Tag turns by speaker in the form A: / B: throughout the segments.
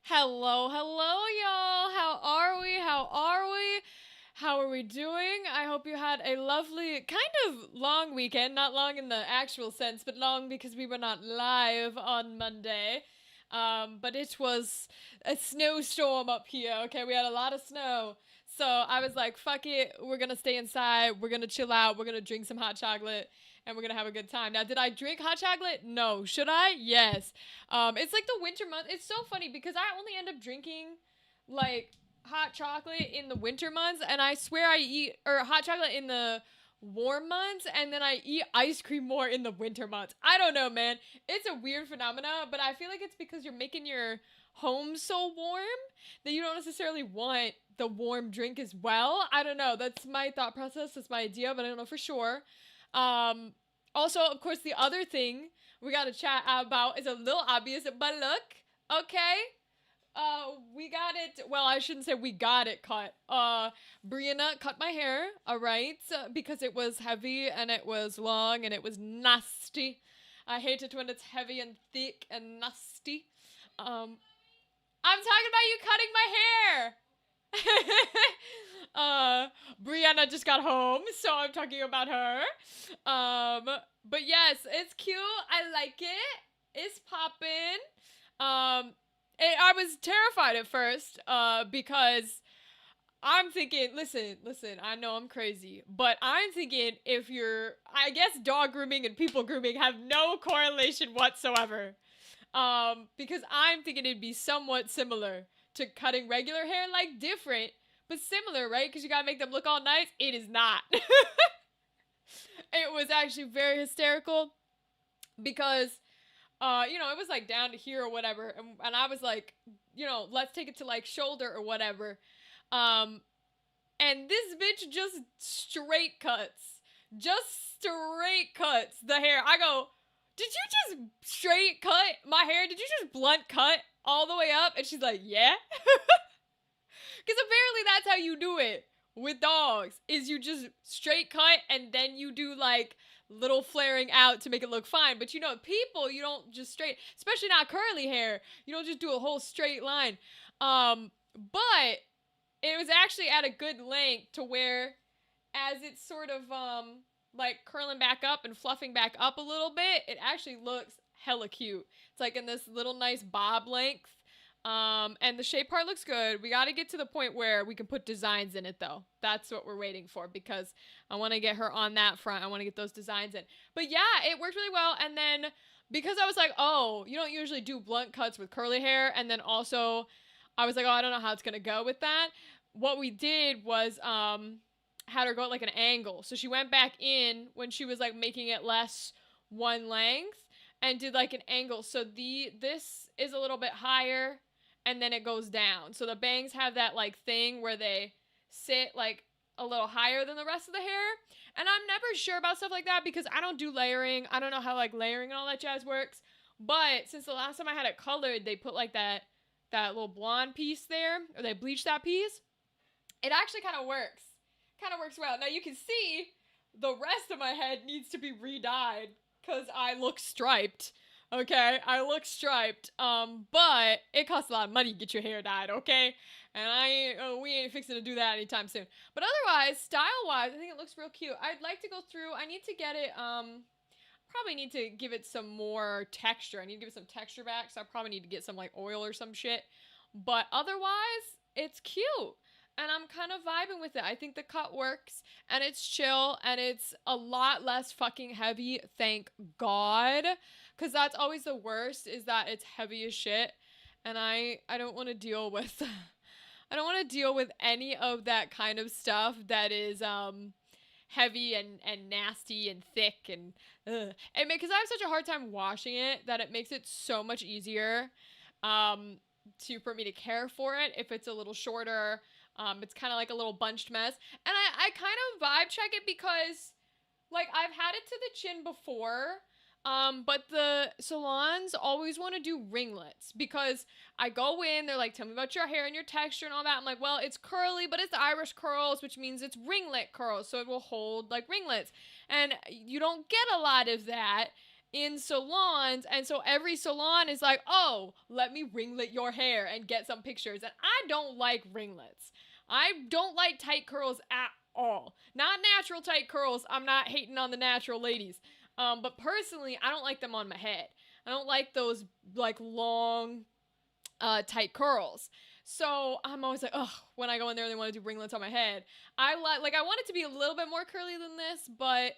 A: Hello, hello, y'all. How are we? How are we? How are we doing? I hope you had a lovely, kind of long weekend. Not long in the actual sense, but long because we were not live on Monday. But it was a snowstorm up here, okay? We had a lot of snow. So I was like, fuck it. We're gonna stay inside. We're gonna chill out. We're gonna drink some hot chocolate. And we're gonna have a good time. Now, did I drink hot chocolate? No. Should I? Yes. It's like the winter month. It's so funny because I only end up drinking like hot chocolate in the winter months, and I swear I eat or hot chocolate in the warm months, and then I eat ice cream more in the winter months. I don't know, man. It's a weird phenomena, but I feel like it's because you're making your home so warm that you don't necessarily want the warm drink as well. I don't know. That's my thought process. That's my idea, but I don't know for sure. Um, Also, of course, the other thing we got to chat about is a little obvious, but look, okay. We got it. Well, I shouldn't say we got it cut. Brianna cut my hair, all right, because it was heavy and it was long and it was nasty. I hate it when it's heavy and thick and nasty. I'm talking about you cutting my hair. Brianna just got home, so I'm talking about her. But yes, it's cute. I like it. It's poppin'. I was terrified at first, because I'm thinking, listen, I know I'm crazy, but I'm thinking I guess dog grooming and people grooming have no correlation whatsoever. Because I'm thinking it'd be somewhat similar to cutting regular hair, like different, but similar, right? Because you gotta make them look all nice. It is not. It was actually very hysterical because, it was like down to here or whatever, and I was like, let's take it to like shoulder or whatever. Um, and this bitch just straight cuts the hair. I go, did you just straight cut my hair? Did you just blunt cut all the way up? And she's like, yeah. Because apparently that's how you do it with dogs, is you just straight cut and then you do like little flaring out to make it look fine. But people, you don't just straight, especially not curly hair. You don't just do a whole straight line. But it was actually at a good length to where as it's sort of like curling back up and fluffing back up a little bit, it actually looks hella cute. It's like in this little nice bob length. And the shape part looks good. We got to get to the point where we can put designs in it though. That's what we're waiting for because I want to get her on that front. I want to get those designs in. But yeah, it worked really well. And then because I was like, oh, you don't usually do blunt cuts with curly hair. And then also I was like, oh, I don't know how it's going to go with that. What we did was, had her go at like an angle. So she went back in when she was like making it less one length and did like an angle. So this is a little bit higher and then it goes down. So the bangs have that like thing where they sit like a little higher than the rest of the hair. And I'm never sure about stuff like that because I don't do layering. I don't know how like layering and all that jazz works. But since the last time I had it colored, they put like that little blonde piece there, or they bleached that piece. It actually kind of works. Kind of works well. Now you can see the rest of my head needs to be re-dyed because I look striped. Okay, I look striped. But it costs a lot of money to get your hair dyed. Okay, and we ain't fixing to do that anytime soon. But otherwise, style-wise, I think it looks real cute. I'd like to go through. I need to get it. Probably need to give it some more texture. I need to give it some texture back. So I probably need to get some like oil or some shit. But otherwise, it's cute. And I'm kind of vibing with it. I think the cut works and it's chill and it's a lot less fucking heavy, thank God. Cause that's always the worst is that it's heavy as shit. And I don't want to deal with I don't want to deal with any of that kind of stuff that is heavy and nasty and thick and because I have such a hard time washing it that it makes it so much easier for me to care for it if it's a little shorter. It's kind of like a little bunched mess. And I kind of vibe check it because, like, I've had it to the chin before, but the salons always want to do ringlets because I go in, they're like, tell me about your hair and your texture and all that. I'm like, well, it's curly, but it's Irish curls, which means it's ringlet curls, so it will hold like ringlets. And you don't get a lot of that in salons, and so every salon is like, oh, let me ringlet your hair and get some pictures. And I don't like ringlets. I don't like tight curls at all. Not natural tight curls. I'm not hating on the natural ladies. But personally, I don't like them on my head. I don't like those like long, tight curls. So I'm always like, ugh, when I go in there and they want to do ringlets on my head. I want it to be a little bit more curly than this, but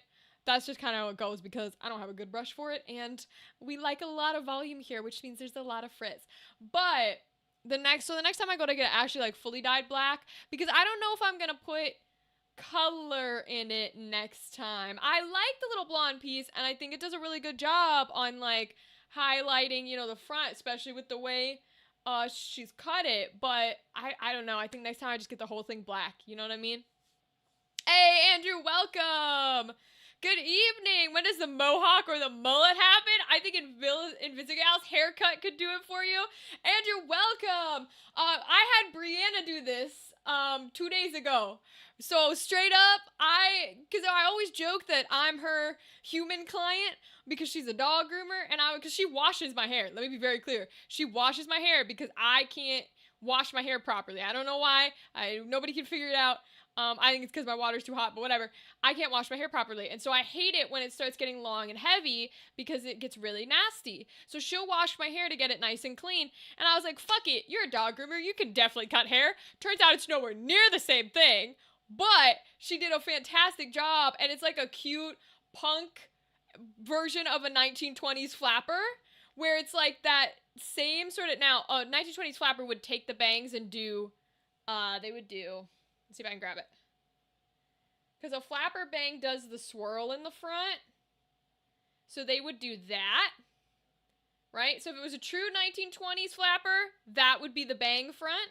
A: that's just kind of how it goes because I don't have a good brush for it, and we like a lot of volume here, which means there's a lot of frizz. But the next time I go to get it actually like fully dyed black, because I don't know if I'm gonna put color in it next time. I like the little blonde piece, and I think it does a really good job on like highlighting, the front, especially with the way she's cut it. But I don't know. I think next time I just get the whole thing black. You know what I mean? Hey, Andrew, welcome. Good evening. When does the mohawk or the mullet happen? I think Invisigal's haircut could do it for you. Andrew, welcome. I had Brianna do this 2 days ago. So straight up, because I always joke that I'm her human client because she's a dog groomer, and because she washes my hair. Let me be very clear. She washes my hair because I can't wash my hair properly. I don't know why. Nobody can figure it out. I think it's because my water's too hot, but whatever. I can't wash my hair properly. And so I hate it when it starts getting long and heavy because it gets really nasty. So she'll wash my hair to get it nice and clean. And I was like, fuck it. You're a dog groomer. You can definitely cut hair. Turns out it's nowhere near the same thing, but she did a fantastic job. And it's like a cute punk version of a 1920s flapper where it's like that same sort of, now, a 1920s flapper would take the bangs and do, let's see if I can grab it. Because a flapper bang does the swirl in the front. So they would do that. Right? So if it was a true 1920s flapper, that would be the bang front.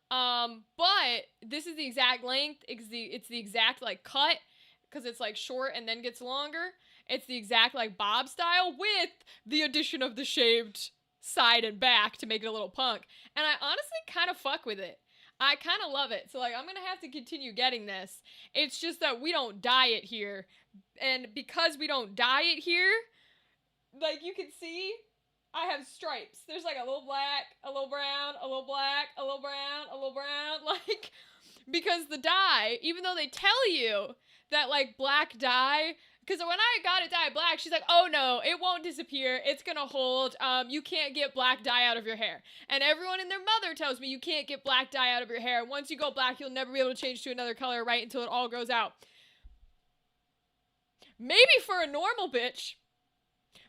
A: But this is the exact length. It's the exact like cut. Because it's like short and then gets longer. It's the exact like bob style with the addition of the shaved side and back to make it a little punk. And I honestly kind of fuck with it. I kind of love it. So, like, I'm going to have to continue getting this. It's just that we don't dye it here. And because we don't dye it here, like, you can see, I have stripes. There's, like, a little black, a little brown, a little black, a little brown, a little brown. Like, because the dye, even though they tell you that, like, black dye, because when I got it dyed black, she's like, oh no, it won't disappear. It's gonna hold. You can't get black dye out of your hair. And everyone and their mother tells me you can't get black dye out of your hair. Once you go black, you'll never be able to change to another color, right, until it all grows out. Maybe for a normal bitch.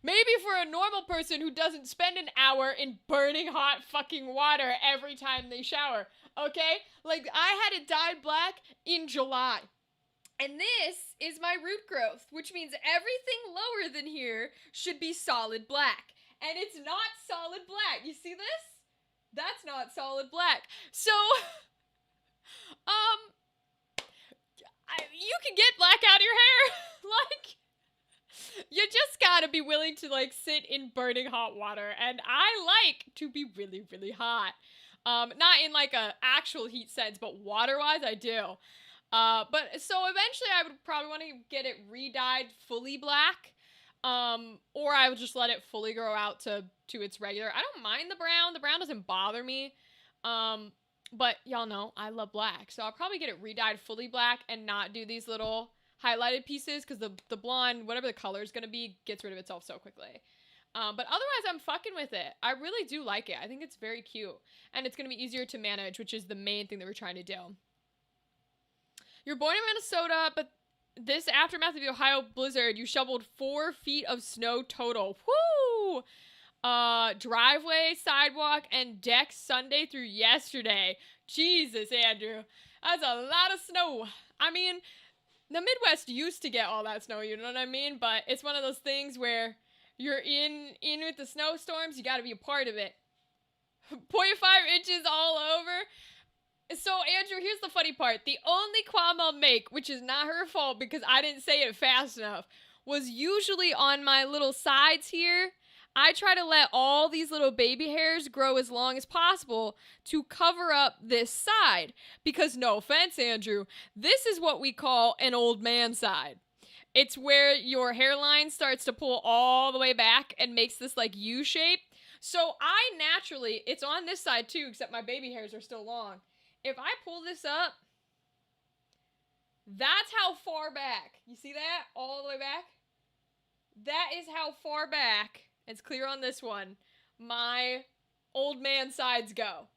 A: Maybe for a normal person who doesn't spend an hour in burning hot fucking water every time they shower. Okay? Like, I had it dyed black in July. And this is my root growth, which means everything lower than here should be solid black. And it's not solid black. You see this? That's not solid black. So, you can get black out of your hair. Like, you just gotta be willing to, like, sit in burning hot water. And I like to be really, really hot. Not in, like, a actual heat sense, but water-wise, I do. But so eventually I would probably want to get it re-dyed fully black. Or I would just let it fully grow out to its regular. I don't mind the brown. The brown doesn't bother me. But y'all know I love black. So I'll probably get it re-dyed fully black and not do these little highlighted pieces because the blonde, whatever the color is going to be, gets rid of itself so quickly. But otherwise I'm fucking with it. I really do like it. I think it's very cute. And it's going to be easier to manage, which is the main thing that we're trying to do. You're born in Minnesota, but this aftermath of the Ohio blizzard, you shoveled 4 feet of snow total. Woo! Driveway, sidewalk, and deck Sunday through yesterday. Jesus, Andrew. That's a lot of snow. I mean, the Midwest used to get all that snow, you know what I mean? But it's one of those things where you're in with the snowstorms, you gotta be a part of it. 0.5 inches all over. So, Andrew, here's the funny part. The only qualm I'll make, which is not her fault because I didn't say it fast enough, was usually on my little sides here. I try to let all these little baby hairs grow as long as possible to cover up this side. Because, no offense, Andrew, this is what we call an old man side. It's where your hairline starts to pull all the way back and makes this like U shape. So I naturally, it's on this side too, except my baby hairs are still long. If I pull this up, that's how far back. You see that? All the way back? That is how far back, it's clear on this one, my old man sides go.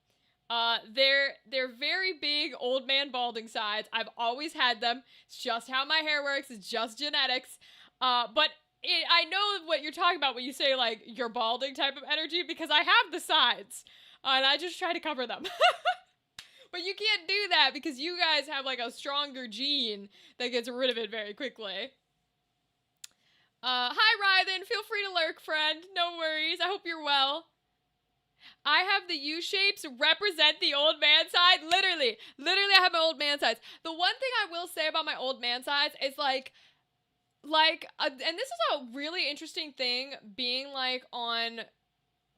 A: They're very big old man balding sides. I've always had them. It's just how my hair works. It's just genetics. But I know what you're talking about when you say like your balding type of energy, because I have the sides, and I just try to cover them. But you can't do that because you guys have like a stronger gene that gets rid of it very quickly. Hi Rythan, feel free to lurk, friend. No worries. I hope you're well. I have the U-shapes represent the old man side. Literally, I have my old man sides. The one thing I will say about my old man sides is and this is a really interesting thing being like on,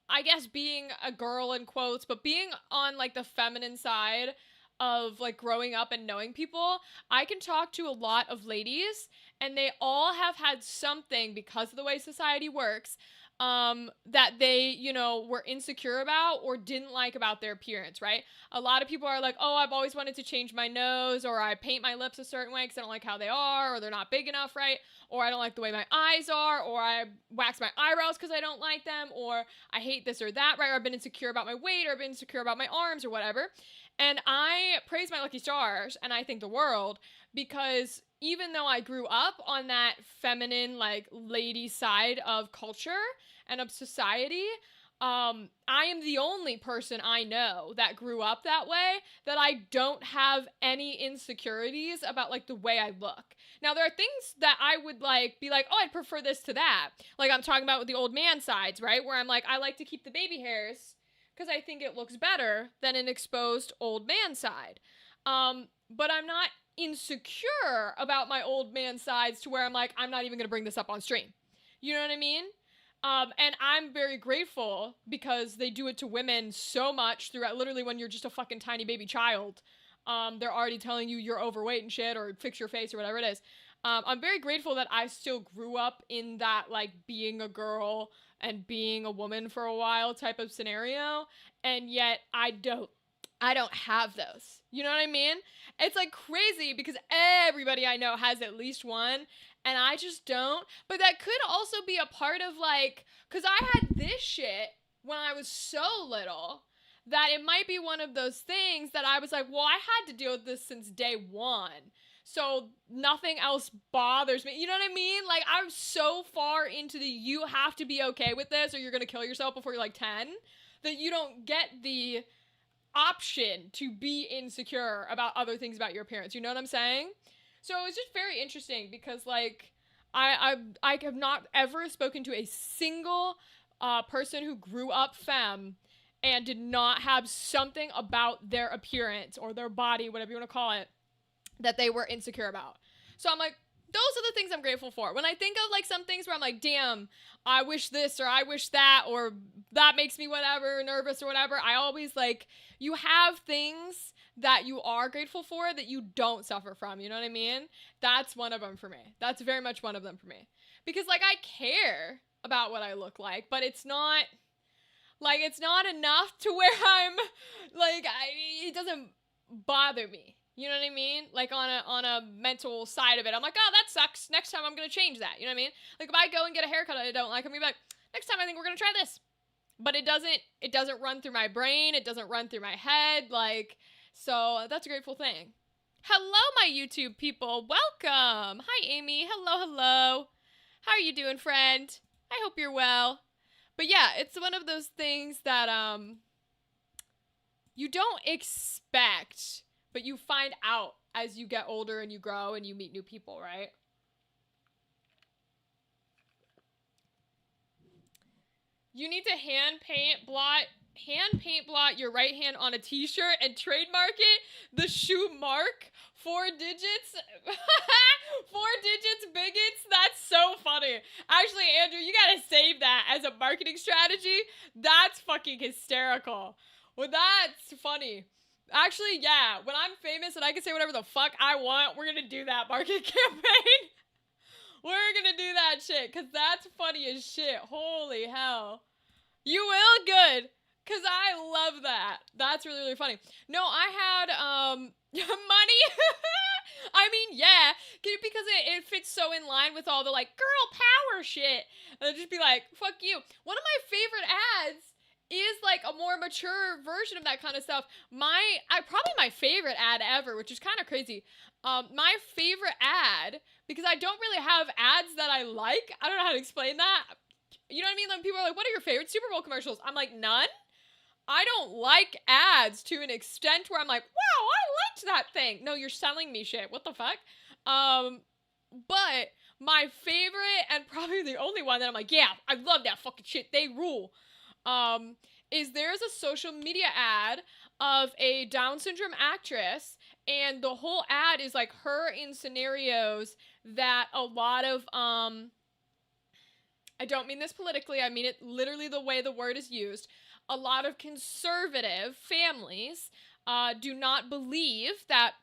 A: I guess being a girl in quotes, but being on like the feminine side of like growing up and knowing people. I can talk to a lot of ladies and they all have had something, because of the way society works, that they, you know, were insecure about or didn't like about their appearance, right? A lot of people are like, oh, I've always wanted to change my nose, or I paint my lips a certain way because I don't like how they are, or they're not big enough, right? Or I don't like the way my eyes are, or I wax my eyebrows because I don't like them, or I hate this or that, right? Or I've been insecure about my weight, or I've been insecure about my arms or whatever. And I praise my lucky stars, and I thank the world, because even though I grew up on that feminine, like, lady side of culture and of society, I am the only person I know that grew up that way, that I don't have any insecurities about, like, the way I look. Now, there are things that I would, like, be like, oh, I'd prefer this to that. Like, I'm talking about with the old man sides, right? Where I'm like, I like to keep the baby hairs because I think it looks better than an exposed old man side. But I'm not insecure about my old man sides to where I'm like, I'm not even gonna bring this up on stream. You know what I mean? And I'm very grateful because they do it to women so much throughout, literally when you're just a fucking tiny baby child. They're already telling you you're overweight and shit, or fix your face or whatever it is. I'm very grateful that I still grew up in that, like, being a girl and being a woman for a while type of scenario, and yet I don't have those. You know what I mean? It's like crazy because everybody I know has at least one, and I just don't. But that could also be a part of, like, because I had this shit when I was so little, that it might be one of those things that I was like, well, I had to deal with this since day one, so nothing else bothers me. You know what I mean? Like, I'm so far into the you have to be okay with this or you're gonna kill yourself before you're like 10, that you don't get the option to be insecure about other things about your appearance. You know what I'm saying? So it's just very interesting because, like, I have not ever spoken to a single person who grew up femme and did not have something about their appearance or their body, whatever you want to call it, that they were insecure about. So I'm like, those are the things I'm grateful for. When I think of, like, some things where I'm like, damn, I wish this or I wish that, or that makes me whatever, nervous or whatever, I always, like, you have things that you are grateful for that you don't suffer from. You know what I mean? That's one of them for me. That's very much one of them for me. Because, like, I care about what I look like, but it's not, like, it's not enough to where I'm, like, it doesn't bother me. You know what I mean? Like, on a mental side of it, I'm like, oh, that sucks. Next time I'm going to change that. You know what I mean? Like, if I go and get a haircut I don't like, I'm going to be like, next time I think we're going to try this. But it doesn't run through my brain. It doesn't run through my head. Like, so that's a grateful thing. Hello, my YouTube people. Welcome. Hi, Amy. Hello. How are you doing, friend? I hope you're well. But yeah, it's one of those things that, you don't expect, but you find out as you get older and you grow and you meet new people, right? You need to hand paint blot your right hand on a t-shirt and trademark it. The shoe mark, 4 digits. 4 digits, bigots. That's so funny. Actually, Andrew, you gotta save that as a marketing strategy. That's fucking hysterical. Well, that's funny. Actually, yeah, when I'm famous and I can say whatever the fuck I want, we're gonna do that marketing campaign. We're gonna do that shit, because that's funny as shit. Holy hell. You will? Good. Because I love that. That's really, really funny. No, I had, money. I mean, yeah, because it fits so in line with all the, like, girl power shit. And I'd just be like, fuck you. One of my favorite ads is, like, a more mature version of that kind of stuff. Probably my favorite ad ever, which is kind of crazy. My favorite ad, because I don't really have ads that I like. I don't know how to explain that. You know what I mean? Like, people are like, what are your favorite Super Bowl commercials? I'm like, none. I don't like ads to an extent where I'm like, wow, I liked that thing. No, you're selling me shit. What the fuck? But my favorite, and probably the only one that I'm like, yeah, I love that fucking shit. They rule. Is there's a social media ad of a Down syndrome actress, and the whole ad is like her in scenarios that a lot of, I don't mean this politically, I mean it literally the way the word is used. A lot of conservative families do not believe that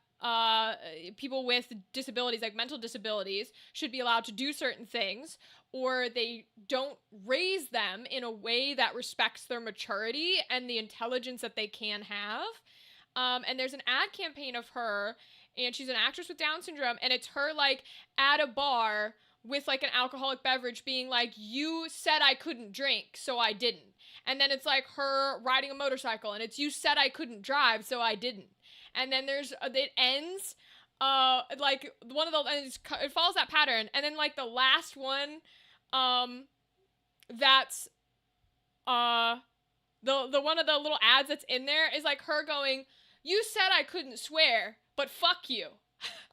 A: people with disabilities, like mental disabilities, should be allowed to do certain things, or they don't raise them in a way that respects their maturity and the intelligence that they can have. And there's an ad campaign of her, and she's an actress with Down syndrome, and it's her, like, at a bar with, like, an alcoholic beverage being like, you said I couldn't drink, so I didn't. And then it's, like, her riding a motorcycle, and it's, you said I couldn't drive, so I didn't. And then there's, it ends, like, one of the, and it follows that pattern, and then, like, the last one, that's, the one of the little ads that's in there is, like, her going, you said I couldn't swear, but fuck you.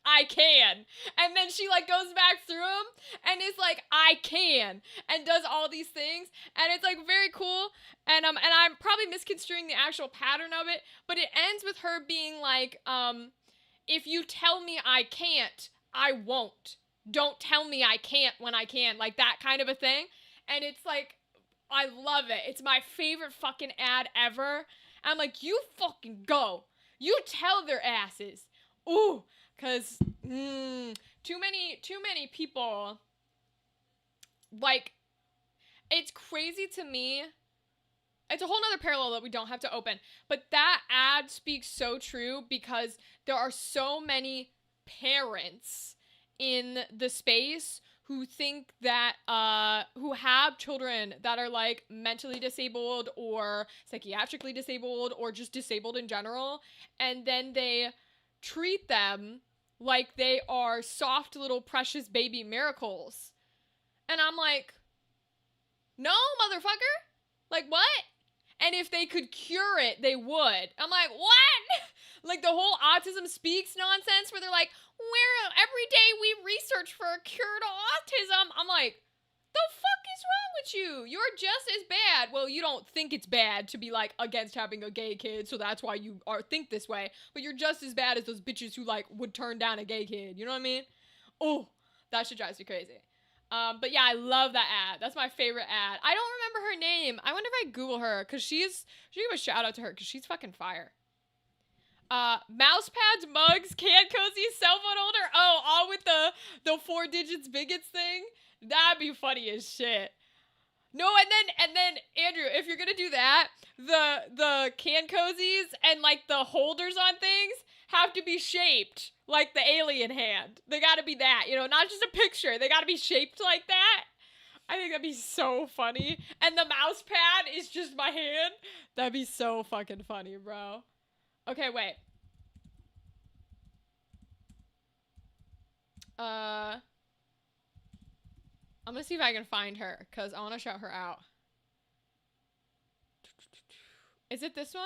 A: I can. And then she, like, goes back through them and is like, I can, and does all these things, and it's, like, very cool, and I'm probably misconstruing the actual pattern of it, but it ends with her being like, if you tell me I can't, I won't. Don't tell me I can't when I can, like, that kind of a thing, and it's, like, I love it. It's my favorite fucking ad ever. I'm like, you fucking go. You tell their asses. Ooh. Because, too many people, like, it's crazy to me. It's a whole nother parallel that we don't have to open. But that ad speaks so true because there are so many parents in the space who think that, who have children that are, like, mentally disabled or psychiatrically disabled or just disabled in general. And then they treat them like they are soft little precious baby miracles. And I'm like, no, motherfucker. Like, what? And if they could cure it, they would. I'm like, what? Like, the whole autism speaks nonsense where they're like, every day we research for a cure to autism. I'm like, the fuck is wrong with you? You're just as bad. Well, you don't think it's bad to be, like, against having a gay kid, so that's why you think this way. But you're just as bad as those bitches who, like, would turn down a gay kid. You know what I mean? Oh, that shit drives me crazy. But yeah, I love that ad. That's my favorite ad. I don't remember her name. I wonder if I Google her, because she give a shout out to her, because she's fucking fire. Mouse pads, mugs, can cozies, cell phone holder. Oh, all with the 4 digits bigots thing. That'd be funny as shit. No, and then Andrew, if you're gonna do that, the can cozies and, like, the holders on things have to be shaped like the alien hand. They gotta be that, you know, not just a picture. They gotta be shaped like that. I think that'd be so funny. And the mouse pad is just my hand. That'd be so fucking funny, bro. Okay, wait. I'm gonna see if I can find her, because I want to shout her out. Is it this one?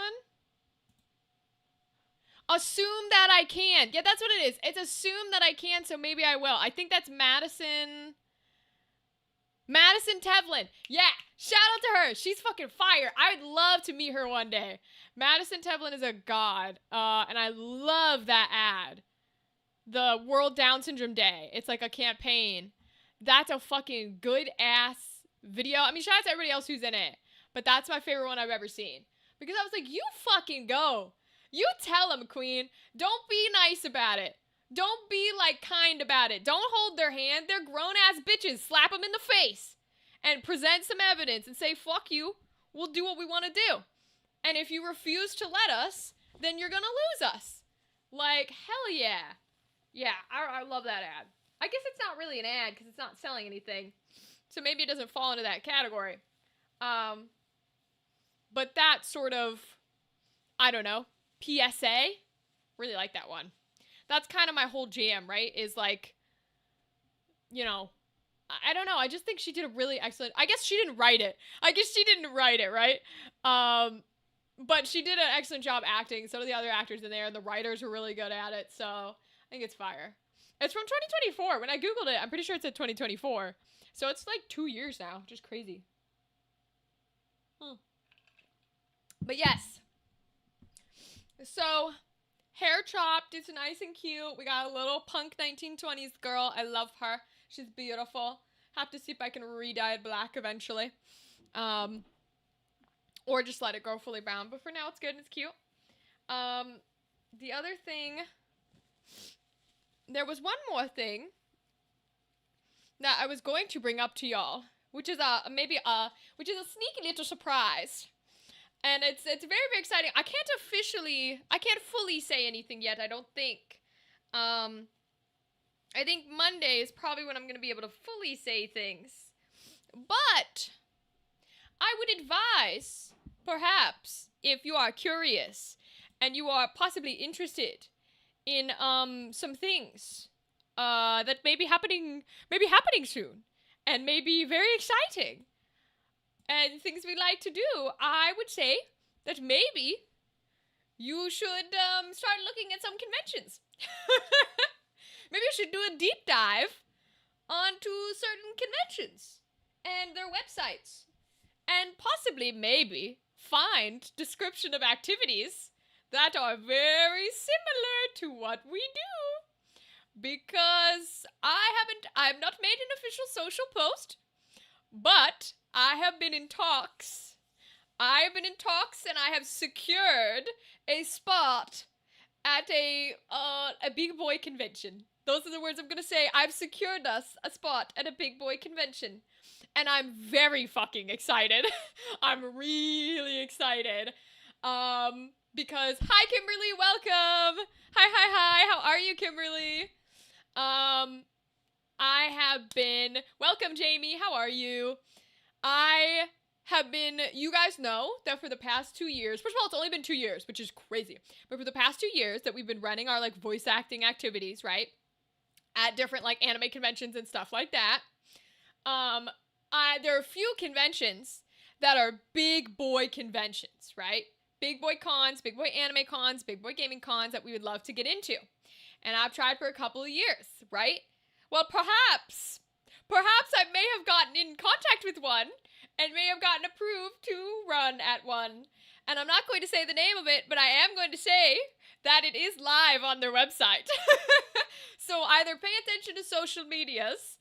A: Assume that I can. Yeah, that's what it is. It's assume that I can, so maybe I will. I think that's Madison Tevlin. Yeah, shout out to her. She's fucking fire. I would love to meet her one day. Madison Tevlin is a god, and I love that ad. The World Down Syndrome Day. It's like a campaign. That's a fucking good-ass video. I mean, shout out to everybody else who's in it. But that's my favorite one I've ever seen. Because I was like, you fucking go. You tell them, queen. Don't be nice about it. Don't be like kind about it. Don't hold their hand. They're grown ass bitches. Slap them in the face and present some evidence and say, fuck you. We'll do what we want to do. And if you refuse to let us, then you're going to lose us. Like, hell yeah. Yeah, I love that ad. I guess it's not really an ad because it's not selling anything. So maybe it doesn't fall into that category. But that sort of, I don't know, PSA. Really like that one. That's kind of my whole jam, right? Is like, you know, I don't know. I just think she did a really excellent, I guess she didn't write it. Right? But she did an excellent job acting. So did the other actors in there, and the writers were really good at it. So I think it's fire. It's from 2024. When I Googled it, I'm pretty sure it said 2024. So it's like 2 years now. Just crazy. But yes. So, hair chopped. It's nice and cute. We got a little punk 1920s girl. I love her. She's beautiful. Have to see if I can re-dye it black eventually. Or just let it grow fully brown. But for now, it's good and it's cute. The other thing... There was one more thing that I was going to bring up to y'all, which is a sneaky little surprise. And it's very, very exciting. I can't fully say anything yet, I don't think. I think Monday is probably when I'm going to be able to fully say things. But I would advise, perhaps, if you are curious and you are possibly interested in some things that may be happening soon and may be very exciting and things we like to do, I would say that maybe you should start looking at some conventions. Maybe you should do a deep dive onto certain conventions and their websites and possibly maybe find description of activities that are very similar to what we do. Because I have not made an official social post, but I have been in talks. And I have secured a spot at a big boy convention. Those are the words I'm gonna say. I've secured us a spot at a big boy convention. And I'm very fucking excited. I'm really excited. Because, hi Kimberly, welcome! Hi, how are you, Kimberly? Welcome Jamie, how are you? You guys know that for the past 2 years, first of all, it's only been 2 years, which is crazy, but for the past 2 years that we've been running our, like, voice acting activities, right? At different, like, anime conventions and stuff like that. There are a few conventions that are big boy conventions, right? Big boy cons, big boy anime cons, big boy gaming cons that we would love to get into. And I've tried for a couple of years, right? Well, perhaps I may have gotten in contact with one and may have gotten approved to run at one. And I'm not going to say the name of it, but I am going to say that it is live on their website. So either pay attention to social medias,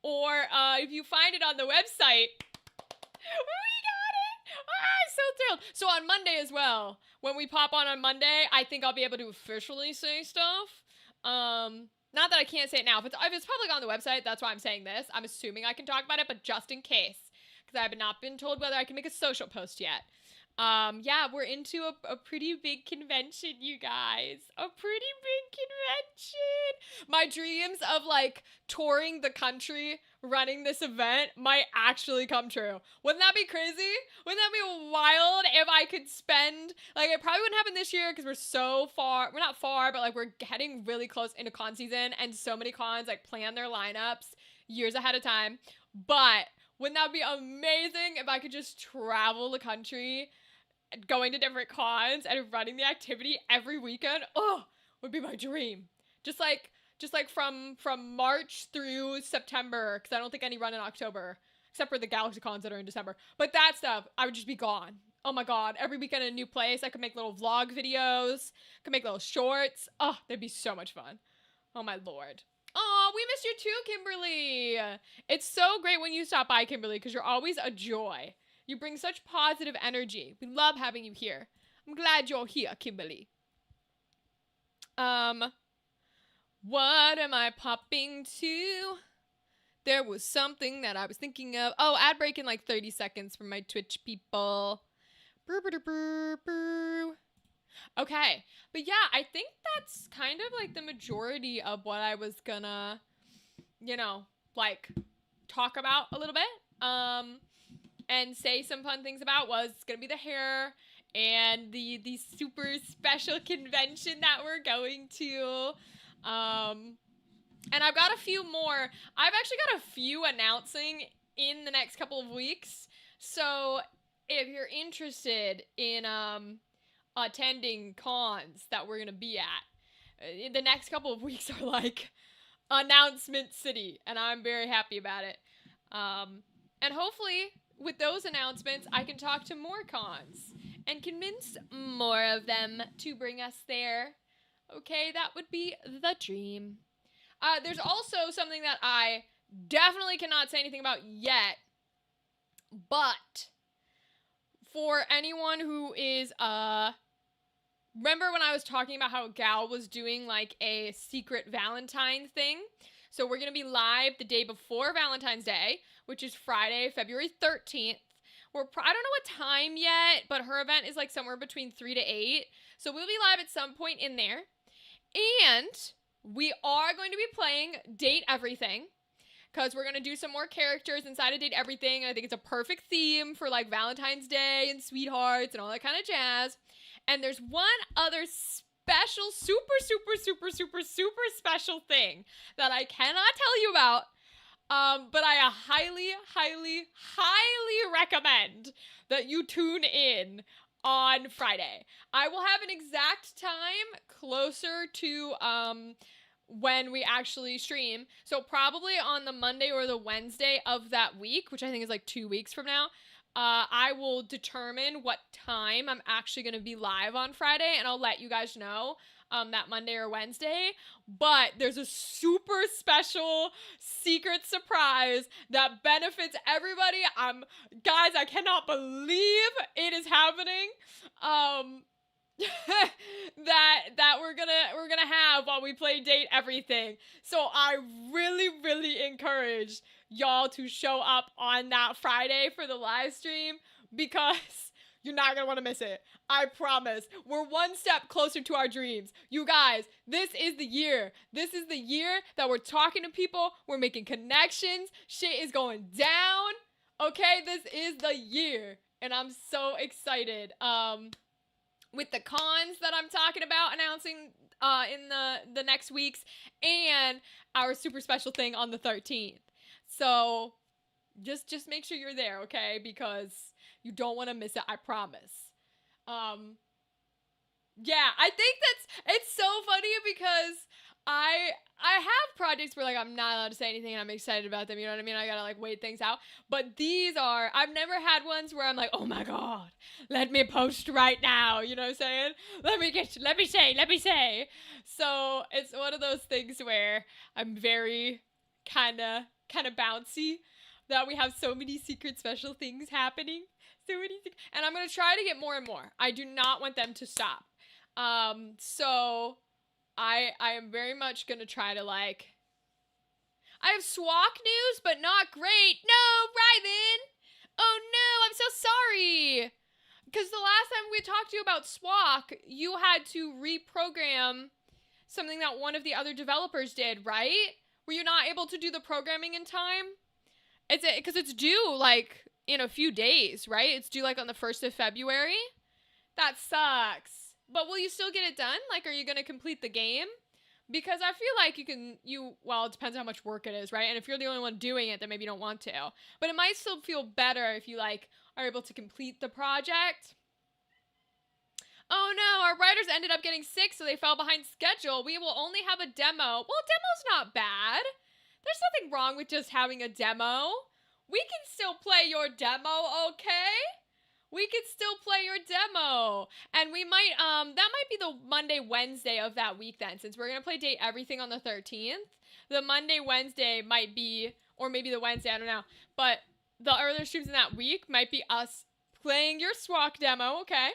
A: or if you find it on the website, we got it! I'm so thrilled. So on Monday as well, when we pop on Monday, I think I'll be able to officially say stuff. Not that I can't say it now. If it's public on the website, that's why I'm saying this. I'm assuming I can talk about it, but just in case. Because I have not been told whether I can make a social post yet. Yeah, we're into a pretty big convention, you guys. A pretty big convention. My dreams of, like, touring the country, running this event might actually come true. Wouldn't that be crazy? Wouldn't that be wild if I could spend, like, it probably wouldn't happen this year because we're so far, we're not far, but, like, we're heading really close into con season, and so many cons, like, plan their lineups years ahead of time. But wouldn't that be amazing if I could just travel the country, going to different cons and running the activity every weekend? Oh, would be my dream. Just like from March through September, because I don't think any run in October, except for the Galaxy cons that are in December. But that stuff, I would just be gone. Oh my god, every weekend in a new place. I could make little vlog videos, could make little shorts. Oh, that'd be so much fun. Oh my lord. Oh, we missed you too, Kimberly. It's so great when you stop by, Kimberly, because you're always a joy. You bring such positive energy. We love having you here. I'm glad you're here, Kimberly. What am I popping to? There was something that I was thinking of. Oh, ad break in like 30 seconds for my Twitch people. Okay, but yeah, I think that's kind of like the majority of what I was gonna, like talk about a little bit. And say some fun things about was gonna be the hair and the super special convention that we're going to. And I've got a few more. I've actually got a few announcing in the next couple of weeks. So if you're interested in attending cons that we're gonna be at, the next couple of weeks are like announcement city, and I'm very happy about it. And hopefully with those announcements, I can talk to more cons and convince more of them to bring us there. Okay, that would be the dream. There's also something that I definitely cannot say anything about yet, but for anyone who is, remember when I was talking about how Gal was doing like a secret Valentine thing? So we're going to be live the day before Valentine's Day, which is Friday, February 13th. I don't know what time yet, but her event is like somewhere between 3 to 8. So we'll be live at some point in there. And we are going to be playing Date Everything, because we're going to do some more characters inside of Date Everything. I think it's a perfect theme for like Valentine's Day and sweethearts and all that kind of jazz. And there's one other special, super special thing that I cannot tell you about. But I highly recommend that you tune in on Friday. I will have an exact time closer to when we actually stream. So probably on the Monday or the Wednesday of that week, which I think is like 2 weeks from now, I will determine what time I'm actually going to be live on Friday, and I'll let you guys know that Monday or Wednesday. But there's a super special secret surprise that benefits everybody. Guys, I cannot believe it is happening. that we're gonna have while we play Date Everything. So I really encourage y'all to show up on that Friday for the live stream, because you're not gonna want to miss it. I promise. We're one step closer to our dreams. You guys, this is the year. This is the year that we're talking to people. We're making connections. Shit is going down. Okay, this is the year. And I'm so excited. With the cons that I'm talking about announcing in the next weeks, and our super special thing on the 13th. So just make sure you're there, okay? Because you don't want to miss it, I promise. Yeah, I think it's so funny because I have projects where like I'm not allowed to say anything and I'm excited about them, you know what I mean? I gotta like wait things out. But these are, I've never had ones where I'm like, oh my god, let me post right now, you know what I'm saying? Let me say. So it's one of those things where I'm very kinda bouncy that we have so many secret special things happening. And I'm gonna try to get more and more. I do not want them to stop. So I am very much gonna try to like. I have SWAC news, but not great. No, Ryven! Oh no, I'm so sorry! Because the last time we talked to you about SWAC, you had to reprogram something that one of the other developers did, right? Were you not able to do the programming in time? Because it's due, like, in a few days, right? It's due, like, on the 1st of February. That sucks. But will you still get it done? Like, are you going to complete the game? Because I feel like well, it depends on how much work it is, right? And if you're the only one doing it, then maybe you don't want to. But it might still feel better if you, like, are able to complete the project. Oh no, our writers ended up getting sick, so they fell behind schedule. We will only have a demo. Well, demo's not bad. There's nothing wrong with just having a demo. We can still play your demo, okay? We can still play your demo. And we might, that might be the Monday, Wednesday of that week then, since we're going to play Date Everything on the 13th. The Monday, Wednesday might be, or maybe the Wednesday, I don't know. But the earlier streams in that week might be us playing your SWAC demo, okay?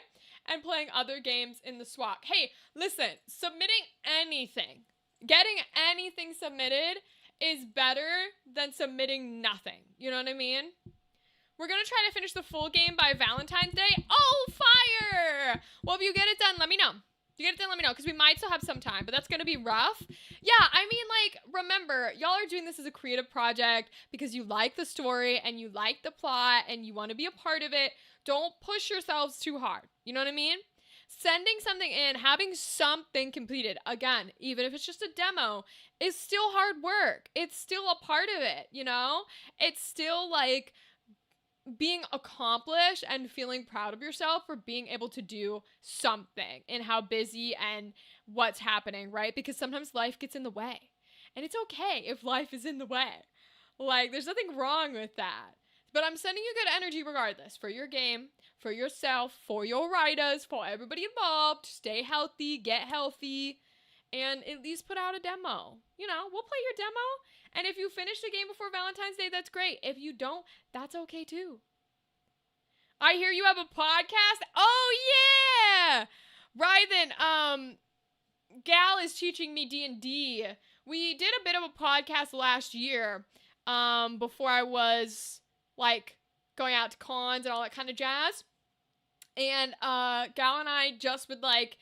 A: And playing other games in the SWAC. Hey, listen, submitting anything Getting anything submitted is better than submitting nothing. You know what I mean? We're going to try to finish the full game by Valentine's Day. Oh, fire! Well, if you get it done, let me know. If you get it done, let me know, because we might still have some time, but that's going to be rough. Yeah, I mean, like, remember, y'all are doing this as a creative project because you like the story and you like the plot and you want to be a part of it. Don't push yourselves too hard. You know what I mean? Sending something in, having something completed, again, even if it's just a demo, is still hard work. It's still a part of it, you know? It's still, like, being accomplished and feeling proud of yourself for being able to do something and how busy and what's happening, right? Because sometimes life gets in the way. And it's okay if life is in the way. Like, there's nothing wrong with that. But I'm sending you good energy regardless for your game, for yourself, for your writers, for everybody involved. Stay healthy, get healthy, and at least put out a demo. You know, we'll play your demo. And if you finish the game before Valentine's Day, that's great. If you don't, that's okay too. I hear you have a podcast. Oh, yeah! Rythan, Gal is teaching me D&D. We did a bit of a podcast last year before I was, like, going out to cons and all that kind of jazz. And Gal and I just would, like,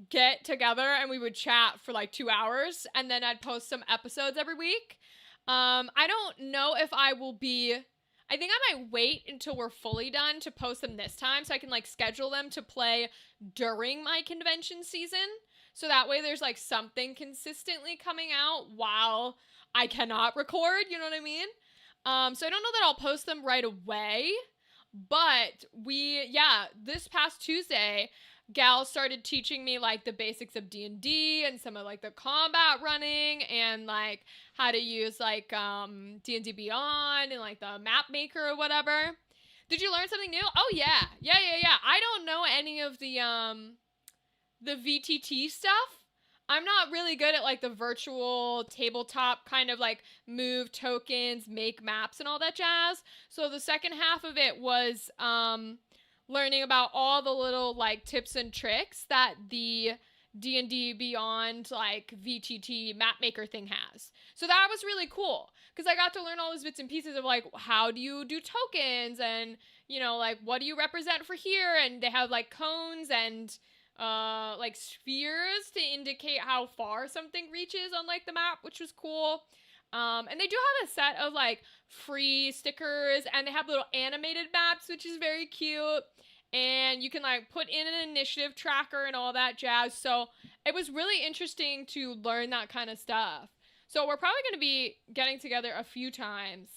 A: get together and we would chat for, like, 2 hours. And then I'd post some episodes every week. I don't know if I will be... I think I might wait until we're fully done to post them this time so I can, like, schedule them to play during my convention season. So that way there's, like, something consistently coming out while I cannot record, you know what I mean? So I don't know that I'll post them right away, but this past Tuesday, Gal started teaching me, like, the basics of D&D and some of, like, the combat running and, like, how to use, like, D&D Beyond and, like, the map maker or whatever. Did you learn something new? Oh, yeah. Yeah. I don't know any of the VTT stuff. I'm not really good at, like, the virtual tabletop kind of, like, move tokens, make maps and all that jazz. So the second half of it was, learning about all the little, like, tips and tricks that the D&D Beyond, like, VTT mapmaker thing has. So that was really cool because I got to learn all those bits and pieces of, like, how do you do tokens and, you know, like, what do you represent for here? And they have, like, cones and, like, spheres to indicate how far something reaches on, like, the map, which was cool. And they do have a set of, like, free stickers, and they have little animated maps, which is very cute. And you can, like, put in an initiative tracker and all that jazz. So it was really interesting to learn that kind of stuff. So we're probably going to be getting together a few times.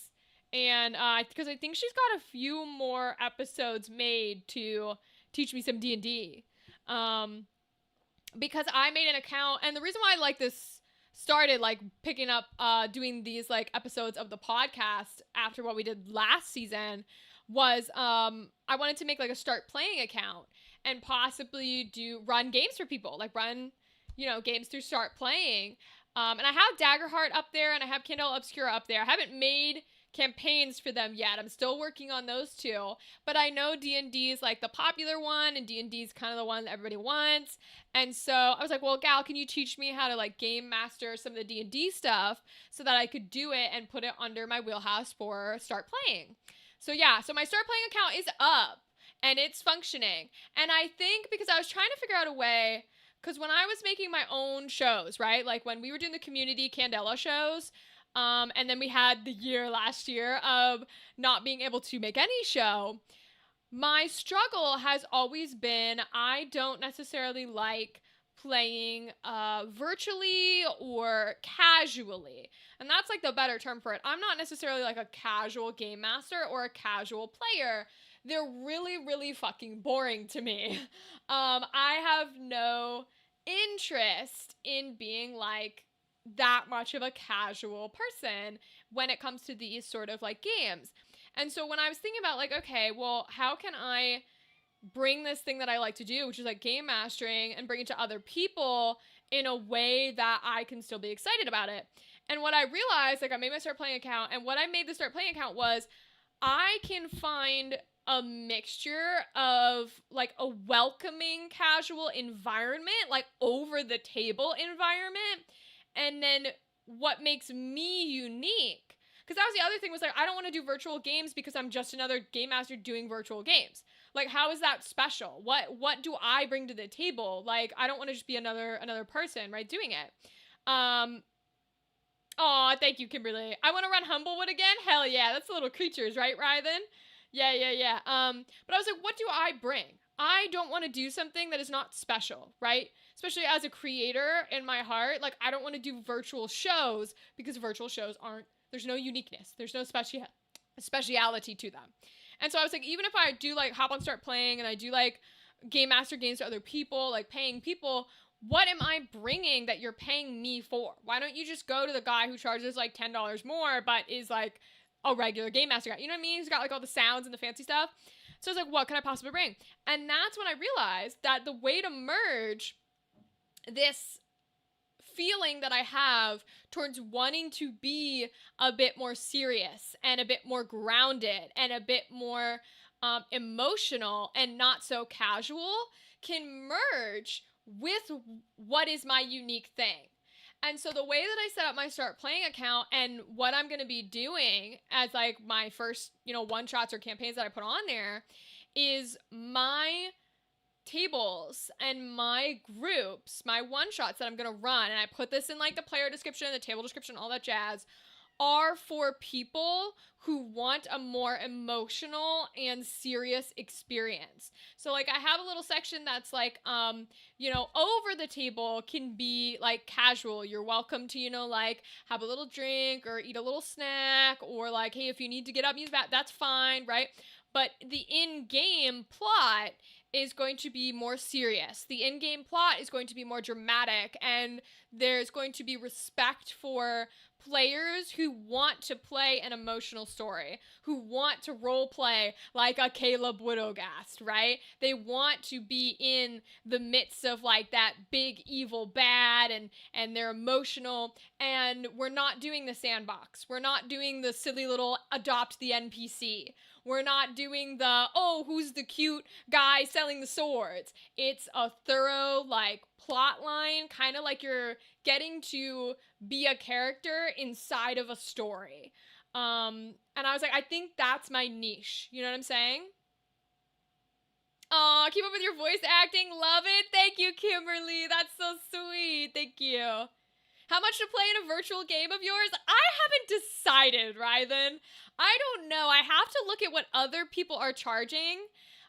A: And because I think she's got a few more episodes made to teach me some D&D. Because I made an account, and the reason why I like this started, like, picking up doing these, like, episodes of the podcast after what we did last season was I wanted to make, like, a start playing account and possibly run games for people, like, run, you know, games through start playing. And I have Daggerheart up there and I have Kindle Obscura up there. I haven't made campaigns for them yet. I'm still working on those two, but I know D&D is, like, the popular one, and D&D is kind of the one that everybody wants. And so I was like, well, Gal, can you teach me how to, like, game master some of the D&D stuff so that I could do it and put it under my wheelhouse for start playing? So yeah, so my start playing account is up and it's functioning. And I think because I was trying to figure out a way, because when I was making my own shows, right, like when we were doing the community Candela shows, and then we had the year last year of not being able to make any show, my struggle has always been I don't necessarily like playing virtually or casually. And that's, like, the better term for it. I'm not necessarily, like, a casual game master or a casual player. They're really, really fucking boring to me. I have no interest in being, like, that much of a casual person when it comes to these sort of, like, games. And so when I was thinking about, like, okay, well, how can I bring this thing that I like to do, which is, like, game mastering, and bring it to other people in a way that I can still be excited about it? And what I realized, like, I made my start playing account, and what I made the start playing account was I can find a mixture of, like, a welcoming casual environment, like, over the table environment, And then what makes me unique, because that was the other thing, was like, I don't want to do virtual games because I'm just another game master doing virtual games. Like, how is that special? What do I bring to the table? Like, I don't want to just be another person, right, doing it. Aw, thank you, Kimberly. I want to run Humblewood again? Hell yeah, that's the little creatures, right, Rythan? Yeah. But I was like, what do I bring? I don't want to do something that is not special, right? Especially as a creator in my heart. Like, I don't want to do virtual shows because virtual shows there's no uniqueness. There's no speciality to them. And so I was like, even if I do like hop on start playing and I do like game master games to other people, like paying people, what am I bringing that you're paying me for? Why don't you just go to the guy who charges like $10 more, but is like a regular game master guy? You know what I mean? He's got like all the sounds and the fancy stuff. So I was like, what can I possibly bring? And that's when I realized that the way to merge this feeling that I have towards wanting to be a bit more serious and a bit more grounded and a bit more emotional and not so casual can merge with what is my unique thing. And so the way that I set up my Start Playing account and what I'm going to be doing as like my first, one-shots or campaigns that I put on there is my tables and my groups, my one-shots that I'm going to run, and I put this in like the player description, the table description, all that jazz, are for people who want a more emotional and serious experience. So like I have a little section that's like, over the table can be like casual. You're welcome to, like have a little drink or eat a little snack, or like, hey, if you need to get up and use that, that's fine, right? But the in-game plot is going to be more serious. The in-game plot is going to be more dramatic, and there's going to be respect for players who want to play an emotional story, who want to role play like a Caleb Widowgast, right? They want to be in the midst of like that big evil bad, and they're emotional, and we're not doing the sandbox. We're not doing the silly little adopt the NPC. We're not doing the, who's the cute guy selling the swords. It's a thorough, like, plot line, kind of like you're getting to be a character inside of a story. And I was like, I think that's my niche. You know what I'm saying? Aw, keep up with your voice acting. Love it. Thank you, Kimberly. That's so sweet. Thank you. How much to play in a virtual game of yours? I haven't decided, Rythan. I don't know. I have to look at what other people are charging.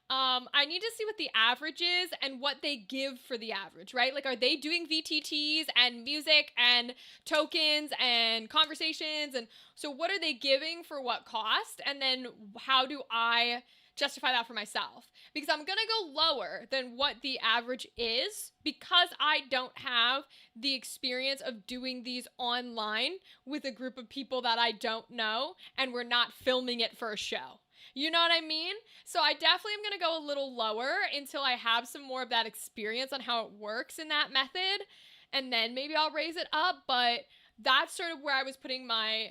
A: I need to see what the average is and what they give for the average, right? Like, are they doing VTTs and music and tokens and conversations? And so what are they giving for what cost? And then how do I justify that for myself? Because I'm going to go lower than what the average is because I don't have the experience of doing these online with a group of people that I don't know, and we're not filming it for a show. You know what I mean? So I definitely am going to go a little lower until I have some more of that experience on how it works in that method, and then maybe I'll raise it up, but that's sort of where I was putting my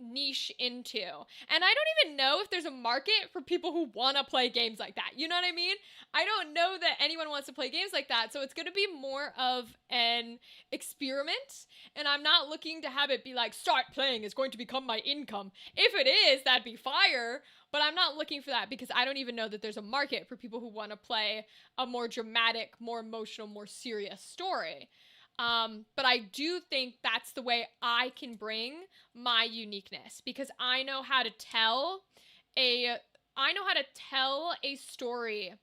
A: niche into. And I don't even know if there's a market for people who want to play games like that. You know what I mean? I don't know that anyone wants to play games like that. So it's going to be more of an experiment. And I'm not looking to have it be like, Start Playing is going to become my income. If it is, that'd be fire. But I'm not looking for that because I don't even know that there's a market for people who want to play a more dramatic, more emotional, more serious story. But I do think that's the way I can bring my uniqueness, because I know how to tell a story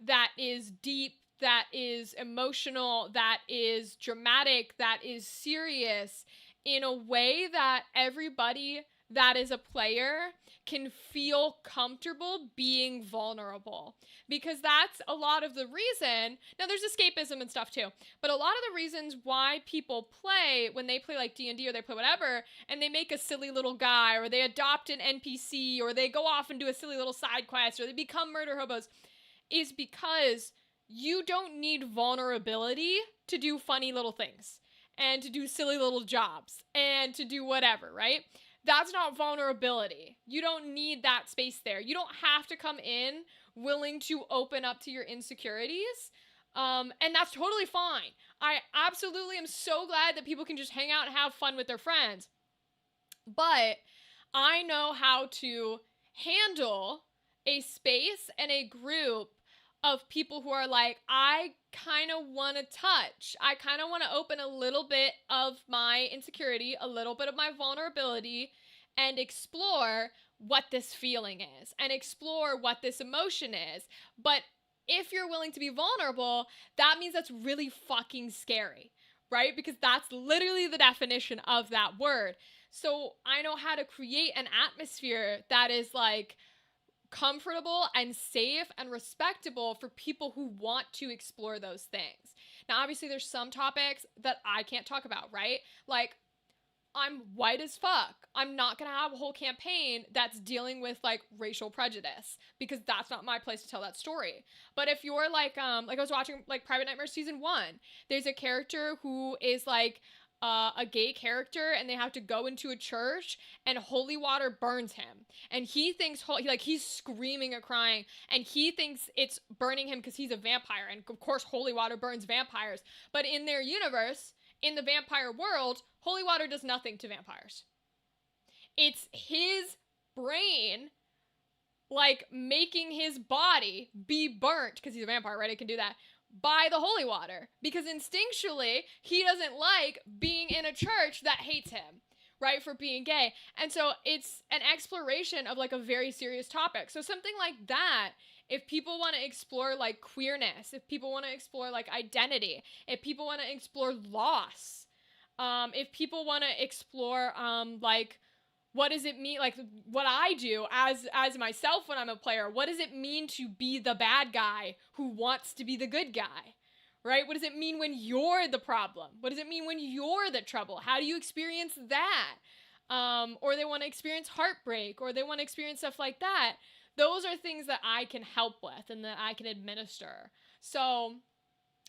A: that is deep, that is emotional, that is dramatic, that is serious, in a way that everybody that is a player can feel comfortable being vulnerable. Because that's a lot of the reason. Now, there's escapism and stuff too, but a lot of the reasons why people play, when they play like D&D or they play whatever, and they make a silly little guy, or they adopt an NPC, or they go off and do a silly little side quest, or they become murder hobos, is because you don't need vulnerability to do funny little things, and to do silly little jobs, and to do whatever, right? That's not vulnerability. You don't need that space there. You don't have to come in willing to open up to your insecurities. And that's totally fine. I absolutely am so glad that people can just hang out and have fun with their friends. But I know how to handle a space and a group of people who are like, I kind of want to touch. I kind of want to open a little bit of my insecurity, a little bit of my vulnerability, and explore what this feeling is and explore what this emotion is. But if you're willing to be vulnerable, that means that's really fucking scary, right? Because that's literally the definition of that word. So I know how to create an atmosphere that is like comfortable and safe and respectable for people who want to explore those things. Now, obviously, there's some topics that I can't talk about, right? Like, I'm white as fuck. I'm not gonna have a whole campaign that's dealing with like racial prejudice because that's not my place to tell that story. But if you're like I was watching like Private Nightmares season 1, there's a character who is like a gay character, and they have to go into a church, and holy water burns him, and he thinks he's screaming and crying, and he thinks it's burning him because he's a vampire, and of course holy water burns vampires. But in their universe, in the vampire world, holy water does nothing to vampires. It's his brain, like, making his body be burnt, because he's a vampire, right? It can do that, by the holy water. Because instinctually, he doesn't like being in a church that hates him, right? For being gay. And so it's an exploration of, like, a very serious topic. So something like that, if people want to explore, like, queerness, if people want to explore, like, identity, if people want to explore loss, if people want to explore, like, what does it mean, like, what I do as myself when I'm a player, what does it mean to be the bad guy who wants to be the good guy, right? What does it mean when you're the problem? What does it mean when you're the trouble? How do you experience that? Or they want to experience heartbreak, or they want to experience stuff like that. Those are things that I can help with and that I can administer. So,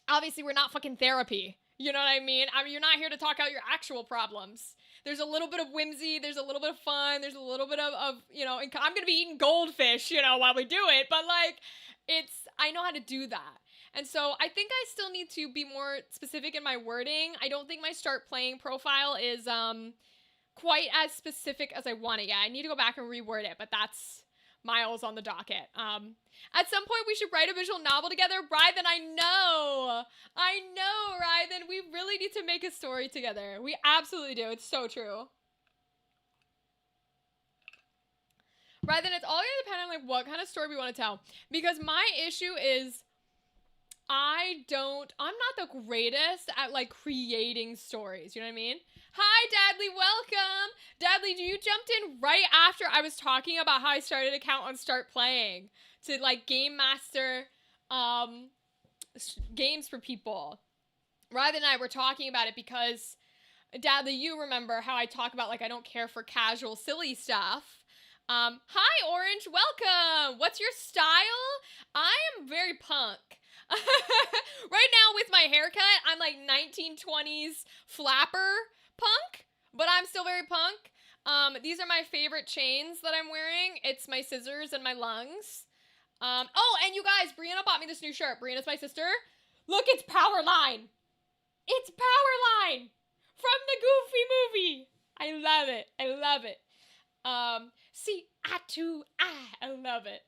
A: obviously, we're not fucking therapy. You know what I mean? You're not here to talk out your actual problems. There's a little bit of whimsy, there's a little bit of fun, there's a little bit of you know, I'm gonna be eating goldfish, you know, while we do it, but, like, I know how to do that. And so I think I still need to be more specific in my wording. I don't think my start playing profile is, quite as specific as I want it yet. I need to go back and reword it, but that's miles on the docket. At some point, we should write a visual novel together. Rythan, I know, Rythan. We really need to make a story together. We absolutely do. It's so true. Rythan, it's all going to depend on, like, what kind of story we want to tell. Because my issue is I'm not the greatest at, like, creating stories. You know what I mean? Hi, Dadley, welcome. Dadley, you jumped in right after I was talking about how I started an account on Start Playing to, like, game master games for people. Rythan and I were talking about it because, Dadley, you remember how I talk about, like, I don't care for casual, silly stuff. Hi, Orange, welcome. What's your style? I am very punk. Right now, with my haircut, I'm like 1920s flapper punk, but I'm still very punk. These are my favorite chains that I'm wearing. It's my scissors and my lungs. Oh, and you guys, Brianna bought me this new shirt. Brianna's my sister. Look, it's Powerline. It's Powerline from the Goofy movie. I love it. I love it. I love it.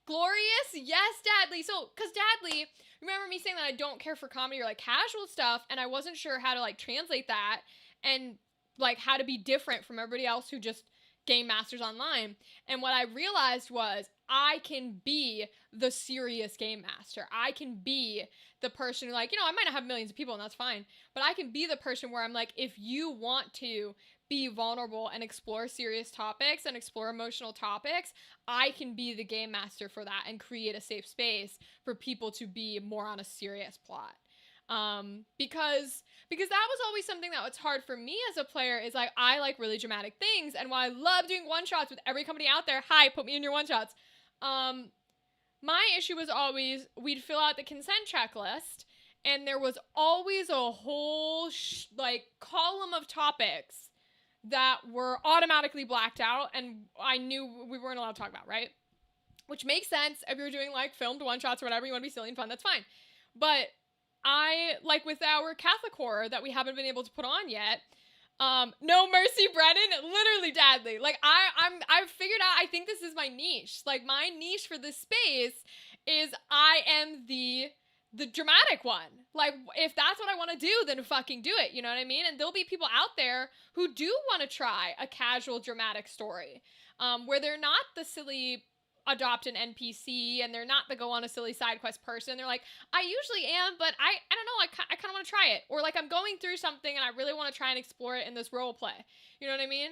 A: Glorious, yes, Dadley. So, because Dadley, remember me saying that I don't care for comedy or, like, casual stuff, and I wasn't sure how to, like, translate that and, like, how to be different from everybody else who just game masters online. And what I realized was I can be the serious game master. I can be the person who, like, you know, I might not have millions of people, and that's fine, but I can be the person where I'm like, if you want to be vulnerable and explore serious topics and explore emotional topics, I can be the game master for that and create a safe space for people to be more on a serious plot. Because that was always something that was hard for me as a player, is like, I like really dramatic things, and while I love doing one-shots with every company out there, hi, put me in your one-shots, my issue was always, we'd fill out the consent checklist, and there was always a whole, like, column of topics that were automatically blacked out, and I knew we weren't allowed to talk about, right? Which makes sense if you're doing, like, filmed one-shots or whatever, you want to be silly and fun, that's fine. But I, like with our Catholic horror that we haven't been able to put on yet, No Mercy Brennan, literally Dadly. Like I've figured out, I think this is my niche. Like my niche for this space is I am the dramatic one. Like if that's what I want to do, then fucking do it. You know what I mean? And there'll be people out there who do want to try a casual dramatic story, where they're not the silly adopt an NPC and they're not the go on a silly side quest person. They're like, I usually am, but I don't know, I kind of want to try it. Or like I'm going through something and I really want to try and explore it in this role play. You know what I mean?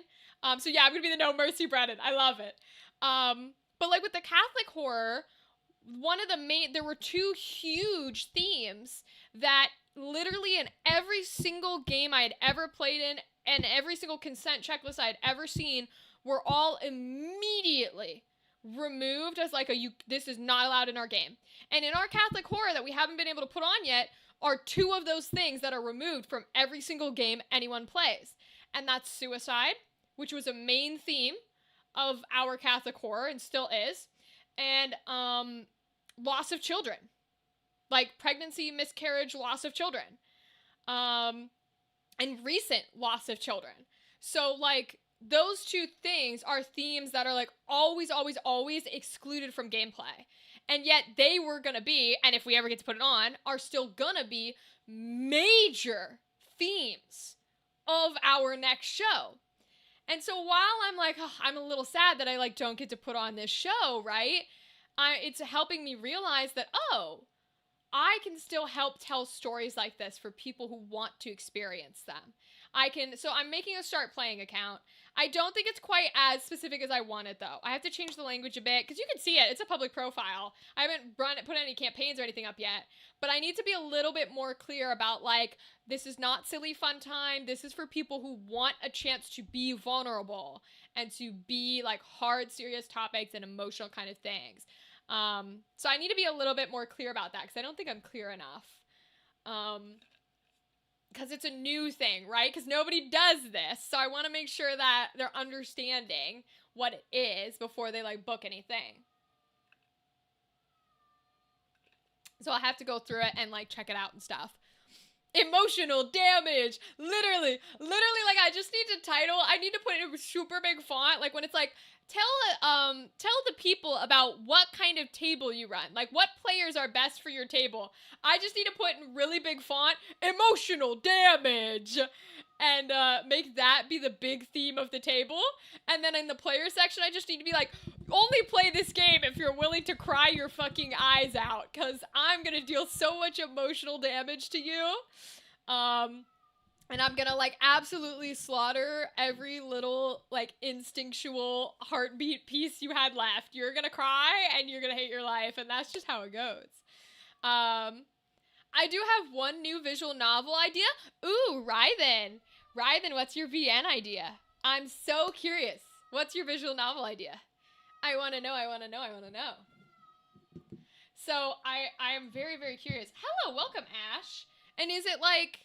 A: So yeah, I'm gonna be the No Mercy Brennan. I love it. But like with the Catholic horror, there were two huge themes that literally in every single game I had ever played in and every single consent checklist I had ever seen were all immediately removed as like this is not allowed in our game. And in our Catholic horror that we haven't been able to put on yet are two of those things that are removed from every single game anyone plays. And that's suicide, which was a main theme of our Catholic horror and still is, and loss of children. Like pregnancy, miscarriage, loss of children. And recent loss of children. So like those two things are themes that are like always excluded from gameplay. And yet they were gonna be, and if we ever get to put it on, are still gonna be major themes of our next show. And so while I'm like, I'm a little sad that I like don't get to put on this show, right? It's helping me realize that, I can still help tell stories like this for people who want to experience them. So I'm making a start playing account. I don't think it's quite as specific as I want it though. I have to change the language a bit because you can see it. It's a public profile. I haven't put any campaigns or anything up yet, but I need to be a little bit more clear about like, this is not silly fun time. This is for people who want a chance to be vulnerable and to be like hard, serious topics and emotional kind of things. So I need to be a little bit more clear about that because I don't think I'm clear enough. Because it's a new thing, right? Because nobody does this. So I want to make sure that they're understanding what it is before they like book anything. So I'll have to go through it and like check it out and stuff. Emotional damage. Literally, like I just need to title. I need to put it in super big font. Like when it's like, tell the people about what kind of table you run. Like what players are best for your table. I just need to put in really big font, emotional damage, and make that be the big theme of the table. And then in the player section, I just need to be like, only play this game if you're willing to cry your fucking eyes out, because I'm gonna deal so much emotional damage to you. And I'm gonna like absolutely slaughter every little like instinctual heartbeat piece you had left. You're gonna cry and you're gonna hate your life, and that's just how it goes. I do have one new visual novel idea. Ooh, Rythen, what's your VN idea? I'm so curious. What's your visual novel idea? I wanna know. So I am very, very curious. Hello, welcome, Ash. And is it like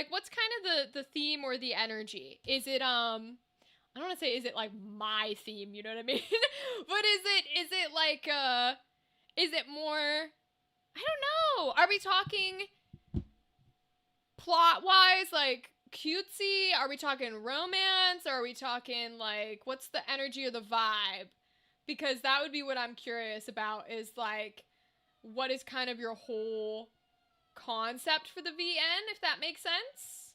A: what's kind of the theme or the energy? Is it I don't want to say is it like my theme, you know what I mean? But is it like is it more, I don't know. Are we talking plot wise like cutesy? Are we talking romance? Are we talking like what's the energy or the vibe? Because that would be what I'm curious about, is like what is kind of your whole concept for the VN, if that makes sense.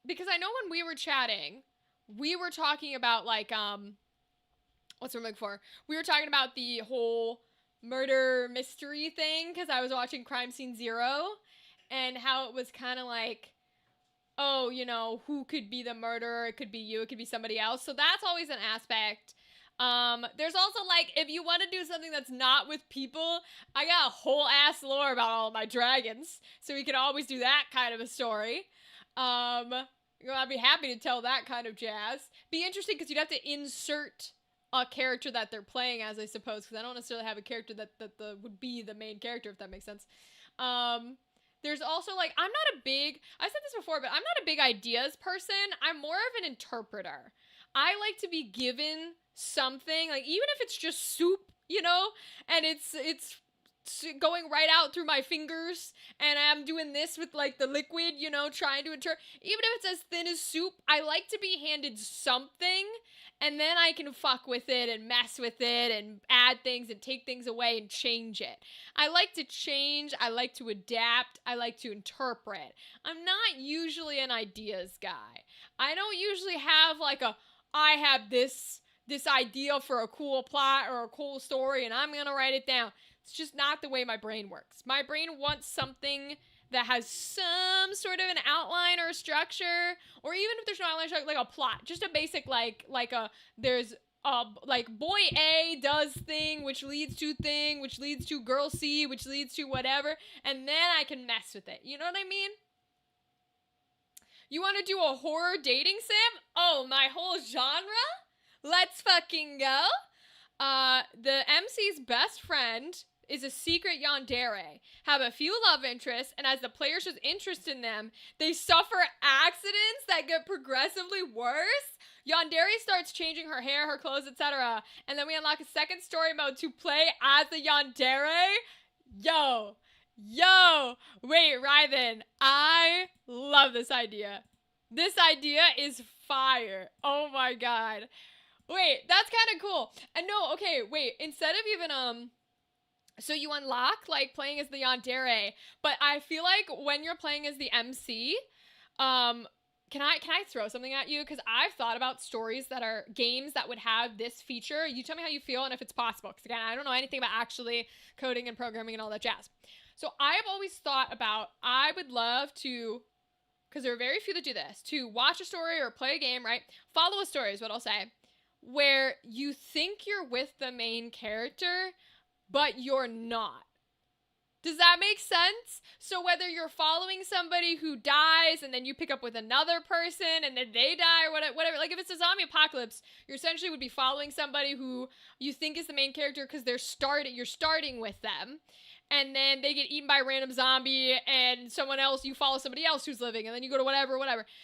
A: Because I know when we were chatting, we were talking about like what's the word I'm looking for? We were talking about the whole murder mystery thing because I was watching Crime Scene Zero, and how it was kind of like, oh, you know, who could be the murderer? It could be you, it could be somebody else. So that's always an aspect. There's also like, if you want to do something that's not with people, I got a whole ass lore about all of my dragons, so we can always do that kind of a story. I'd be happy to tell that kind of jazz. Be interesting because you'd have to insert a character that they're playing as, I suppose, because I don't necessarily have a character that would be the main character, if that makes sense. There's also like, I said this before, but I'm not a big ideas person. I'm more of an interpreter. I like to be given something, like even if it's just soup, you know, and it's going right out through my fingers, and I'm doing this with like the liquid, you know, trying to interpret. Even if it's as thin as soup, I like to be handed something, and then I can fuck with it and mess with it and add things and take things away and change it. I like to change, I like to adapt, I like to interpret. I'm not usually an ideas guy. I don't usually have like I have this idea for a cool plot or a cool story and I'm gonna write it down. It's just not the way my brain works. My brain wants something that has some sort of an outline or a structure, or even if there's no outline, like a plot, just a basic there's like boy A does thing, which leads to thing, which leads to girl C, which leads to whatever, and then I can mess with it. You know what I mean? You want to do a horror dating sim? Oh, my whole genre? Let's fucking go. The MC's best friend is a secret yandere, have a few love interests, and as the player shows interest in them, they suffer accidents that get progressively worse. Yandere starts changing her hair, her clothes, etc. And then we unlock a second story mode to play as the yandere. Yo, wait, Rythan, I love this idea. This idea is fire. Oh my god. Wait, that's kind of cool. And no, okay, wait, instead of even, so you unlock, like, playing as the yandere, but I feel like when you're playing as the MC, can I throw something at you? Because I've thought about stories that are games that would have this feature. You tell me how you feel and if it's possible. Because again, I don't know anything about actually coding and programming and all that jazz. So I've always thought about, I would love to, because there are very few that do this, to watch a story or play a game, right? Follow a story is what I'll say, where you think you're with the main character, but you're not. Does that make sense? So whether you're following somebody who dies and then you pick up with another person and then they die or whatever, like if it's a zombie apocalypse, you essentially would be following somebody who you think is the main character because you're starting with them. And then they get eaten by a random zombie and someone else, you follow somebody else who's living and then you go to whatever.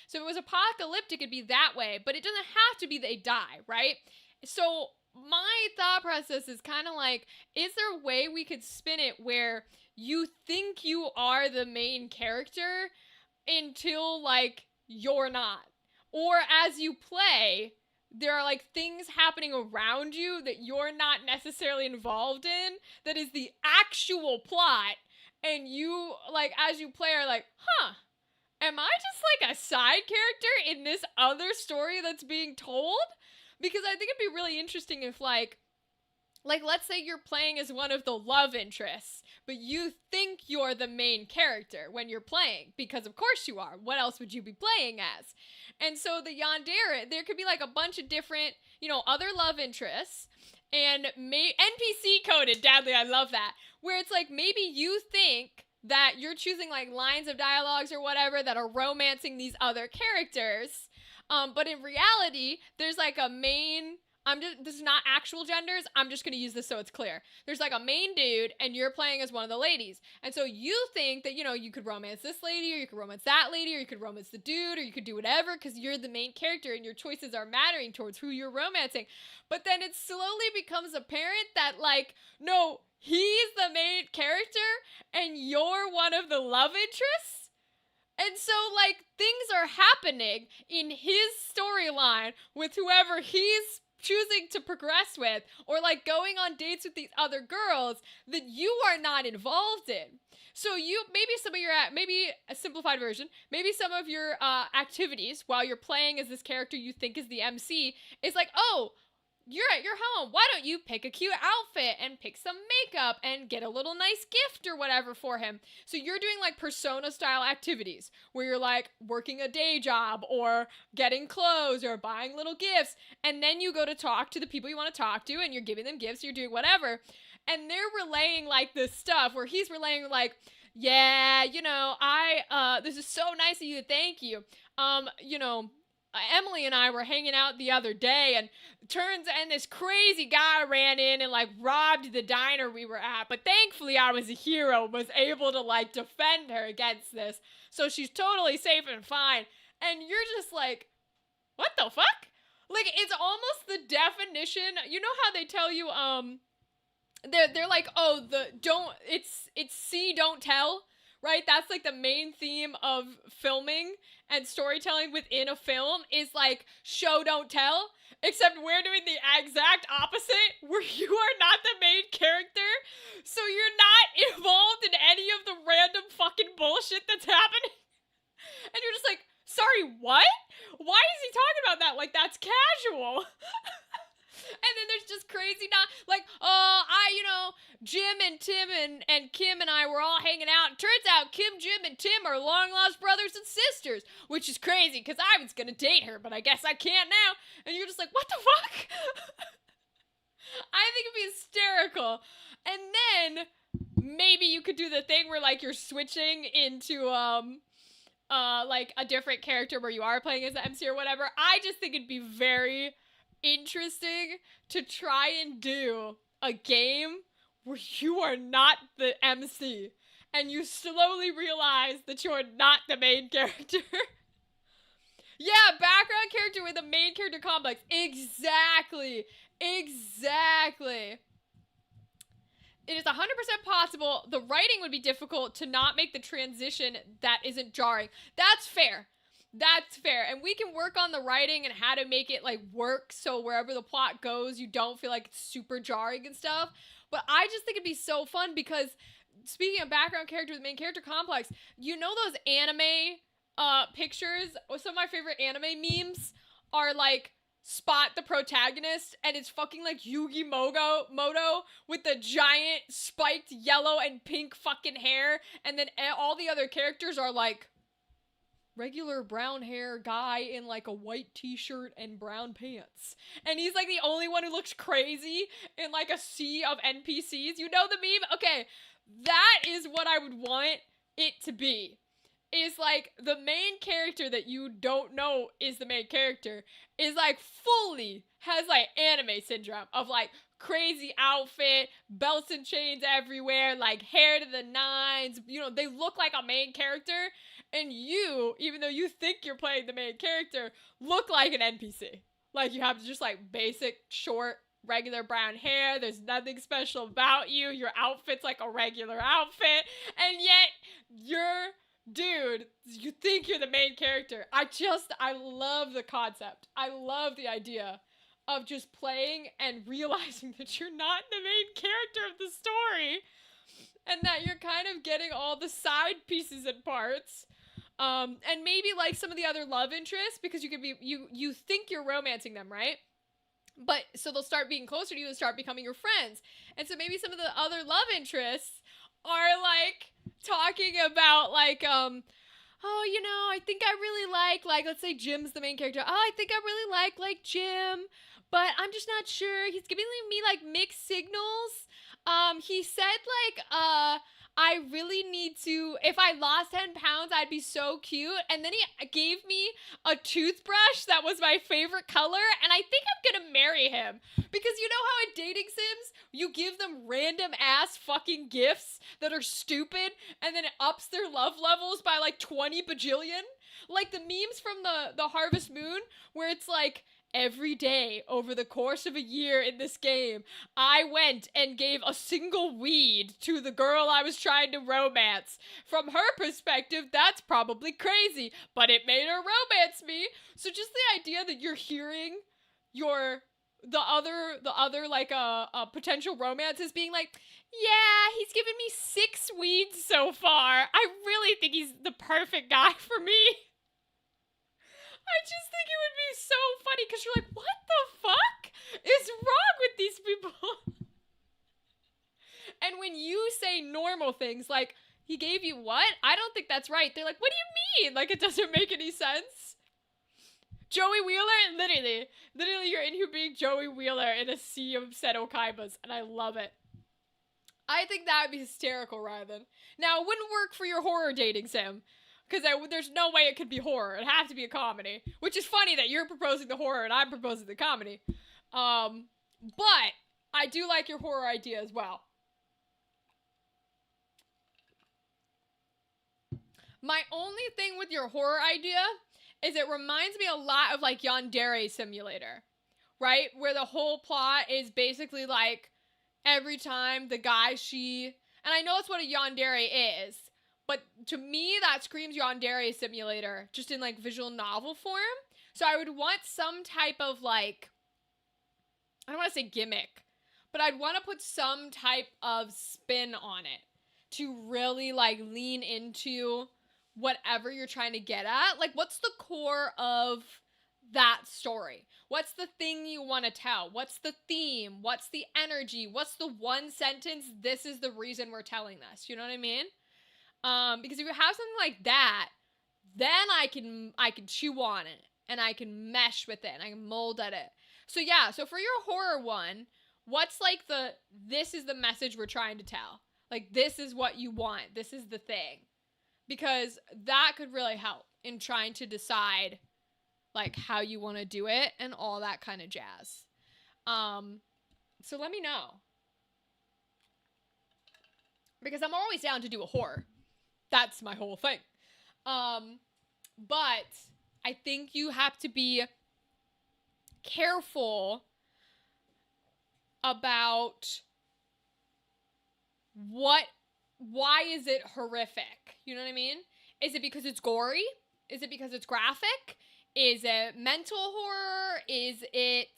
A: So if it was apocalyptic, it'd be that way, but it doesn't have to be they die, right? So my thought process is kind of like, is there a way we could spin it where you think you are the main character until, like, you're not? Or as you play, there are, like, things happening around you that you're not necessarily involved in that is the actual plot, and you, like, as you play are like, huh, am I just, like, a side character in this other story that's being told? Because I think it'd be really interesting if, like, let's say you're playing as one of the love interests, but you think you're the main character when you're playing, because of course you are. What else would you be playing as? And so the yandere, there could be, like, a bunch of different, you know, other love interests, and NPC coded, Dadley, I love that, where it's like, maybe you think that you're choosing, like, lines of dialogues or whatever that are romancing these other characters, but in reality, there's, like, a main, this is not actual genders, I'm just gonna use this so it's clear. There's, like, a main dude, and you're playing as one of the ladies. And so you think that, you know, you could romance this lady, or you could romance that lady, or you could romance the dude, or you could do whatever, because you're the main character, and your choices are mattering towards who you're romancing. But then it slowly becomes apparent that, like, no, he's the main character, and you're one of the love interests? And so, like, things are happening in his storyline with whoever he's choosing to progress with, or, like, going on dates with these other girls that you are not involved in. So maybe a simplified version, maybe some of your activities while you're playing as this character you think is the MC is like, oh, you're at your home. Why don't you pick a cute outfit and pick some makeup and get a little nice gift or whatever for him? So you're doing, like, persona style activities where you're, like, working a day job or getting clothes or buying little gifts. And then you go to talk to the people you want to talk to and you're giving them gifts, you're doing whatever. And they're relaying, like, this stuff where he's relaying, like, yeah, you know, this is so nice of you. Thank you. You know, Emily and I were hanging out the other day, and this crazy guy ran in and, like, robbed the diner we were at, but thankfully I was a hero, was able to, like, defend her against this, so she's totally safe and fine. And you're just like, what the fuck? Like, it's almost the definition, you know how they tell you, they're like, oh, it's see, don't tell, right? That's like the main theme of filming and storytelling within a film is like show, don't tell. Except we're doing the exact opposite, where you are not the main character, so you're not involved in any of the random fucking bullshit that's happening. And you're just like, sorry, what? Why is he talking about that? Like, that's casual. And then there's just crazy not like, Jim and Tim and Kim and I were all hanging out. Turns out Kim, Jim, and Tim are long lost brothers and sisters, which is crazy because I was gonna date her, but I guess I can't now. And you're just like, what the fuck? I think it'd be hysterical. And then maybe you could do the thing where like you're switching into like a different character where you are playing as the MC or whatever. I just think it'd be very interesting to try and do a game where you are not the MC and you slowly realize that you're not the main character. Yeah, background character with a main character complex. Exactly. It is 100% possible. The writing would be difficult to not make the transition that isn't jarring. That's fair. And we can work on the writing and how to make it like work so wherever the plot goes, you don't feel like it's super jarring and stuff. But I just think it'd be so fun because speaking of background character with main character complex, you know those anime pictures? Some of my favorite anime memes are like Spot the protagonist and it's fucking like Yugi Moto with the giant spiked yellow and pink fucking hair, and then all the other characters are like regular brown hair guy in like a white t-shirt and brown pants. And he's like the only one who looks crazy in like a sea of NPCs. You know the meme? Okay, that is what I would want it to be. Is like the main character that you don't know is the main character is like fully has like anime syndrome of like crazy outfit, belts and chains everywhere, like hair to the nines, you know, they look like a main character, and you, even though you think you're playing the main character, look like an NPC. Like you have just like basic short regular brown hair, there's nothing special about you, your outfit's like a regular outfit, and yet you're dude, you think you're the main character. I love the concept. I love the idea of just playing and realizing that you're not the main character of the story and that you're kind of getting all the side pieces and parts. And maybe like some of the other love interests, because you could be, you think you're romancing them, right? But so they'll start being closer to you and start becoming your friends. And so maybe some of the other love interests are like talking about like, oh, you know, I think I really like, let's say Jim's the main character. Oh, I think I really like Jim, but I'm just not sure. He's giving me like mixed signals. He said like, I really need to, if I lost 10 pounds, I'd be so cute. And then he gave me a toothbrush that was my favorite color. And I think I'm gonna marry him. Because you know how in dating sims, you give them random ass fucking gifts that are stupid. And then it ups their love levels by like 20 bajillion? Like the memes from the Harvest Moon, where it's like, every day over the course of a year in this game, I went and gave a single weed to the girl I was trying to romance. From her perspective, that's probably crazy, but it made her romance me. So just the idea that you're hearing the other like a potential romance is being like, yeah, he's given me 6 weeds so far. I really think he's the perfect guy for me. I just think it would be so funny because you're like, what the fuck is wrong with these people? And when you say normal things like, he gave you what? I don't think that's right. They're like, what do you mean? Like, it doesn't make any sense. Joey Wheeler, literally you're in here being Joey Wheeler in a sea of Seto Kaibas, and I love it. I think that would be hysterical, Rylan. Now, it wouldn't work for your horror dating sim. Because there's no way it could be horror. It'd have to be a comedy. Which is funny that you're proposing the horror and I'm proposing the comedy. But I do like your horror idea as well. My only thing with your horror idea is it reminds me a lot of like Yandere Simulator. Right? Where the whole plot is basically like every time the guy and I know it's what a yandere is, but to me that screams yandere simulator, just in like visual novel form. So I would want some type of like, I don't want to say gimmick, but I'd want to put some type of spin on it to really like lean into whatever you're trying to get at. Like, what's the core of that story? What's the thing you want to tell? What's the theme? What's the energy? What's the one sentence? This is the reason we're telling this. You know what I mean? Because if you have something like that, then I can chew on it and I can mesh with it and I can mold at it. So yeah, so for your horror one, what's like this is the message we're trying to tell. Like, this is what you want. This is the thing. Because that could really help in trying to decide like how you want to do it and all that kind of jazz. So let me know. Because I'm always down to do a horror. That's my whole thing. But I think you have to be careful about why is it horrific? You know what I mean? Is it because it's gory? Is it because it's graphic? Is it mental horror? Is it,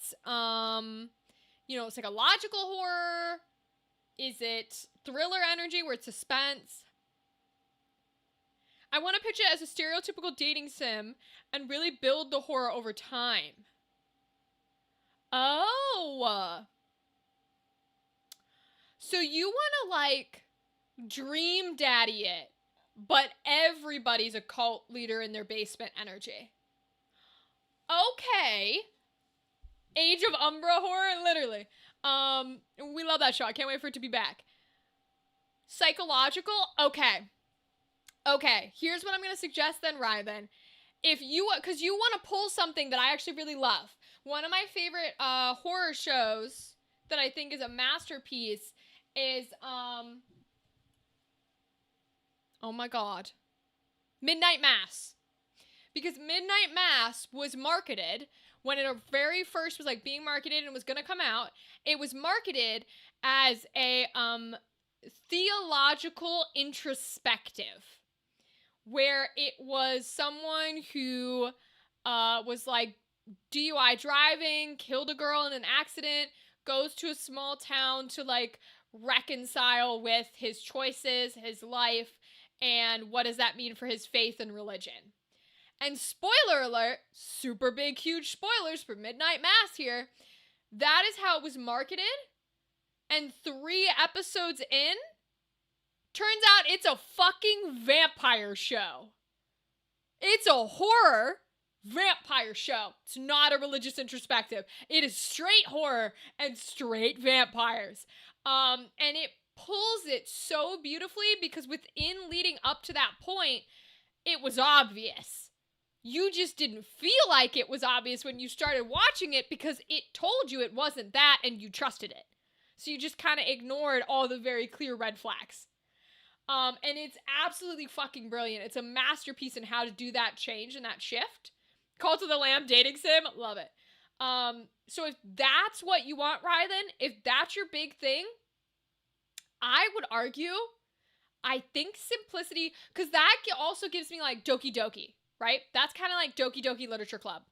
A: psychological horror? Is it thriller energy where it's suspense? I want to pitch it as a stereotypical dating sim and really build the horror over time. Oh. So you want to, like, dream daddy it, but everybody's a cult leader in their basement energy. Okay. Age of Umbra horror, literally. We love that show. I can't wait for it to be back. Psychological? Okay. Here's what I'm going to suggest then, Ryven. Because you want to pull something that I actually really love. One of my favorite horror shows that I think is a masterpiece is, oh my god, Midnight Mass. Because Midnight Mass was marketed, when it very first was like being marketed and was going to come out, it was marketed as a theological introspective, where it was someone who was like DUI driving, killed a girl in an accident, goes to a small town to like reconcile with his choices, his life, and what does that mean for his faith and religion. And spoiler alert, super big, huge spoilers for Midnight Mass here, that is how it was marketed. And 3 episodes in, turns out it's a fucking vampire show. It's a horror vampire show. It's not a religious introspective. It is straight horror and straight vampires. And it pulls it so beautifully because within leading up to that point, it was obvious. You just didn't feel like it was obvious when you started watching it because it told you it wasn't that and you trusted it. So you just kind of ignored all the very clear red flags. And it's absolutely fucking brilliant. It's a masterpiece in how to do that change and that shift. Cult of the Lamb dating sim, love it. So if that's what you want, Rylan, if that's your big thing, I would argue, I think simplicity, because that also gives me like Doki Doki, right? That's kind of like Doki Doki Literature Club.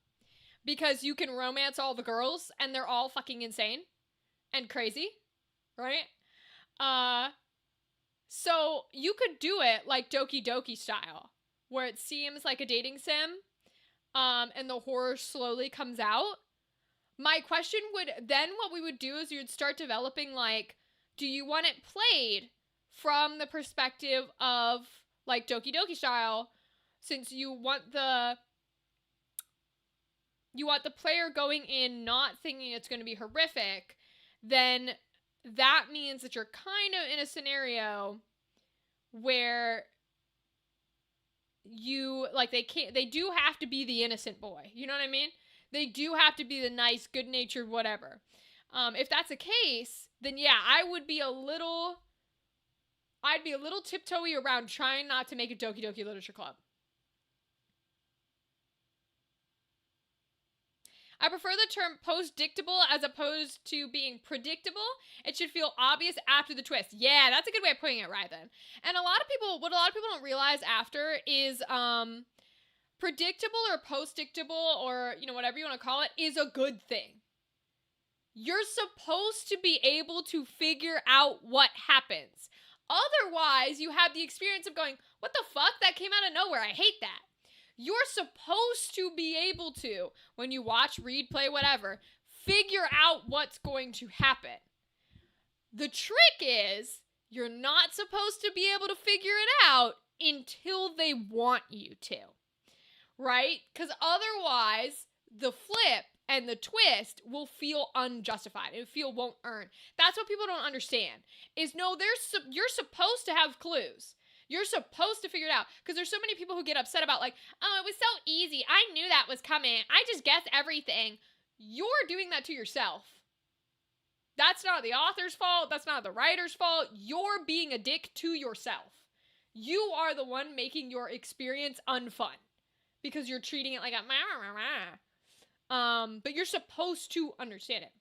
A: Because you can romance all the girls and they're all fucking insane and crazy, right? So you could do it like Doki Doki style, where it seems like a dating sim, and the horror slowly comes out. My question what we would do is you would start developing like, do you want it played from the perspective of like Doki Doki style, since you want the player going in not thinking it's going to be horrific, then that means that you're kind of in a scenario where you, like, they do have to be the innocent boy. You know what I mean? They do have to be the nice, good-natured whatever. If that's the case, then yeah, I'd be a little tiptoey around trying not to make a Doki Doki Literature Club. I prefer the term post-dictable as opposed to being predictable. It should feel obvious after the twist. Yeah, that's a good way of putting it, right then. And what a lot of people don't realize after is predictable or post-dictable, or, you know, whatever you want to call it, is a good thing. You're supposed to be able to figure out what happens. Otherwise, you have the experience of going, what the fuck? That came out of nowhere. I hate that. You're supposed to be able to, when you watch, read, play, whatever, figure out what's going to happen. The trick is, you're not supposed to be able to figure it out until they want you to. Right? Because otherwise, the flip and the twist will feel unjustified. It won't earn. That's what people don't understand. Is no, you're supposed to have clues. You're supposed to figure it out. Because there's so many people who get upset about like, oh, it was so easy. I knew that was coming. I just guessed everything. You're doing that to yourself. That's not the author's fault. That's not the writer's fault. You're being a dick to yourself. You are the one making your experience unfun. Because you're treating it like a but you're supposed to understand it.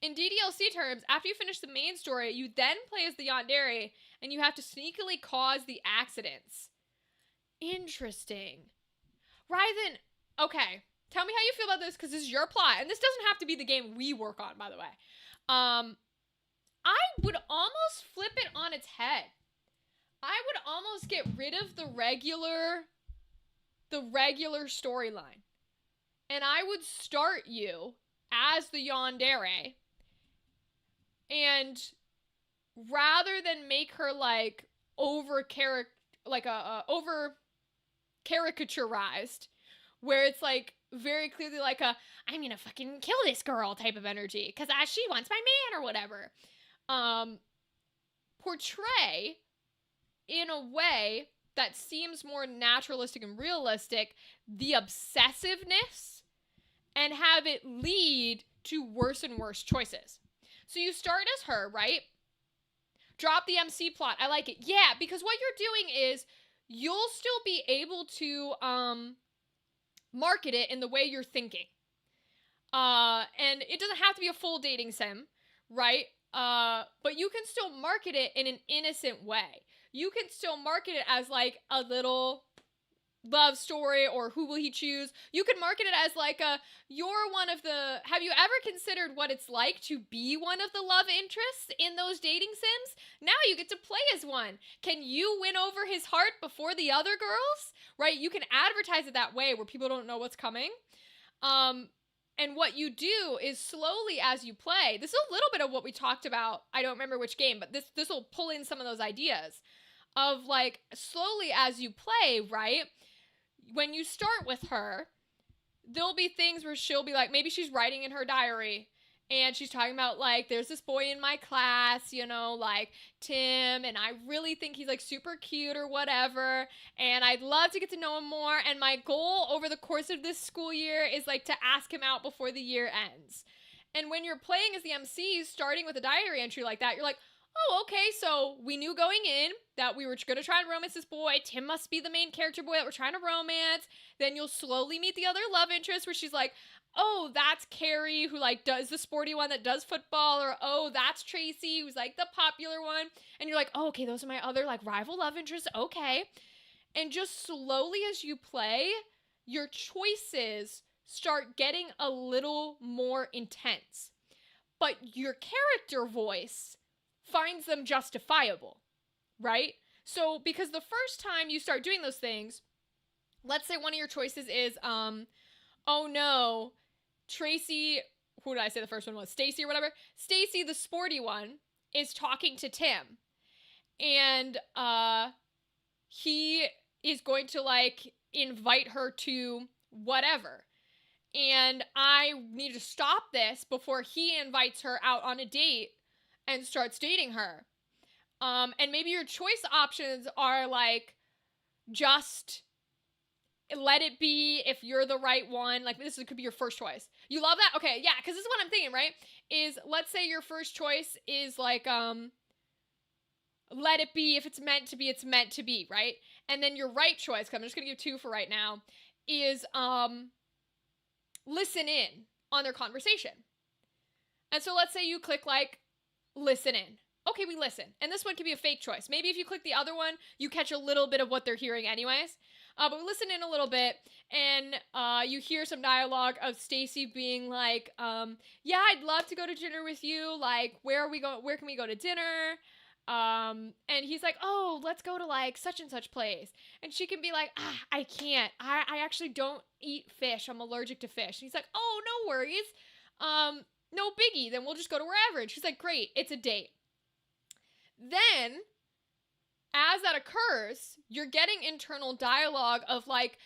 A: In DDLC terms, after you finish the main story, you then play as the yandere, and you have to sneakily cause the accidents. Interesting. Ryzen, okay, tell me how you feel about this, because this is your plot, and this doesn't have to be the game we work on, by the way. I would almost flip it on its head. I would almost get rid of the regular storyline. And I would start you as the yandere. And rather than make her like over caricaturized, where it's like very clearly like I'm gonna fucking kill this girl type of energy because she wants my man or whatever. Portray in a way that seems more naturalistic and realistic the obsessiveness and have it lead to worse and worse choices. So you start as her, right? Drop the MC plot. I like it. Yeah, because what you're doing is you'll still be able to market it in the way you're thinking. And it doesn't have to be a full dating sim, right? But you can still market it in an innocent way. You can still market it as like a little love story, or who will he choose? You can market it as like you're one of the, have you ever considered what it's like to be one of the love interests in those dating sims? Now you get to play as one. Can you win over his heart before the other girls? Right? You can advertise it that way where people don't know what's coming. And what you do is slowly as you play, this is a little bit of what we talked about. I don't remember which game, but this will pull in some of those ideas of like slowly as you play, right? When you start with her, there'll be things where she'll be like, maybe she's writing in her diary and she's talking about like, there's this boy in my class, you know, like Tim, and I really think he's like super cute or whatever, and I'd love to get to know him more, and my goal over the course of this school year is like to ask him out before the year ends. And when you're playing as the MC, starting with a diary entry like that, you're like, oh, okay, so we knew going in that we were going to try and romance this boy. Tim must be the main character boy that we're trying to romance. Then you'll slowly meet the other love interest where she's like, oh, that's Carrie, who like does the sporty one that does football, or oh, that's Tracy, who's like the popular one. And you're like, oh, okay, those are my other like rival love interests. Okay. And just slowly as you play, your choices start getting a little more intense. But your character voice finds them justifiable, right? So because the first time you start doing those things, let's say one of your choices is, oh no, Tracy, who did I say the first one was? Stacy or whatever. Stacy, the sporty one, is talking to Tim. And he is going to like invite her to whatever. And I need to stop this before he invites her out on a date and starts dating her. And maybe your choice options are like, just let it be if you're the right one. Like this could be your first choice. You love that? Okay, yeah, because this is what I'm thinking, right? Is let's say your first choice is like, let it be. If it's meant to be, it's meant to be, right? And then your right choice, because I'm just going to give two for right now, is, listen in on their conversation. And so let's say you click like listen in. Okay, we listen. And this one can be a fake choice. Maybe if you click the other one, you catch a little bit of what they're hearing anyways. But we listen in a little bit, and you hear some dialogue of Stacy being like, yeah, I'd love to go to dinner with you. Like, where can we go to dinner? And he's like, oh, let's go to like such and such place. And she can be like, I can't. I actually don't eat fish. I'm allergic to fish. And he's like, oh, no worries. No biggie. Then we'll just go to wherever. And she's like, great. It's a date. Then, as that occurs, you're getting internal dialogue of like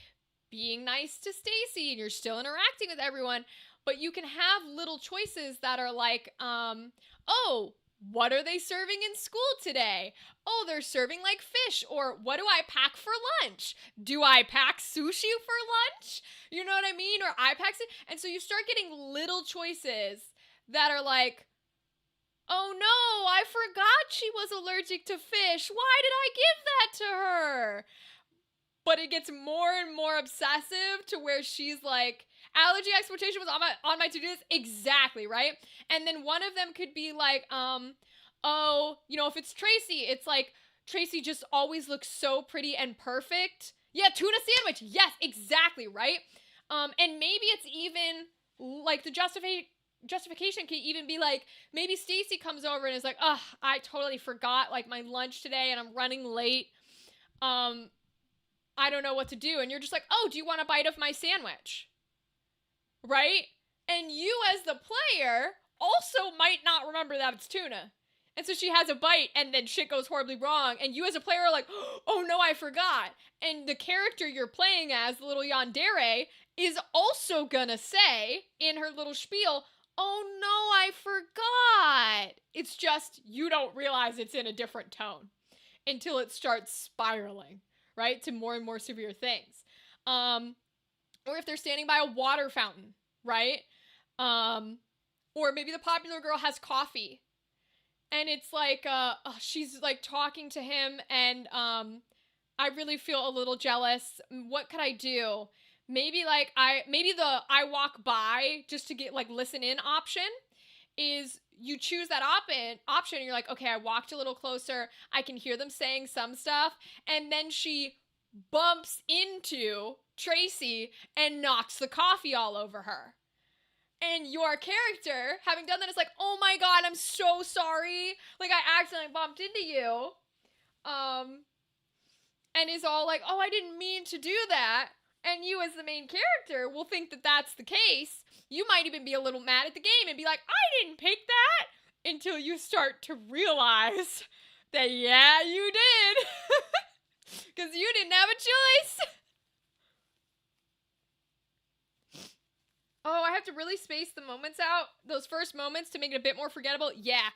A: being nice to Stacy, and you're still interacting with everyone, but you can have little choices that are like, oh, what are they serving in school today? Oh, they're serving like fish. Or what do I pack for lunch? Do I pack sushi for lunch? You know what I mean? Or I pack and so you start getting little choices that are like, oh no, I forgot she was allergic to fish. Why did I give that to her? But it gets more and more obsessive to where she's like, allergy exploitation was on my to-do list. Exactly, right? And then one of them could be like, oh, you know, if it's Tracy, it's like, Tracy just always looks so pretty and perfect. Yeah, tuna sandwich. Yes, exactly, right? And maybe it's even like the justification can even be like, maybe Stacy comes over and is like, oh, I totally forgot like my lunch today and I'm running late. I don't know what to do. And you're just like, oh, do you want a bite of my sandwich? Right? And you as the player also might not remember that it's tuna. And so she has a bite and then shit goes horribly wrong. And you as a player are like, oh no, I forgot. And the character you're playing as, the little yandere, is also gonna say in her little spiel, oh no, I forgot. It's just you don't realize it's in a different tone until it starts spiraling, right? To more and more severe things. Or if they're standing by a water fountain, right? Or maybe the popular girl has coffee. And it's like, she's like talking to him and I really feel a little jealous. What could I do? Maybe like the I walk by just to get like listen in option is you choose that option and you're like, okay, I walked a little closer. I can hear them saying some stuff. And then she bumps into Tracy and knocks the coffee all over her. And your character, having done that, is like, oh my god, I'm so sorry. Like, I accidentally bumped into you. And is all like, oh, I didn't mean to do that. And you as the main character will think that that's the case. You might even be a little mad at the game and be like, I didn't pick that. Until you start to realize that, yeah, you did. Because you didn't have a choice. Oh, I have to really space the moments out, those first moments, to make it a bit more forgettable. Yeah,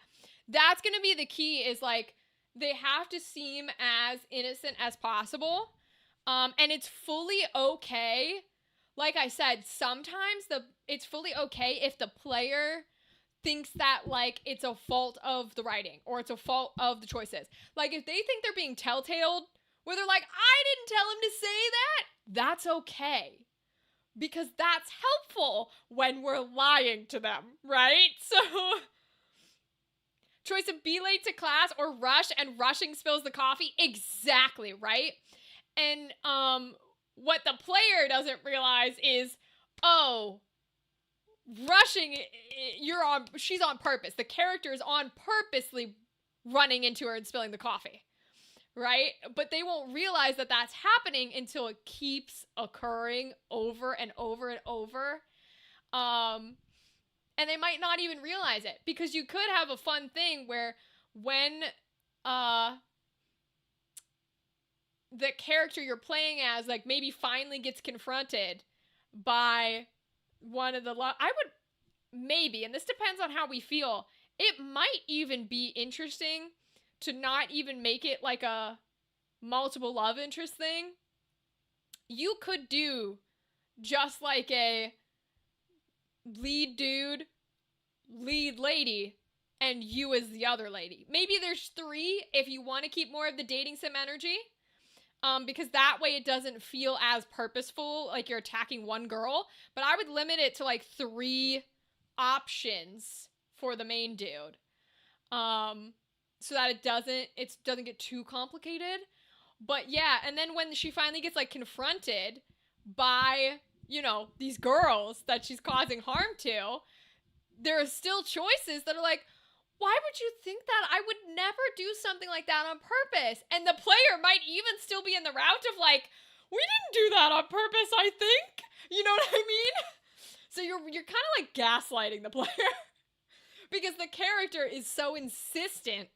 A: that's going to be the key, is like, they have to seem as innocent as possible. And it's fully okay. Like I said, sometimes it's fully okay if the player thinks that, like, it's a fault of the writing or it's a fault of the choices. Like, if they think they're being telltale, where they're like, I didn't tell him to say that, that's okay. Because that's helpful when we're lying to them, right? So, choice of be late to class or rush and rushing spills the coffee. Exactly, right? And what the player doesn't realize is, oh, rushing, she's on purpose. The character is on purposely running into her and spilling the coffee. Right? But they won't realize that that's happening until it keeps occurring over and over and over. And they might not even realize it, because you could have a fun thing where when the character you're playing as, like, maybe finally gets confronted by one of the maybe, and this depends on how we feel, it might even be interesting to not even make it like a multiple love interest thing. You could do just like a lead dude, lead lady, and you as the other lady. Maybe there's 3 if you want to keep more of the dating sim energy. because that way it doesn't feel as purposeful, like you're attacking one girl. But I would limit it to like 3 options for the main dude, so that it doesn't get too complicated. But yeah, and then when she finally gets like confronted by, you know, these girls that she's causing harm to, there are still choices that are like, why would you think that? I would never do something like that on purpose. And the player might even still be in the route of like, we didn't do that on purpose, I think. You know what I mean? So you're kind of like gaslighting the player because the character is so insistent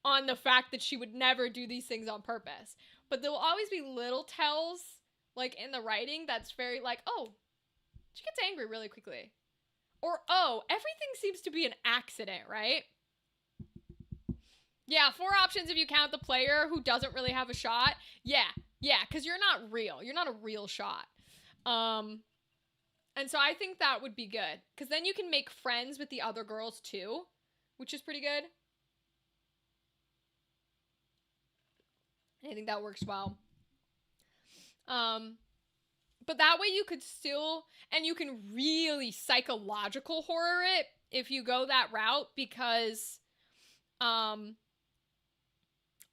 A: on the fact that she would never do these things on purpose. But there will always be little tells, like in the writing, that's very like, oh, she gets angry really quickly. Or, oh, everything seems to be an accident, right? Yeah, 4 options if you count the player who doesn't really have a shot. Yeah, because you're not real. You're not a real shot. And so I think that would be good. Because then you can make friends with the other girls too, which is pretty good. I think that works well. But that way you could still, and you can really psychological horror it if you go that route, because a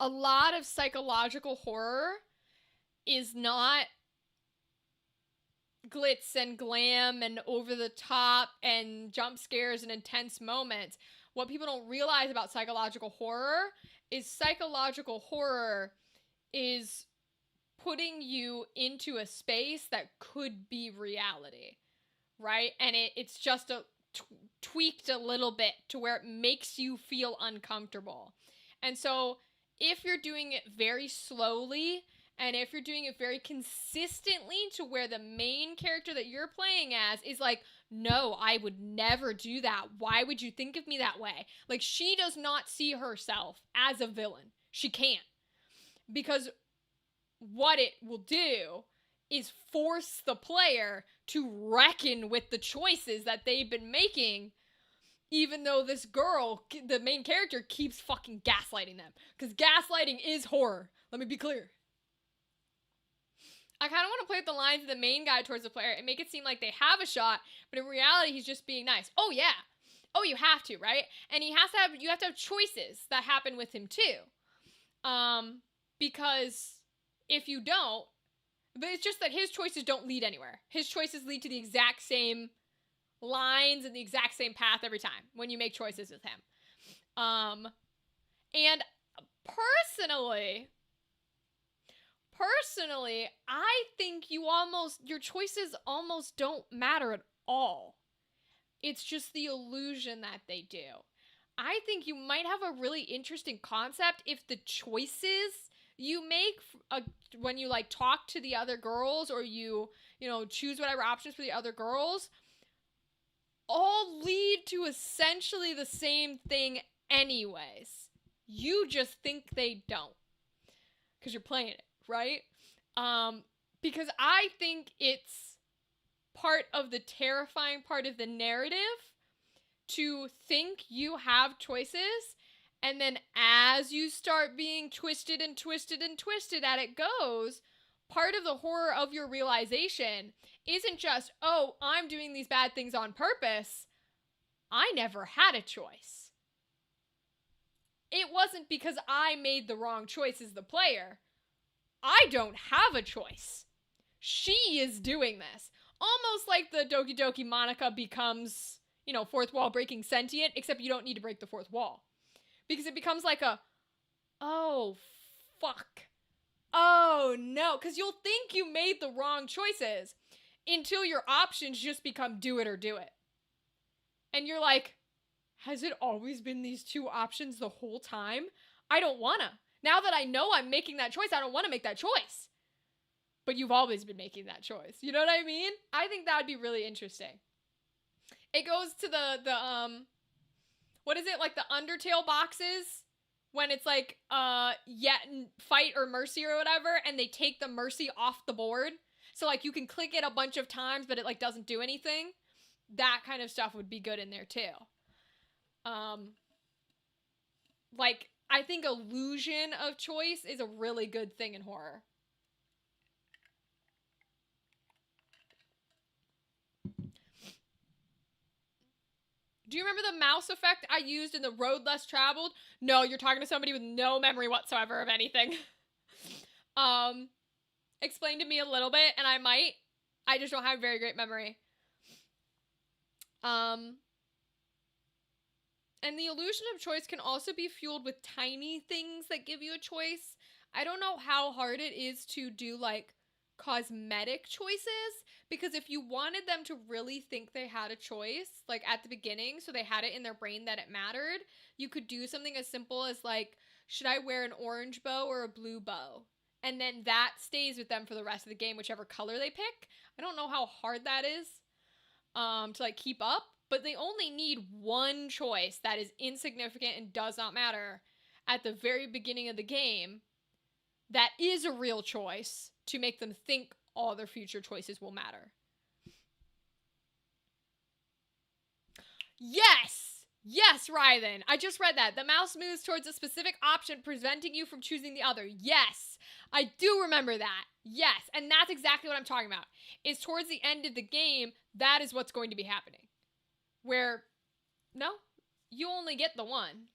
A: lot of psychological horror is not glitz and glam and over the top and jump scares and intense moments. What people don't realize about psychological horror is putting you into a space that could be reality, right? And it's just tweaked a little bit to where it makes you feel uncomfortable. And so if you're doing it very slowly, and if you're doing it very consistently to where the main character that you're playing as is like, no, I would never do that. Why would you think of me that way? Like, she does not see herself as a villain. She can't. Because what it will do is force the player to reckon with the choices that they've been making, even though this girl, the main character, keeps fucking gaslighting them. Because gaslighting is horror. Let me be clear. I kind of want to play with the lines of the main guy towards the player and make it seem like they have a shot, but in reality, he's just being nice. Oh, yeah. Oh, you have to, right? And you have to have choices that happen with him, too. Because if you don't, but it's just that his choices don't lead anywhere. His choices lead to the exact same lines and the exact same path every time when you make choices with him. And personally, I think your choices almost don't matter at all. It's just the illusion that they do. I think you might have a really interesting concept if the choices you make when you like talk to the other girls, or you choose whatever options for the other girls, all lead to essentially the same thing anyways. You just think they don't because you're playing it, right? Because I think it's part of the terrifying part of the narrative to think you have choices, and then as you start being twisted and twisted and twisted as it goes, part of the horror of your realization isn't just, oh, I'm doing these bad things on purpose. I never had a choice. It wasn't because I made the wrong choice as the player. I don't have a choice. She is doing this. Almost like the Doki Doki Monica becomes, fourth wall breaking sentient, except you don't need to break the fourth wall. Because it becomes like oh, fuck. Oh, no. Because you'll think you made the wrong choices until your options just become do it or do it. And you're like, has it always been these 2 options the whole time? I don't wanna. Now that I know I'm making that choice, I don't want to make that choice. But you've always been making that choice. You know what I mean? I think that would be really interesting. It goes to the what is it? Like the Undertale boxes when it's like, fight or mercy or whatever, and they take the mercy off the board. So like you can click it a bunch of times, but it like doesn't do anything. That kind of stuff would be good in there too. Like, I think illusion of choice is a really good thing in horror. Do you remember the mouse effect I used in the road less traveled? No, you're talking to somebody with no memory whatsoever of anything. Explain to me a little bit, and I might. I just don't have very great memory. And the illusion of choice can also be fueled with tiny things that give you a choice. I don't know how hard it is to do, like, cosmetic choices, because if you wanted them to really think they had a choice, like, at the beginning, so they had it in their brain that it mattered, you could do something as simple as, like, should I wear an orange bow or a blue bow? And then that stays with them for the rest of the game, whichever color they pick. I don't know how hard that is to, like, keep up, but they only need one choice that is insignificant and does not matter at the very beginning of the game that is a real choice to make them think all their future choices will matter. Yes! Yes, Rylan. I just read that. The mouse moves towards a specific option, preventing you from choosing the other. Yes. I do remember that. Yes. And that's exactly what I'm talking about. Is towards the end of the game, that is what's going to be happening. Where, no, you only get the one.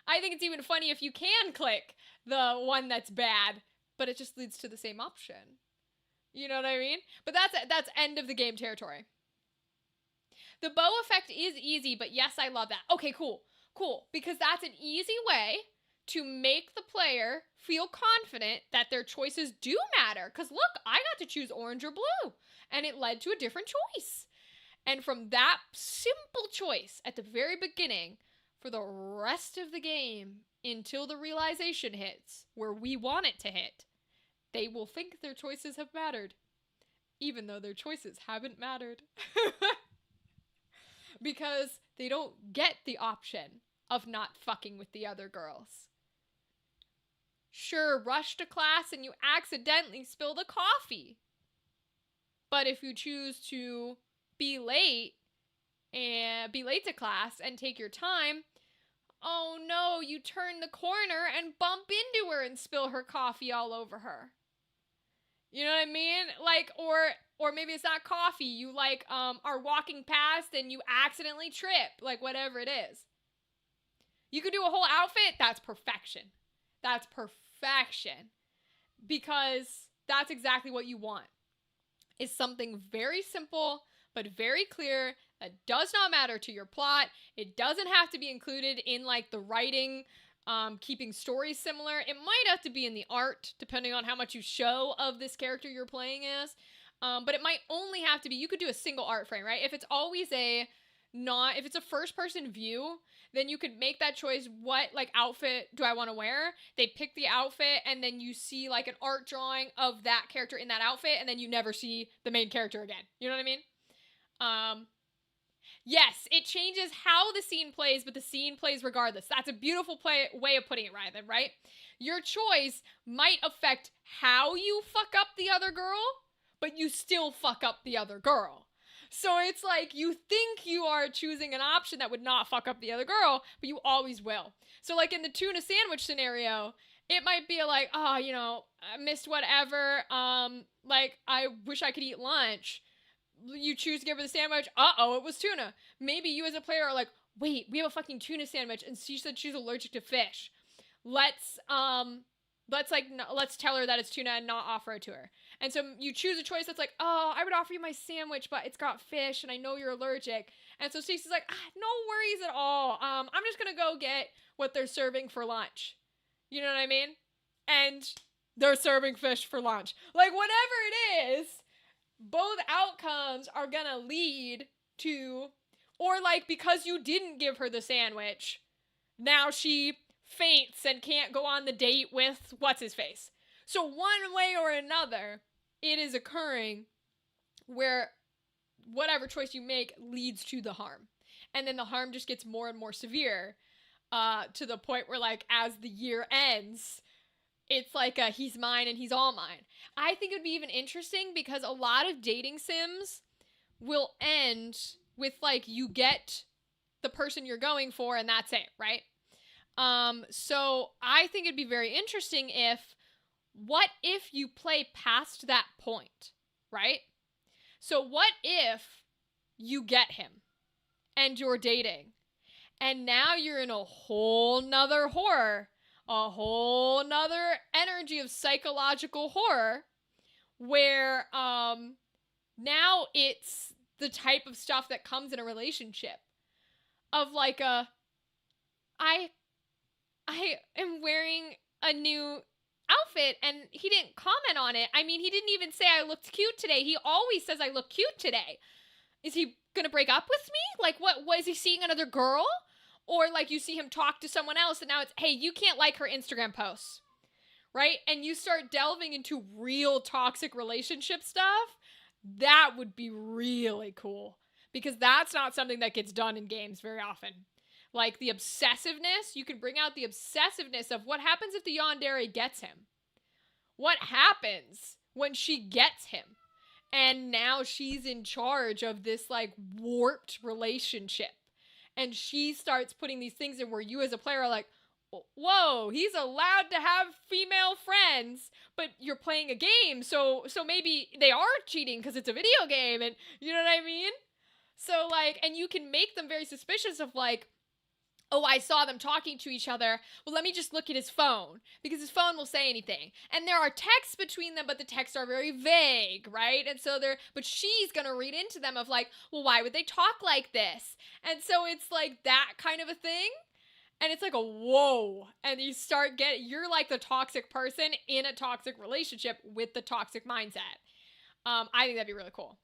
A: I think it's even funny if you can click the one that's bad, but it just leads to the same option. You know what I mean? But that's end of the game territory. The bow effect is easy, but yes, I love that. Okay, cool. Because that's an easy way to make the player feel confident that their choices do matter. Because look, I got to choose orange or blue, and it led to a different choice. And from that simple choice at the very beginning, for the rest of the game, until the realization hits where we want it to hit, they will think their choices have mattered, even though their choices haven't mattered. Because they don't get the option of not fucking with the other girls. Sure, rush to class and you accidentally spill the coffee. But if you choose to be late to class and take your time, oh no, you turn the corner and bump into her and spill her coffee all over her. You know what I mean? Like, or maybe it's not coffee. You, like, are walking past and you accidentally trip. Like, whatever it is. You could do a whole outfit. That's perfection. That's perfection. Because that's exactly what you want. Is something very simple, but very clear, that does not matter to your plot. It doesn't have to be included in, like, the writing, keeping stories similar. It might have to be in the art, depending on how much you show of this character you're playing as. But it might only have to be, you could do a single art frame, right? If it's always if it's a first person view, then you could make that choice. What, like, outfit do I want to wear? They pick the outfit, and then you see, like, an art drawing of that character in that outfit, and then you never see the main character again. You know what I mean? Yes, it changes how the scene plays, but the scene plays regardless. That's a beautiful way of putting it, Rylan, right? Your choice might affect how you fuck up the other girl, but you still fuck up the other girl. So it's like you think you are choosing an option that would not fuck up the other girl, but you always will. So, like, in the tuna sandwich scenario, it might be like, oh, you know, I missed whatever. Like, I wish I could eat lunch. You choose to give her the sandwich. Uh-oh, it was tuna. Maybe you as a player are like, wait, we have a fucking tuna sandwich, and she said she's allergic to fish. Let's tell her that it's tuna and not offer it to her. And so you choose a choice that's like, oh, I would offer you my sandwich, but it's got fish, and I know you're allergic. And so Stacey's like, no worries at all. I'm just gonna go get what they're serving for lunch. You know what I mean? And they're serving fish for lunch. Like, whatever it is, both outcomes are gonna lead to, or, like, because you didn't give her the sandwich, now she faints and can't go on the date with what's-his-face. So one way or another, it is occurring where whatever choice you make leads to the harm. And then the harm just gets more and more severe, to the point where, like, as the year ends, it's like he's mine and he's all mine. I think it would be even interesting because a lot of dating sims will end with, like, you get the person you're going for and that's it, right? So I think it'd be very interesting what if you play past that point, right? So what if you get him and you're dating. And now you're in a whole nother horror, a whole nother energy of psychological horror where now it's the type of stuff that comes in a relationship of like I am wearing a new outfit and he didn't comment on it. I mean, he didn't even say I looked cute today. He always says I look cute today. Is he gonna break up with me? Like, what is he seeing another girl? Or like you see him talk to someone else and now it's, hey, you can't like her Instagram posts, right? And you start delving into real toxic relationship stuff. That would be really cool because that's not something that gets done in games very often. Like the obsessiveness, you can bring out the obsessiveness of what happens if the yandere gets him. What happens when she gets him? And now she's in charge of this like warped relationship. And she starts putting these things in where you as a player are like, whoa, he's allowed to have female friends, but you're playing a game, so maybe they are cheating because it's a video game, and you know what I mean? So like, and you can make them very suspicious of like, oh, I saw them talking to each other. Well, let me just look at his phone because his phone will say anything. And there are texts between them, but the texts are very vague, right? And so but she's going to read into them of like, well, why would they talk like this? And so it's like that kind of a thing. And it's like a whoa. And you start you're like the toxic person in a toxic relationship with the toxic mindset. I think that'd be really cool.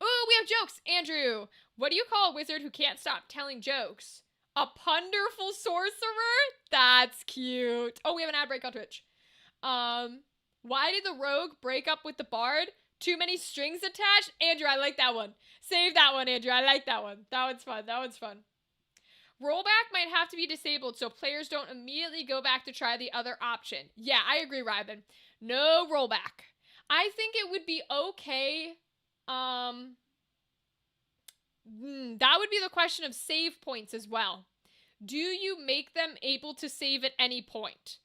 A: Ooh, we have jokes. Andrew, what do you call a wizard who can't stop telling jokes? A punderful sorcerer? That's cute. Oh, we have an ad break on Twitch. Why did the rogue break up with the bard? Too many strings attached? Andrew, I like that one. Save that one, Andrew. I like that one. That one's fun. Rollback might have to be disabled so players don't immediately go back to try the other option. Yeah, I agree, Ryben. No rollback. I think it would be okay. That would be the question of save points as well. Do you make them able to save at any point?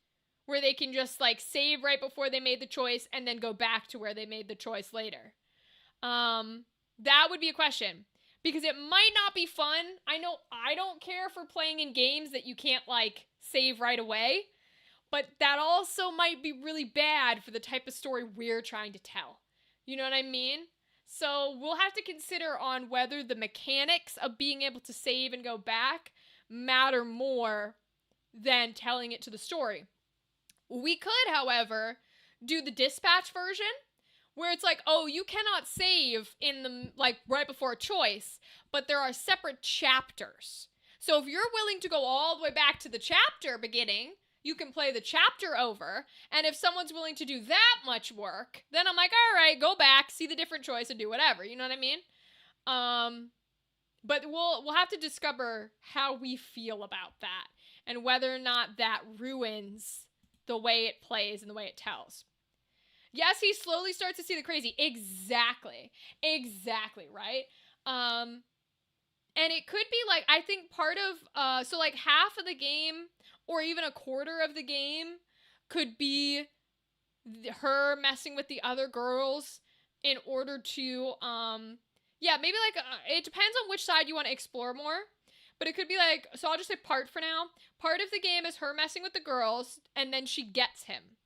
A: Where they can just like save right before they made the choice and then go back to where they made the choice later. That would be a question. Because it might not be fun. I know I don't care for playing in games that you can't like save right away. But that also might be really bad for the type of story we're trying to tell. You know what I mean? So we'll have to consider on whether the mechanics of being able to save and go back matter more than telling it to the story. We could, however, do the dispatch version where it's like, oh, you cannot save in the, like, right before a choice, but there are separate chapters. So if you're willing to go all the way back to the chapter beginning, you can play the chapter over, and if someone's willing to do that much work, then I'm like, all right, go back, see the different choice, and do whatever. You know what I mean? But we'll have to discover how we feel about that, and whether or not that ruins the way it plays and the way it tells. Yes, he slowly starts to see the crazy. Exactly, right? And it could be like, I think part of, so like half of the game or even a quarter of the game could be her messing with the other girls in order to, maybe like, it depends on which side you want to explore more. But it could be like, so I'll just say part for now. Part of the game is her messing with the girls, and then she gets him.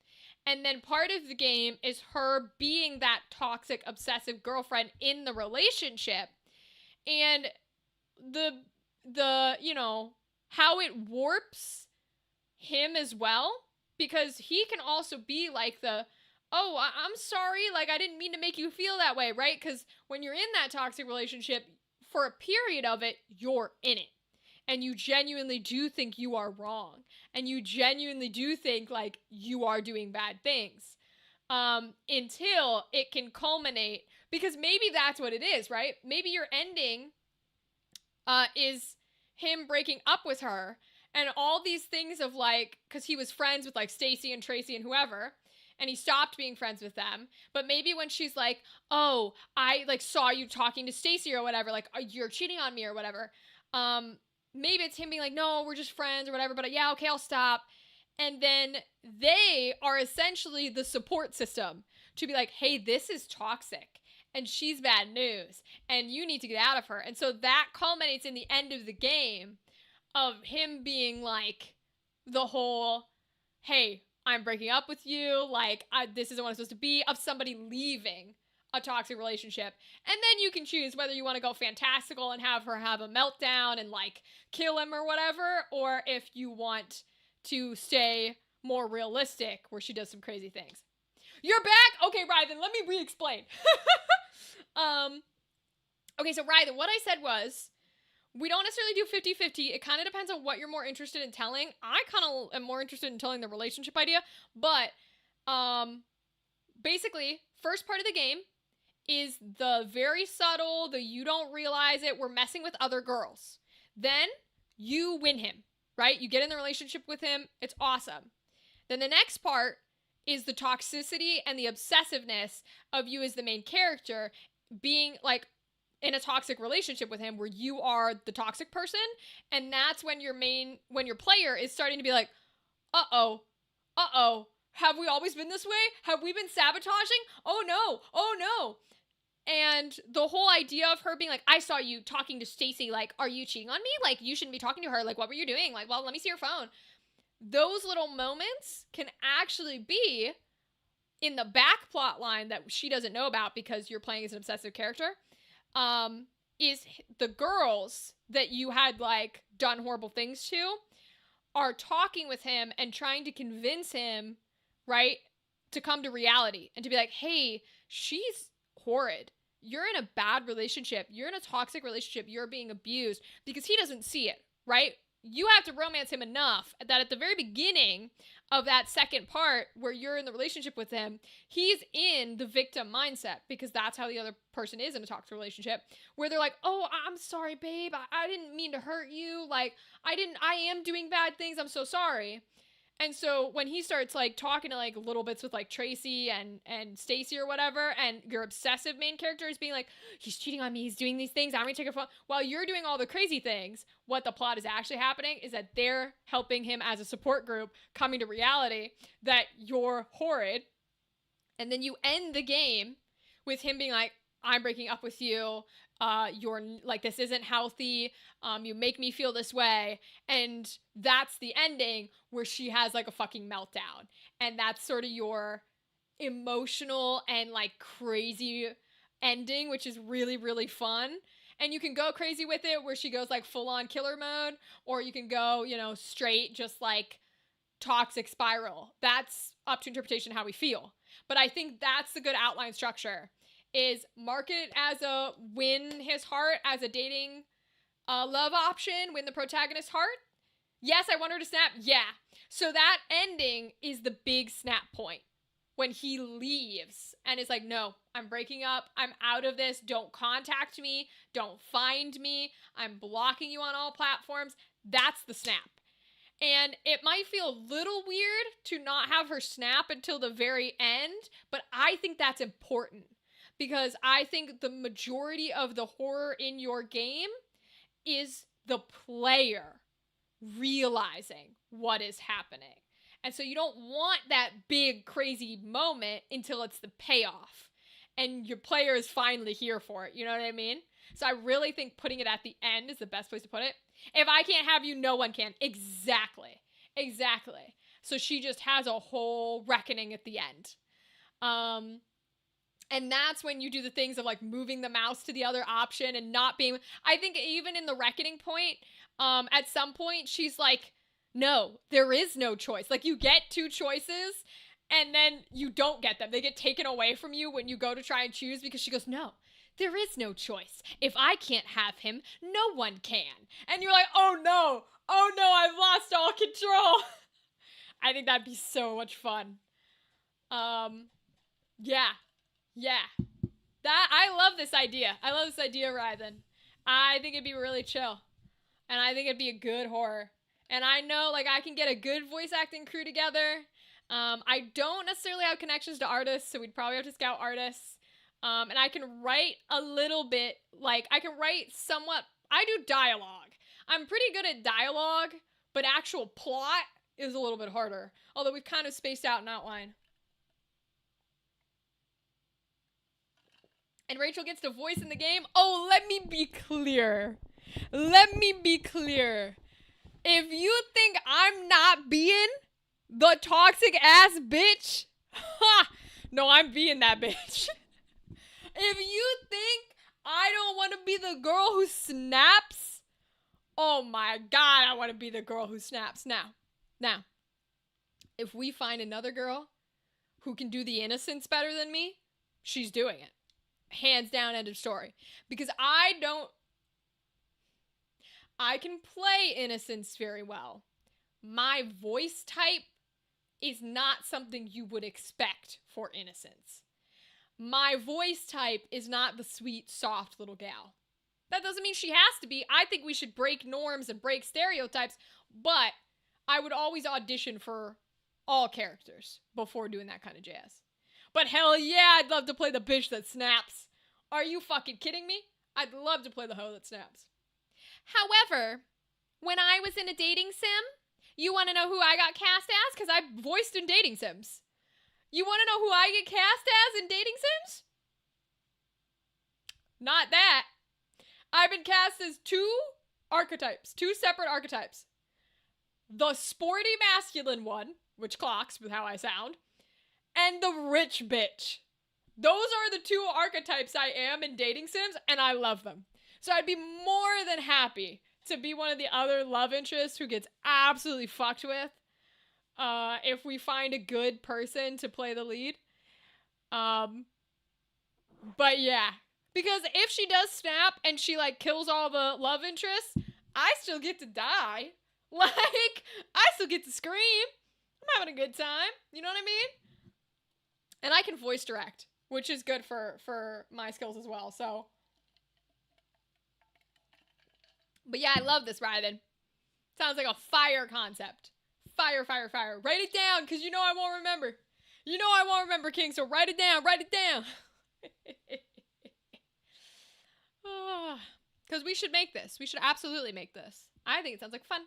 A: And then part of the game is her being that toxic, obsessive girlfriend in the relationship. And the you know, how it warps him as well. Because he can also be like oh, I'm sorry, like, I didn't mean to make you feel that way, right? Because when you're in that toxic relationship, for a period of it, you're in it. And you genuinely do think you are wrong. And you genuinely do think, like, you are doing bad things. Until it can culminate. Because maybe that's what it is, right? Maybe your ending is him breaking up with her. And all these things of, like, because he was friends with, like, Stacy and Tracy and whoever. And he stopped being friends with them. But maybe when she's like, oh, I, like, saw you talking to Stacy or whatever. Like, you're cheating on me or whatever. Maybe it's him being like, no, we're just friends or whatever, but yeah, okay, I'll stop. And then they are essentially the support system to be like, hey, this is toxic. and she's bad news, and you need to get out of her. And so that culminates in the end of the game of him being like the whole, hey, I'm breaking up with you, like, this isn't what I'm supposed to be, of somebody leaving a toxic relationship. And then you can choose whether you want to go fantastical and have her have a meltdown and, like, kill him or whatever, or if you want to stay more realistic where she does some crazy things. You're back? Okay, Ryden, let me re-explain. Okay, so Ryden, what I said was, we don't necessarily do 50-50. It kind of depends on what you're more interested in telling. I kind of am more interested in telling the relationship idea, but basically, first part of the game is the very subtle, the you don't realize it, we're messing with other girls. Then you win him, right? You get in the relationship with him. It's awesome. Then the next part is the toxicity and the obsessiveness of you as the main character being like in a toxic relationship with him where you are the toxic person. And that's when your player is starting to be like, uh-oh, have we always been this way? Have we been sabotaging? Oh no. And the whole idea of her being like, I saw you talking to Stacy, like, are you cheating on me? Like, you shouldn't be talking to her. Like, what were you doing? Like, well, let me see your phone. Those little moments can actually be in the back plot line that she doesn't know about because you're playing as an obsessive character. Is the girls that you had, like, done horrible things to are talking with him and trying to convince him, right, to come to reality and to be like, hey, she's horrid. You're in a bad relationship. You're in a toxic relationship. You're being abused, because he doesn't see it, right? You have to romance him enough that at the very beginning of that second part where you're in the relationship with him, he's in the victim mindset, because that's how the other person is in a toxic relationship, where they're like, oh, I'm sorry, babe. I didn't mean to hurt you. Like, I am doing bad things. I'm so sorry. And so when he starts, like, talking to, like, little bits with, like, Tracy and Stacy or whatever, and your obsessive main character is being like, he's cheating on me, he's doing these things, I'm gonna take a phone, while you're doing all the crazy things, what the plot is actually happening is that they're helping him as a support group coming to reality that you're horrid. And then you end the game with him being like, I'm breaking up with you. You're like, this isn't healthy. You make me feel this way. And that's the ending where she has like a fucking meltdown. And that's sort of your emotional and like crazy ending, which is really, really fun. And you can go crazy with it where she goes like full on killer mode, or you can go, straight, just like toxic spiral. That's up to interpretation how we feel. But I think that's the good outline structure, is market it as a win his heart, as a dating love option, win the protagonist's heart. Yes, I want her to snap. Yeah. So that ending is the big snap point when he leaves and is like, no, I'm breaking up. I'm out of this. Don't contact me. Don't find me. I'm blocking you on all platforms. That's the snap. And it might feel a little weird to not have her snap until the very end, but I think that's important, because I think the majority of the horror in your game is the player realizing what is happening. And so you don't want that big crazy moment until it's the payoff and your player is finally here for it. You know what I mean? So I really think putting it at the end is the best place to put it. If I can't have you, no one can. Exactly. So she just has a whole reckoning at the end. And that's when you do the things of like moving the mouse to the other option and not being, I think even in the reckoning point, at some point she's like, no, there is no choice. Like, you get two choices and then you don't get them. They get taken away from you when you go to try and choose, because she goes, no, there is no choice. If I can't have him, no one can. And you're like, oh no, I've lost all control. I think that'd be so much fun. Yeah. I love this idea. Ryden. I think it'd be really chill. And I think it'd be a good horror. And I know, like, I can get a good voice acting crew together. I don't necessarily have connections to artists, so we'd probably have to scout artists. And I can write a little bit, like, I can write somewhat. I do dialogue. I'm pretty good at dialogue, but actual plot is a little bit harder. Although we've kind of spaced out an outline. and Rachel gets to voice in the game. Oh, let me be clear. Let me be clear. If you think I'm not being the toxic ass bitch, no, I'm being that bitch. If you think I don't want to be the girl who snaps, oh my God, I want to be the girl who snaps. Now, if we find another girl who can do the innocence better than me, she's doing it. Hands down, end of story. Because I can play innocence very well. My voice type is not something you would expect for innocence. My voice type is not the sweet, soft little gal. That doesn't mean she has to be. I think we should break norms and break stereotypes, but I would always audition for all characters before doing that kind of jazz. But hell yeah, I'd love to play the bitch that snaps. Are you fucking kidding me? I'd love to play the hoe that snaps. However, when I was in a dating sim, you want to know who I got cast as? Because I voiced in dating sims. You want to know who I get cast as in dating sims? Not that. I've been cast as two separate archetypes. The sporty masculine one, which clocks with how I sound, and the rich bitch. Those are the two archetypes I am in dating sims, and I love them. So I'd be more than happy to be one of the other love interests who gets absolutely fucked with. If we find a good person to play the lead. But yeah. Because if she does snap and she, like, kills all the love interests, I still get to die. Like, I still get to scream. I'm having a good time. You know what I mean? And I can voice direct, which is good for my skills as well, so. But yeah, I love this, Ryden. Sounds like a fire concept. Fire. Write it down, because you know I won't remember. You know I won't remember, King, so write it down. Because we should make this. We should absolutely make this. I think it sounds like fun.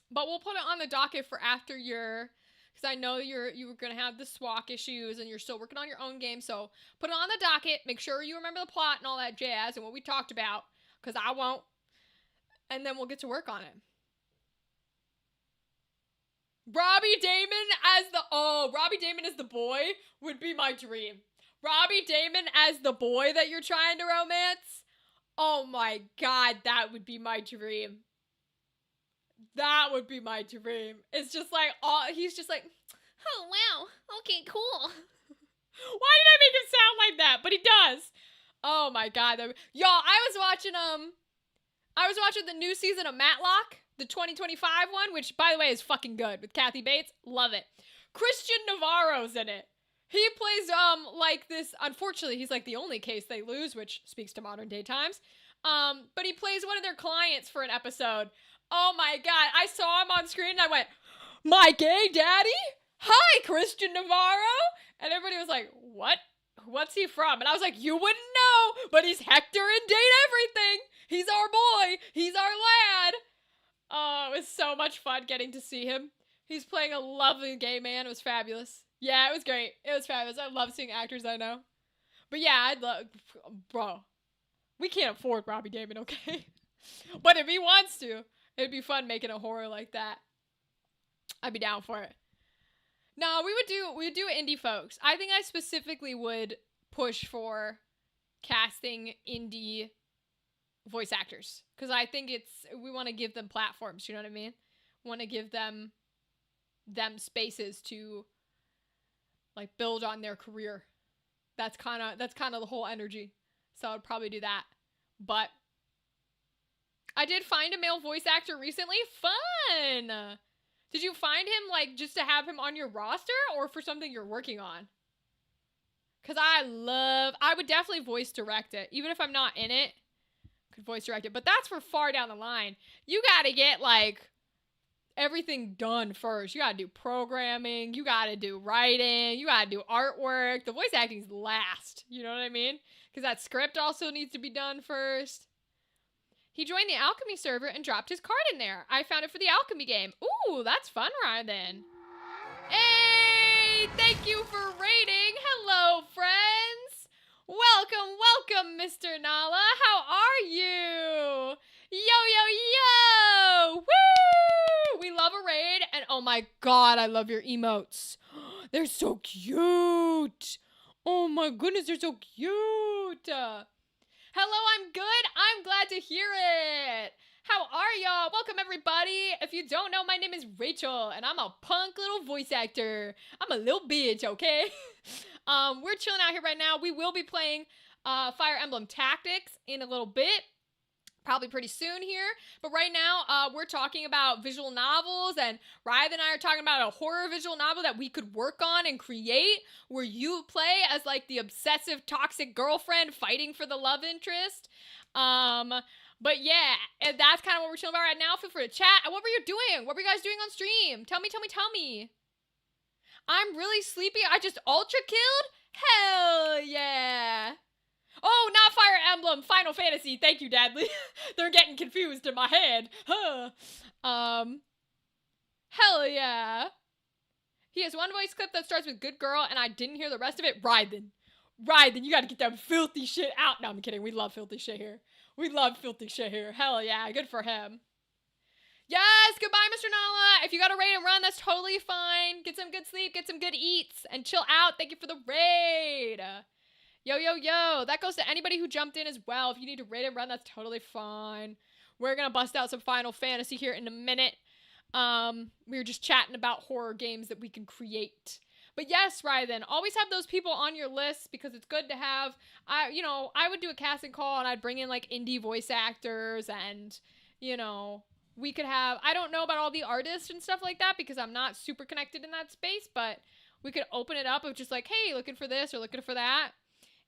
A: But we'll put it on the docket for after your... Because I know you were going to have the SWAC issues and you're still working on your own game. So put it on the docket. Make sure you remember the plot and all that jazz and what we talked about. Because I won't. And then we'll get to work on it. Robbie Damon as the boy would be my dream. Robbie Damon as the boy that you're trying to romance. Oh my God, that would be my dream. That would be my dream. It's just like, he's just like, oh wow, okay, cool. Why did I make him sound like that? But he does. Oh my God. Y'all, I was watching the new season of Matlock, the 2025 one, which by the way is fucking good with Kathy Bates. Love it. Christian Navarro's in it. He plays, like this, unfortunately, he's like the only case they lose, which speaks to modern day times. But he plays one of their clients for an episode. Oh my God, I saw him on screen and I went, my gay daddy? Hi, Christian Navarro. And everybody was like, what? What's he from? And I was like, you wouldn't know, but he's Hector in Date Everything. He's our boy. He's our lad. Oh, it was so much fun getting to see him. He's playing a lovely gay man. It was fabulous. Yeah, it was great. It was fabulous. I love seeing actors I know. But yeah, bro, we can't afford Robbie Damon, okay? But if he wants to, it'd be fun making a horror like that. I'd be down for it. No, we'd do indie folks. I think I specifically would push for casting indie voice actors. Because I think we want to give them platforms, you know what I mean? Want to give them spaces to like build on their career. That's kind of the whole energy. So I'd probably do that. But I did find a male voice actor recently. Fun! Did you find him, like, just to have him on your roster or for something you're working on? Because I would definitely voice direct it. Even if I'm not in it, I could voice direct it. But that's for far down the line. You gotta get, like, everything done first. You gotta do programming. You gotta do writing. You gotta do artwork. The voice acting's last. You know what I mean? Because that script also needs to be done first. He joined the alchemy server and dropped his card in there. I found it for the alchemy game. Ooh, that's fun, Ryden. Hey, thank you for rating. Hello, friends. Welcome, Mr. Nala. How are you? Yo! Woo! We love a raid, and oh my god, I love your emotes. They're so cute. Oh my goodness, they're so cute. Hello, I'm good. I'm glad to hear it. How are y'all? Welcome, everybody. If you don't know, my name is Rachel, and I'm a punk little voice actor. I'm a little bitch, okay? We're chilling out here right now. We will be playing Fire Emblem Tactics in a little bit. Probably pretty soon here. But right now, we're talking about visual novels, and Ryan and I are talking about a horror visual novel that we could work on and create, where you play as like the obsessive, toxic girlfriend fighting for the love interest. But yeah, and that's kind of what we're chilling about right now. Feel free to chat. And what were you doing? What were you guys doing on stream? Tell me. I'm really sleepy. I just ultra killed? Hell yeah. Oh, not Fire Emblem, Final Fantasy. Thank you, Dadley. They're getting confused in my head. Huh. Hell yeah. He has one voice clip that starts with good girl, and I didn't hear the rest of it. Raiden, you gotta get that filthy shit out. No, I'm kidding. We love filthy shit here. Hell yeah, good for him. Yes, goodbye, Mr. Nala. If you got a raid and run, that's totally fine. Get some good sleep, get some good eats, and chill out. Thank you for the raid. Yo. That goes to anybody who jumped in as well. If you need to raid and run, that's totally fine. We're gonna bust out some Final Fantasy here in a minute. We were just chatting about horror games that we can create. But yes, Ryden, always have those people on your list because it's good to have. I would do a casting call and I'd bring in like indie voice actors and, we could have, I don't know about all the artists and stuff like that because I'm not super connected in that space, but we could open it up of just like, hey, looking for this or looking for that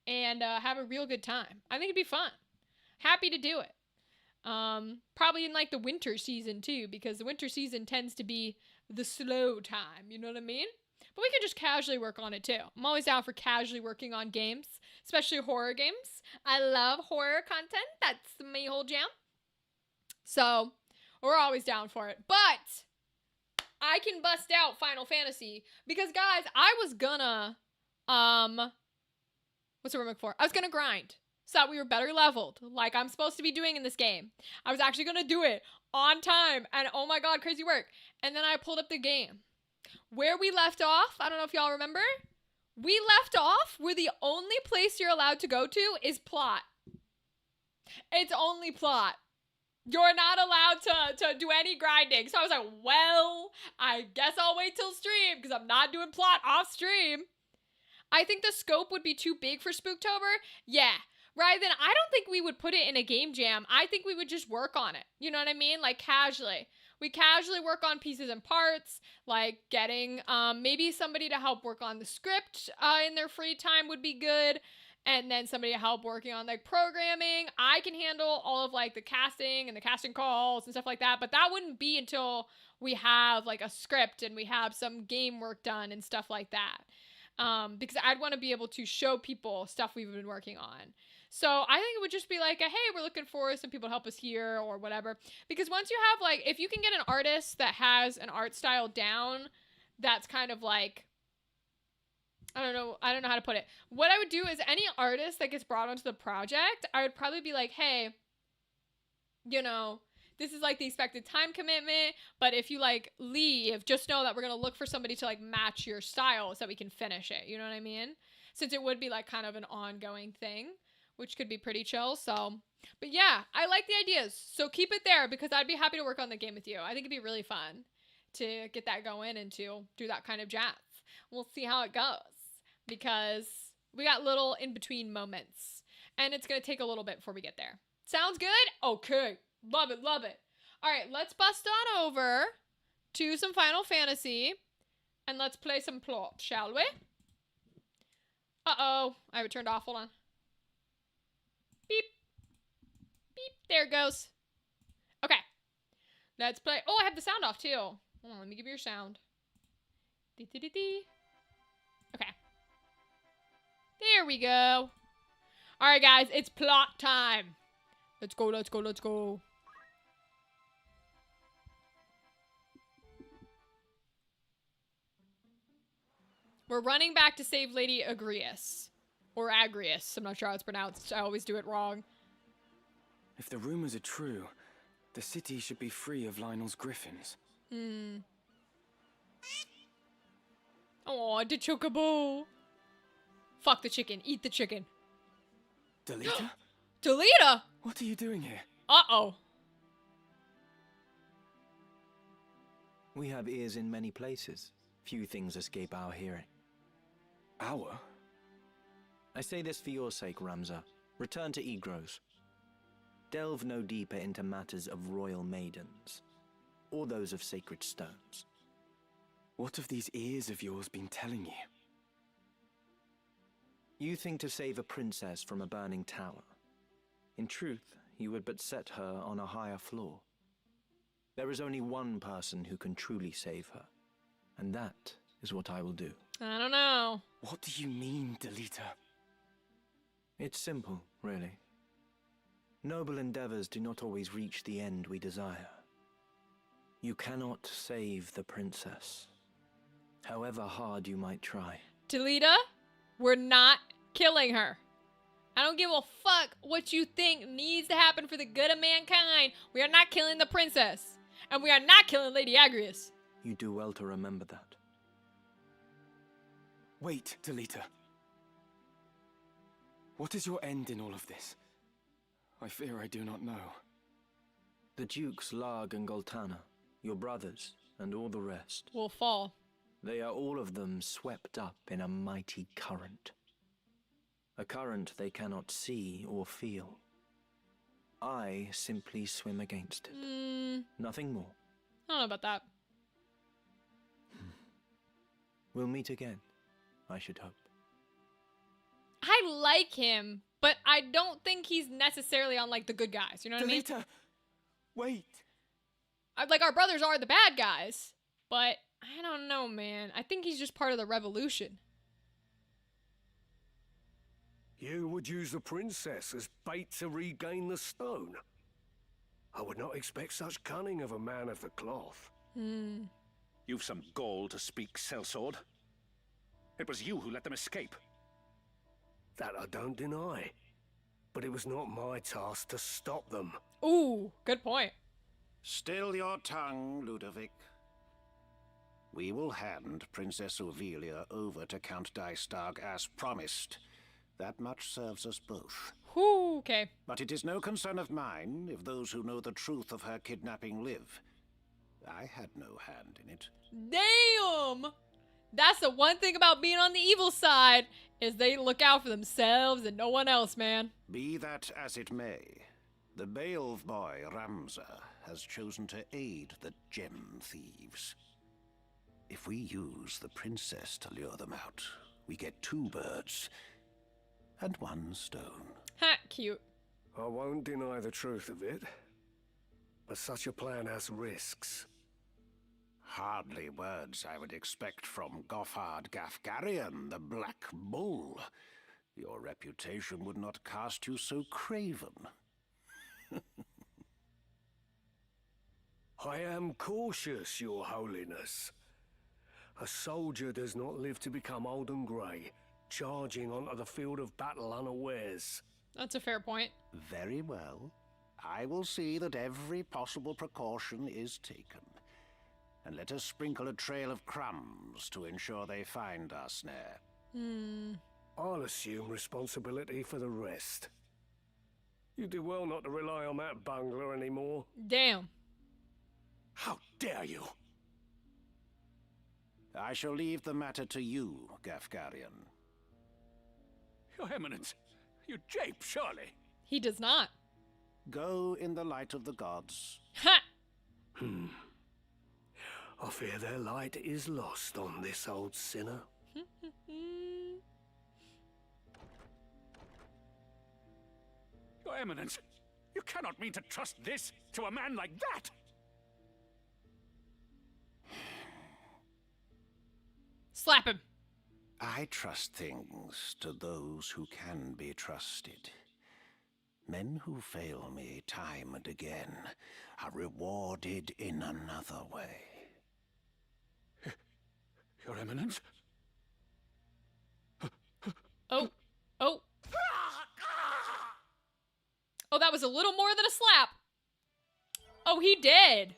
A: and have a real good time. I think it'd be fun. Happy to do it. Probably in like the winter season too, because the winter season tends to be the slow time, you know what I mean? But we could just casually work on it too. I'm always down for casually working on games, especially horror games. I love horror content. That's my whole jam. So, we're always down for it. But I can bust out Final Fantasy because guys, I was gonna what's the word I'm looking for? I was gonna grind. So that we were better leveled, like I'm supposed to be doing in this game. I was actually gonna do it on time, and oh my god, crazy work. And then I pulled up the game. Where we left off, I don't know if y'all remember, we left off where the only place you're allowed to go to is plot. It's only plot. You're not allowed to do any grinding. So I was like, well, I guess I'll wait till stream because I'm not doing plot off stream. I think the scope would be too big for Spooktober. Yeah. Right, then I don't think we would put it in a game jam. I think we would just work on it. You know what I mean? Like casually. We casually work on pieces and parts, like getting maybe somebody to help work on the script in their free time would be good. And then somebody to help working on like programming. I can handle all of like the casting and the casting calls and stuff like that. But that wouldn't be until we have like a script and we have some game work done and stuff like that. Because I'd want to be able to show people stuff we've been working on. So I think it would just be like, hey, we're looking for some people to help us here or whatever. Because once you have like, if you can get an artist that has an art style down, that's kind of like, I don't know how to put it. What I would do is any artist that gets brought onto the project, I would probably be like, hey, this is like the expected time commitment, but if you like leave, just know that we're going to look for somebody to like match your style so that we can finish it. You know what I mean? Since it would be like kind of an ongoing thing, which could be pretty chill. So, but yeah, I like the ideas. So keep it there because I'd be happy to work on the game with you. I think it'd be really fun to get that going and to do that kind of jazz. We'll see how it goes because we got little in between moments and it's going to take a little bit before we get there. Sounds good? Okay. Love it. All right, let's bust on over to some Final Fantasy and let's play some plot, shall we? Uh-oh. I have it turned off. Hold on. Beep. There it goes. Okay. Let's play. Oh, I have the sound off too. Hold on, let me give you your sound. Dee. Okay. There we go. All right, guys, it's plot time. Let's go. We're running back to save Lady Agrias. Or Agrius. I'm not sure how it's pronounced. I always do it wrong.
B: If the rumors are true, the city should be free of Lionel's griffins.
A: Oh, the chocobo. Fuck the chicken. Eat the chicken.
B: Delita?
A: Delita!
B: What are you doing here?
A: Uh-oh.
C: We have ears in many places. Few things escape our hearing.
B: Our?
C: I say this for your sake, Ramza. Return to Egros. Delve no deeper into matters of royal maidens, or those of sacred stones.
B: What have these ears of yours been telling you?
C: You think to save a princess from a burning tower. In truth, you would but set her on a higher floor. There is only one person who can truly save her, and that is what I will do.
A: I don't know.
B: What do you mean, Delita?
C: It's simple, really. Noble endeavors do not always reach the end we desire. You cannot save the princess, however hard you might try.
A: Delita, we're not killing her. I don't give a fuck what you think needs to happen for the good of mankind. We are not killing the princess. And we are not killing Lady Agrius.
C: You do well to remember that.
B: Wait, Delita. What is your end in all of this? I fear I do not know.
C: The Dukes Larg and Goltana, your brothers, and all the rest.
A: Will fall.
C: They are all of them swept up in a mighty current. A current they cannot see or feel. I simply swim against it. Nothing more.
A: I don't know about that.
C: We'll meet again, I should hope.
A: I like him, but I don't think he's necessarily on, like, the good guys. You know what I mean?
B: Delita! Wait!
A: Like, our brothers are the bad guys, but I don't know, man. I think he's just part of the revolution.
D: You would use the princess as bait to regain the stone? I would not expect such cunning of a man of the cloth.
E: You've some gall to speak, sellsword. It was you who let them escape.
D: That I don't deny. But it was not my task to stop them.
A: Ooh, good point.
E: Still your tongue, Ludovic. We will hand Princess Ovelia over to Count Dystag as promised. That much serves us both.
A: Whew, okay.
E: But it is no concern of mine if those who know the truth of her kidnapping live. I had no hand in it.
A: Damn! That's the one thing about being on the evil side, is they look out for themselves and no one else, man.
E: Be that as it may, the Beowulf boy, Ramza, has chosen to aid the gem thieves. If we use the princess to lure them out, we get two birds and one stone.
A: Ha, cute.
D: I won't deny the truth of it. But such a plan has risks.
E: Hardly words I would expect from Goffard Gafgarian, the Black Bull. Your reputation would not cast you so craven.
D: I am cautious, your holiness. A soldier does not live to become old and grey, charging onto the field of battle unawares.
A: That's a fair point.
E: Very well. I will see that every possible precaution is taken. And let us sprinkle a trail of crumbs to ensure they find our snare.
D: I'll assume responsibility for the rest. You do well not to rely on that bungler anymore.
A: Damn.
D: How dare you!
E: I shall leave the matter to you, Gafgarian.
D: Your Eminence, you jape, surely.
A: He does not.
E: Go in the light of the gods.
A: Ha!
D: I fear their light is lost on this old sinner.
F: Your Eminence, you cannot mean to trust this to a man like that!
A: Slap him.
E: I trust things to those who can be trusted. Men who fail me time and again are rewarded in another way.
F: Your Eminence?
A: Oh. Oh. Oh, that was a little more than a slap. Oh, he did.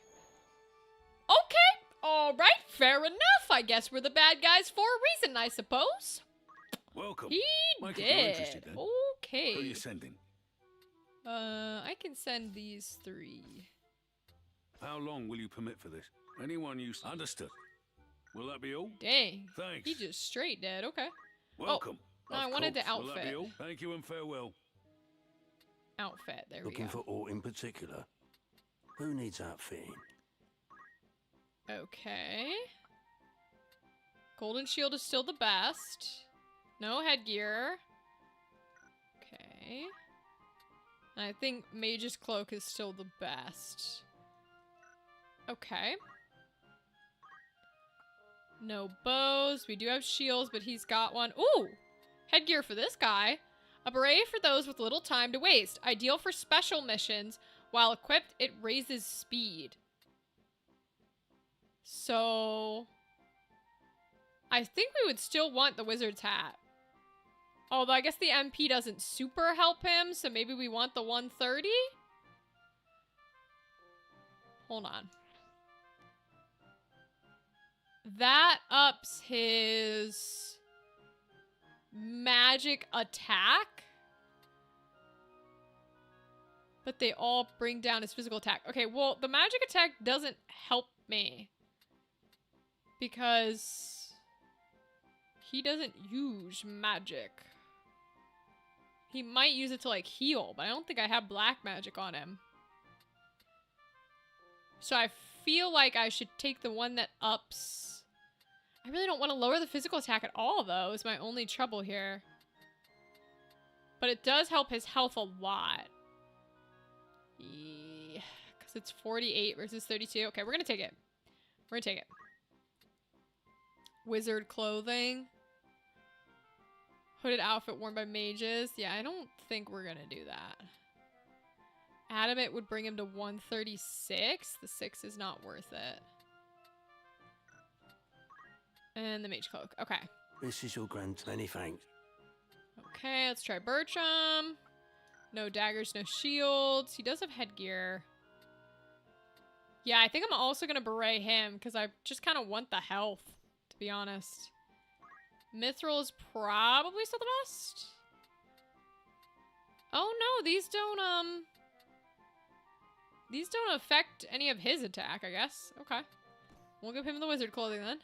A: Okay. All right. Fair enough. I guess we're the bad guys for a reason, I suppose.
F: Welcome.
A: He
F: Michael, you're
A: did.
F: interested then.
A: Okay.
F: Who are you sending?
A: I can send these 3.
F: How long will you permit for this? Anyone you... Understood. Will that be all?
A: Dang.
F: Thanks.
A: He just straight dead. Okay.
F: Welcome.
A: no,
F: Of
A: I wanted the
F: course. Will that
A: outfit.
F: be all? Thank you and farewell.
A: Outfit. There
D: Looking
A: we go.
D: for aught in particular? Who needs outfitting?
A: Okay. Golden shield is still the best. No headgear. Okay. And I think mage's cloak is still the best. Okay. No bows. We do have shields, but he's got one. Ooh! Headgear for this guy. A beret for those with little time to waste. Ideal for special missions. While equipped, it raises speed. So... I think we would still want the wizard's hat. Although I guess the MP doesn't super help him, so maybe we want the 130? Hold on. That ups his magic attack. But they all bring down his physical attack. Okay, well, the magic attack doesn't help me. Because he doesn't use magic. He might use it to, like, heal, but I don't think I have black magic on him. So I feel like I should take the one that ups... I really don't want to lower the physical attack at all, though, is my only trouble here. But it does help his health a lot. Yeah, because it's 48 versus 32. Okay, we're going to take it. We're going to take it. Wizard clothing. Hooded outfit worn by mages. Yeah, I don't think we're going to do that. Adamant would bring him to 136. The 6 is not worth it. And the mage cloak. Okay.
D: This is your grand. Many thanks.
A: Okay, let's try Bertram. No daggers, no shields. He does have headgear. Yeah, I think I'm also going to beret him because I just kind of want the health, to be honest. Mithril is probably still the best. Oh no, these don't affect any of his attack, I guess. Okay. We'll give him the wizard clothing then.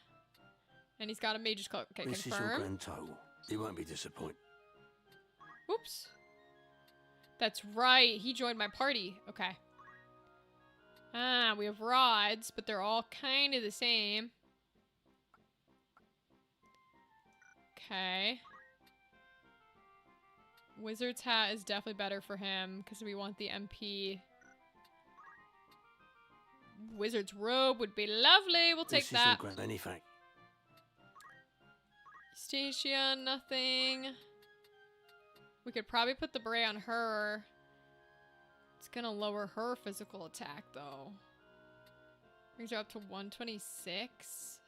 A: And he's got a mage's cloak. Okay,
D: This is your
A: confirm.
D: grand total. You won't be disappointed.
A: Oops. That's right. He joined my party. Okay. Ah, we have rods, but they're all kind of the same. Okay. Wizard's hat is definitely better for him because we want the MP. Wizard's robe would be lovely. We'll take
D: This
A: that.
D: is your grand. Many thanks.
A: Stacia, nothing. We could probably put the beret on her. It's gonna lower her physical attack, though. Brings her up to 126.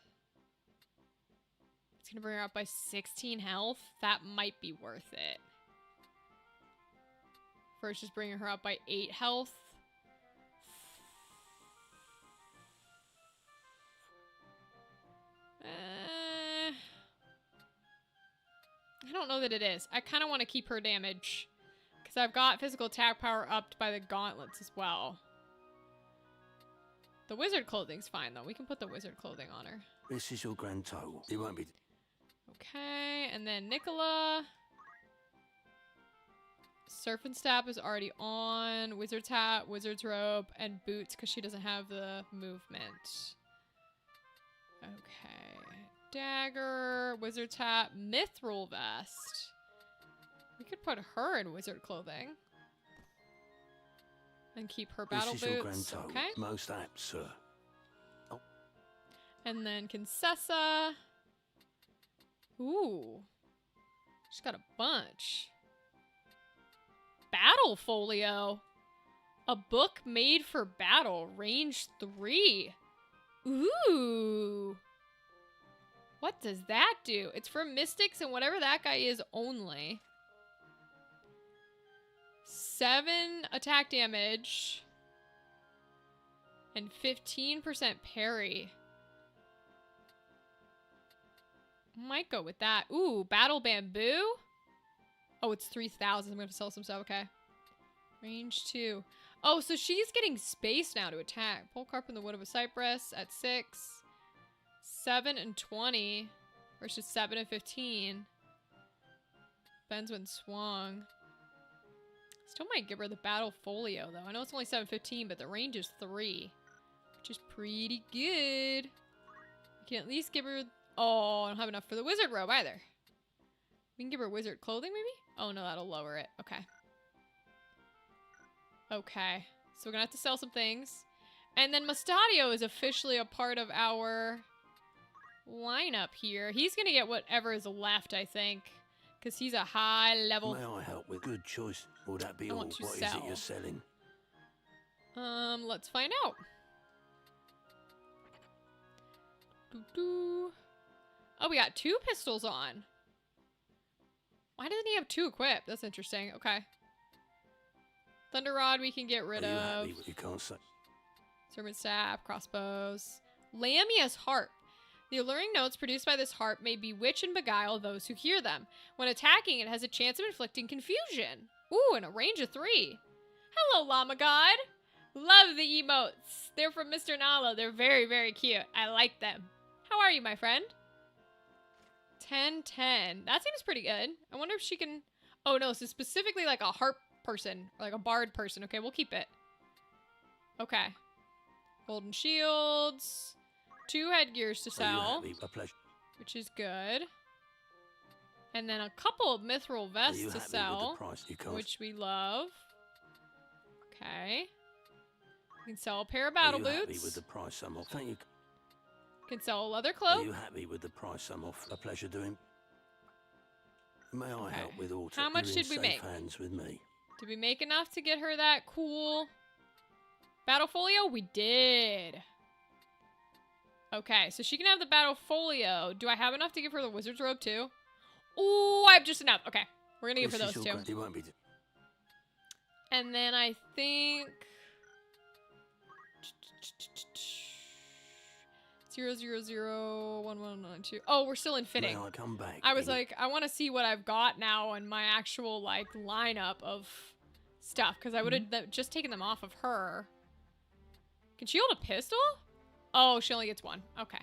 A: It's gonna bring her up by 16 health. That might be worth it. First, just bringing her up by 8 health. I don't know that it is. I kind of want to keep her damage. Because I've got physical attack power upped by the gauntlets as well. The wizard clothing's fine, though. We can put the wizard clothing on her.
D: This is your grand total. You won't be.
A: Okay, and then Nicola. Surf and Staff is already on. Wizard's hat, wizard's robe, and boots because she doesn't have the movement. Okay. Dagger, wizard's hat, mithril vest. We could put her in wizard clothing. And keep her battle
D: This is your grand
A: boots.
D: total.
A: Okay.
D: Most apt, sir.
A: And then Concessa. Ooh. She's got a bunch. Battle folio. A book made for battle. Range 3. Ooh. What does that do? It's for mystics and whatever that guy is only. 7 attack damage and 15% parry. Might go with that. Ooh, battle bamboo. Oh, it's 3,000. I'm gonna have to sell some stuff. Okay. Range 2. Oh, so she's getting space now to attack. Polecarp in the Wood of a Cypress at 6. 7 and 20 versus 7 and 15. Bends when swung. Still might give her the battle folio though. I know it's only 715, but the range is 3, which is pretty good. We can at least give her. Oh, I don't have enough for the wizard robe either. We can give her wizard clothing maybe? Oh no, that'll lower it. Okay. Okay. So we're gonna have to sell some things. And then Mustadio is officially a part of our lineup here. He's gonna get whatever is left, I think. Because he's a high level.
G: May I help with good choice? Will that be
A: I
G: all?
A: want to
G: What is it
A: sell.
G: you're selling?
A: Let's find out. Doo-doo. Oh, we got 2 pistols on. Why doesn't he have 2 equipped? That's interesting. Okay. Thunder Rod we can get rid
G: Are you
A: of.
G: happy? You can't say.
A: Serpent Staff, crossbows. Lamia's Harp. The alluring notes produced by this harp may bewitch and beguile those who hear them. When attacking, it has a chance of inflicting confusion. Ooh, and a range of 3. Hello, Llama God. Love the emotes. They're from Mr. Nalo. They're very, very cute. I like them. How are you, my friend? 10-10. That seems pretty good. I wonder if she can... Oh, no. So specifically like a harp person. Or like a bard person. Okay, we'll keep it. Okay. Golden shields. 2 headgears to
G: Are you
A: sell.
G: happy? A pleasure.
A: Which is good. And then a couple of mithril
G: Are
A: vests
G: you
A: to
G: happy with
A: sell.
G: the price? You can't.
A: Which we love. Okay. We can sell a pair of battle
G: Are you happy
A: boots.
G: with the price I'm off? Thank you.
A: Can sell a leather
G: Are
A: cloak.
G: you happy with the price I'm off? A pleasure doing. May I
A: Okay.
G: help with auto?
A: How much
G: You're
A: did
G: in
A: we
G: safe
A: make?
G: hands with me.
A: Did we make enough to get her that cool battle folio? We did. Okay, so she can have the battle folio. Do I have enough to give her the wizard's robe too? Ooh, I have just enough. Okay, we're gonna give her
G: This is
A: those
G: all
A: two.
G: good. It won't be.
A: And then I think 0001192. Oh, we're still in fitting.
G: May I come back?
A: I was
G: Any-
A: like, I want to see what I've got now in my actual like lineup of stuff because I would have just taken them off of her. Can she hold a pistol? Oh, she only gets 1. Okay.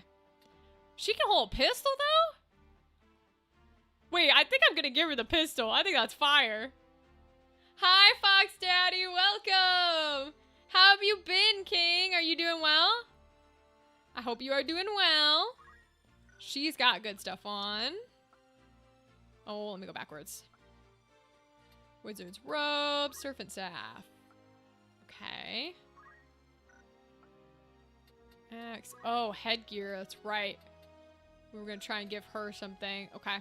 A: She can hold a pistol though? Wait, I think I'm gonna give her the pistol. I think that's fire. Hi, Fox Daddy. Welcome. How have you been, King? Are you doing well? I hope you are doing well. She's got good stuff on. Oh, let me go backwards. Wizard's robe, serpent staff. Okay. Axe. Oh, headgear. That's right. We were gonna try and give her something. Okay.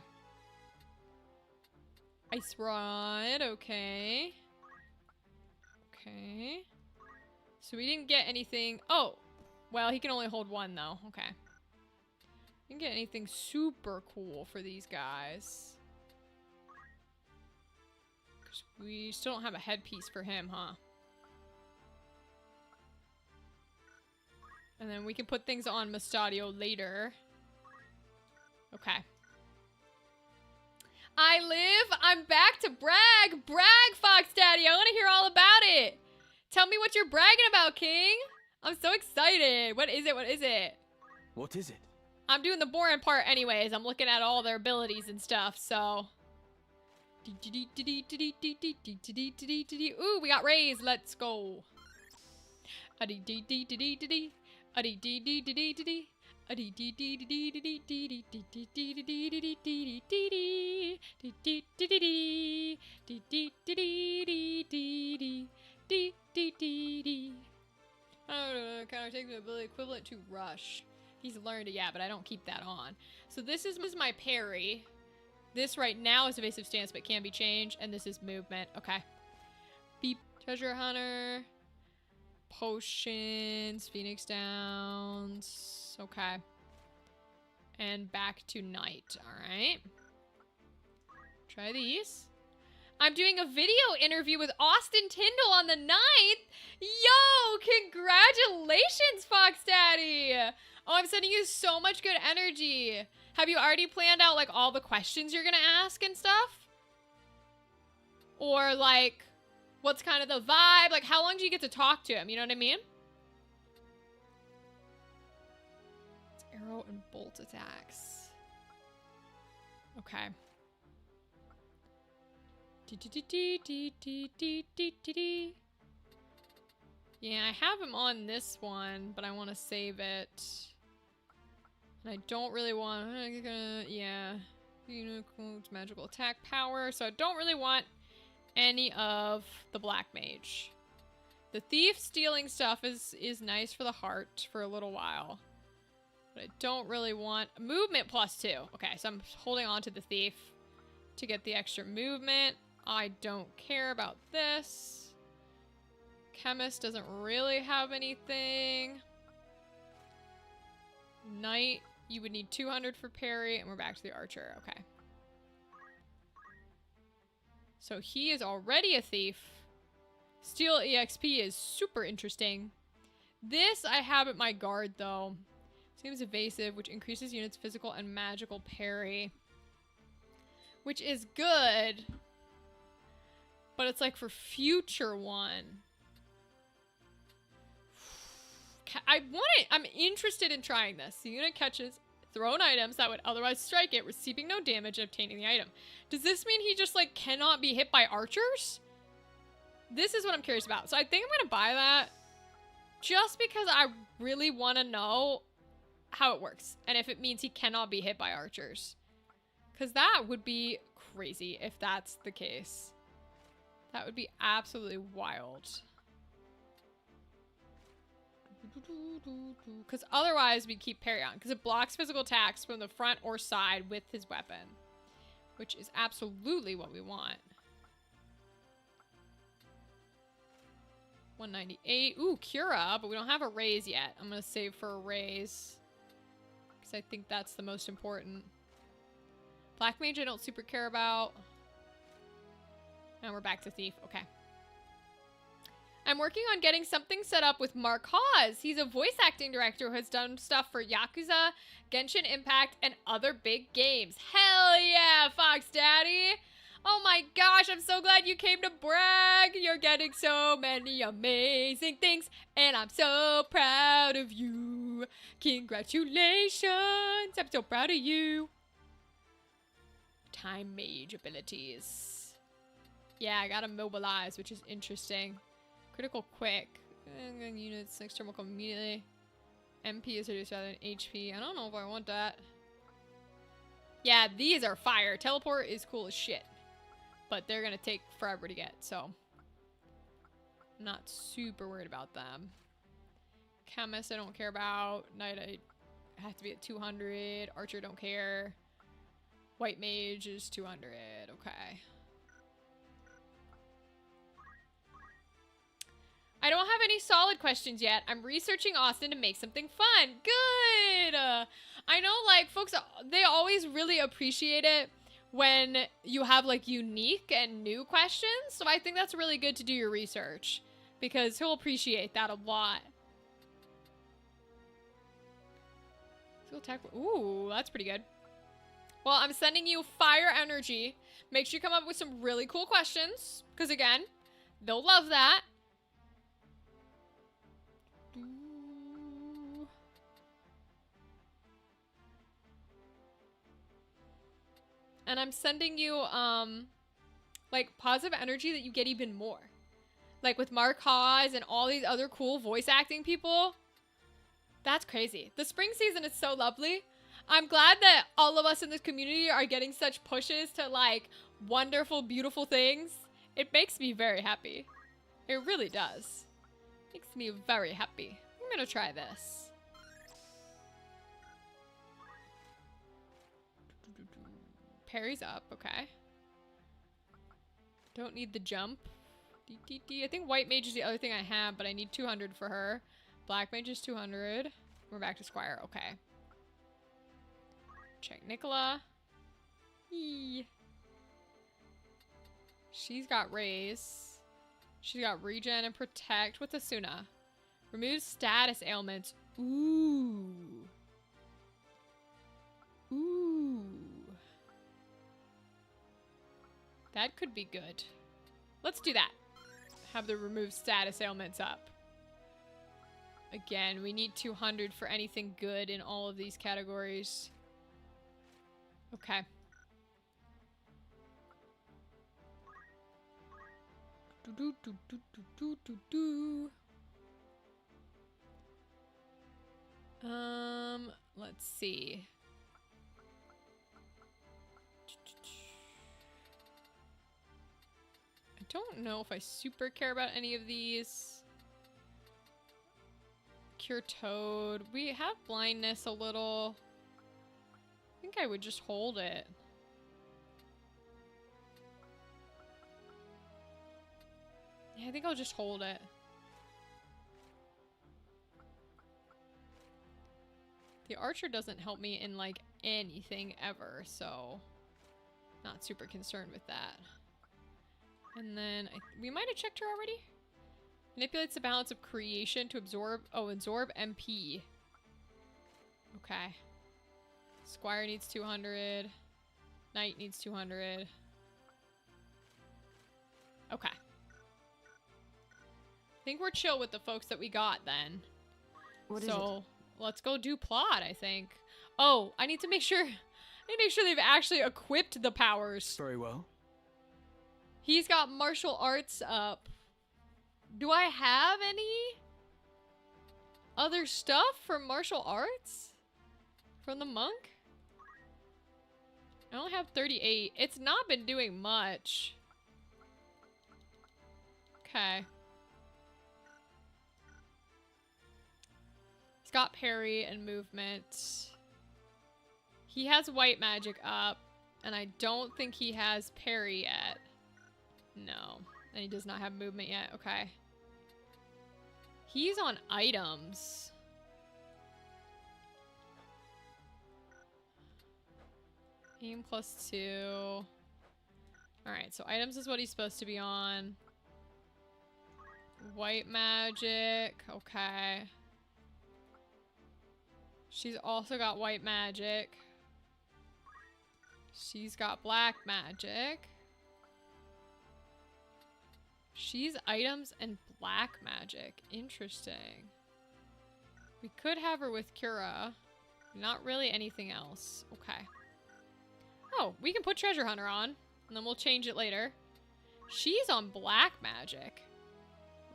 A: Ice rod. Okay. Okay. So we didn't get anything. Oh, well, he can only hold 1 though. Okay. Didn't get anything super cool for these guys. 'Cause we still don't have a headpiece for him, huh? And then we can put things on Mustadio later. Okay. I live. I'm back to brag. Brag, Fox Daddy. I want to hear all about it. Tell me what you're bragging about, King. I'm so excited. What is it? What is it?
B: What is it?
A: I'm doing the boring part anyways. I'm looking at all their abilities and stuff, so. Ooh, we got raised. Let's go. Counter takes the ability equivalent to rush. He's learned it, yeah, but I don't keep that on. So this is my parry. This right now is evasive stance, but can be changed, and this is movement. Okay. Beep. Treasure hunter. Potions. Phoenix Downs. Okay. And back to night. Alright. Try these. I'm doing a video interview with Austin Tyndall on the 9th. Yo, congratulations, Fox Daddy. Oh, I'm sending you so much good energy. Have you already planned out like all the questions you're gonna ask and stuff? Or like, what's kind of the vibe? Like, how long do you get to talk to him? You know what I mean? It's arrow and bolt attacks. Okay. Yeah, I have him on this one, but I want to save it. And I don't really want... yeah. It's magical attack power, so I don't really want any of the black mage. The thief stealing stuff is nice for the heart for a little while. But I don't really want... movement +2. Okay, so I'm holding on to the thief to get the extra movement. I don't care about this. Chemist doesn't really have anything. Knight, you would need 200 for parry, and we're back to the archer. Okay. So he is already a thief. Steal EXP is super interesting. This I have at my guard, though. Seems evasive, which increases units' physical and magical parry. Which is good. But it's like for future one. I'm interested in trying this. The unit catches thrown items that would otherwise strike it, receiving no damage and obtaining the item. Does this mean he just like cannot be hit by archers? This is what I'm curious about. So I think I'm gonna buy that just because I really want to know how it works and if it means he cannot be hit by archers. Because that would be crazy if that's the case. That would be absolutely wild. Because otherwise we keep parry on. Because it blocks physical attacks from the front or side with his weapon. Which is absolutely what we want. 198. Ooh, Cura, but we don't have a raise yet. I'm going to save for a raise. Because I think that's the most important. Black Mage I don't super care about. And we're back to Thief. Okay. I'm working on getting something set up with Mark Hawes. He's a voice acting director who has done stuff for Yakuza, Genshin Impact, and other big games. Hell yeah, Fox Daddy! Oh my gosh, I'm so glad you came to brag. You're getting so many amazing things, and I'm so proud of you. Congratulations! I'm so proud of you. Time Mage abilities. Yeah, I gotta mobilize, which is interesting. Critical quick. Units, next turn will come immediately. MP is reduced rather than HP. I don't know if I want that. Yeah, these are fire. Teleport is cool as shit. But they're gonna take forever to get, so I'm not super worried about them. Chemist I don't care about. Knight I have to be at 200. Archer don't care. White Mage is 200. Okay. I don't have any solid questions yet. I'm researching Austin to make something fun. Good! I know, like, folks, they always really appreciate it when you have, like, unique and new questions. So I think that's really good to do your research. Because he'll appreciate that a lot. Ooh, that's pretty good. Well, I'm sending you fire energy. Make sure you come up with some really cool questions. Because, again, they'll love that. And I'm sending you, like, positive energy that you get even more. Like, with Mark Hawes and all these other cool voice acting people. That's crazy. The spring season is so lovely. I'm glad that all of us in this community are getting such pushes to, like, wonderful, beautiful things. It makes me very happy. It really does. Makes me very happy. I'm gonna try this. Parry's up, okay. Don't need the jump. I think White Mage is the other thing I have, but I need 200 for her. Black Mage is 200. We're back to Squire, okay. Check Nicola. Eee. She's got raise. She's got regen and protect with Asuna. Remove status ailments. Ooh. Ooh. That could be good. Let's do that. Have the remove status ailments up. Again, we need 200 for anything good in all of these categories. Okay. Do, do, do, do, do, do, do. Let's see. I don't know if I super care about any of these. Cure Toad. We have blindness a little. I think I would just hold it. Yeah, I think I'll just hold it. The archer doesn't help me in like anything ever, so not super concerned with that. And then we might have checked her already. Manipulates the balance of creation to absorb MP. Okay. Squire needs 200. Knight needs 200. Okay. I think we're chill with the folks that we got then.
H: What is it?
A: Let's go do plot, I think. Oh, I need to make sure they've actually equipped the powers.
B: Very well.
A: He's got martial arts up. Do I have any other stuff for martial arts from the monk? I only have 38. It's not been doing much. Okay. He's got parry and movement. He has white magic up, and I don't think he has parry yet. No. And he does not have movement yet. Okay. He's on items. Aim +2. Alright, so items is what he's supposed to be on. White magic. Okay. She's also got white magic. She's got black magic. She's items and black magic. Interesting. We could have her with Cura. Not really anything else. Okay. Oh, we can put Treasure Hunter on, and then we'll change it later. She's on black magic.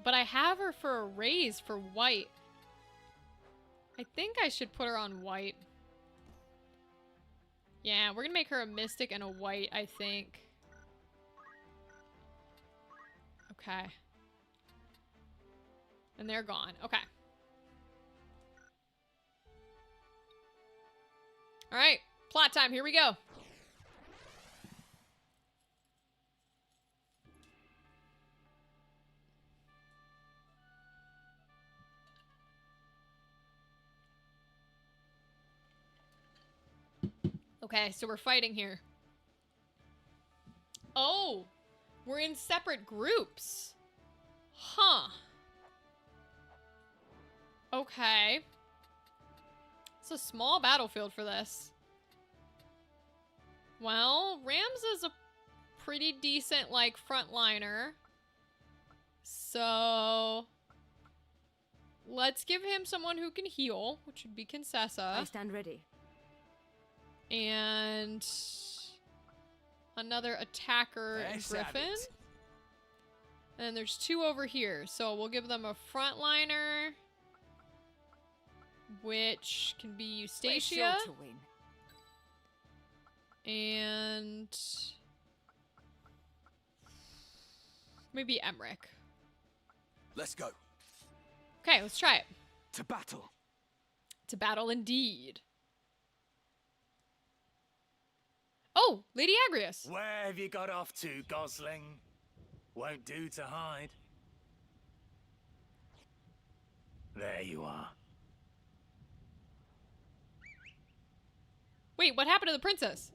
A: But I have her for a raise for white. I think I should put her on white. Yeah, we're gonna make her a mystic and a white, I think. Okay. And they're gone. Okay. Alright, plot time, here we go. Okay, so we're fighting here. Oh! We're in separate groups. Huh. Okay. It's a small battlefield for this. Well, Rams is a pretty decent, like, frontliner. So... let's give him someone who can heal, which would be
H: I
A: Kinsessa.
H: stand ready.
A: And... another attacker,
B: Let's have
A: Griffin.
B: it.
A: And then there's two over here. So we'll give them a frontliner, which can be
H: We're sure
A: Eustacia.
H: to win.
A: And maybe Emmerich.
B: Let's go.
A: Okay, let's try it.
B: To battle.
A: To battle indeed. Oh, Lady Agrius.
I: Where have you got off to, Gosling? Won't do to hide. There you are.
A: Wait, what happened to the princess?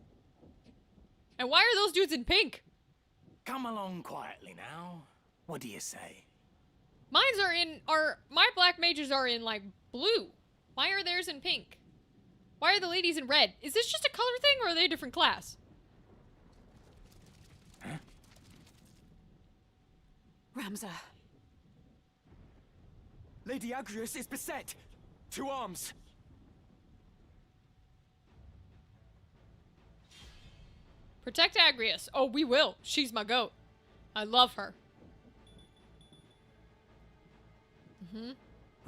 A: And why are those dudes in pink?
I: Come along quietly now. What do you say?
A: Mine's my black mages are in like blue. Why are theirs in pink? Why are the ladies in red? Is this just a color thing or are they a different class?
I: Huh?
H: Ramza.
B: Lady Agrius is beset! To arms!
A: Protect Agrius. Oh, we will. She's my goat. I love her.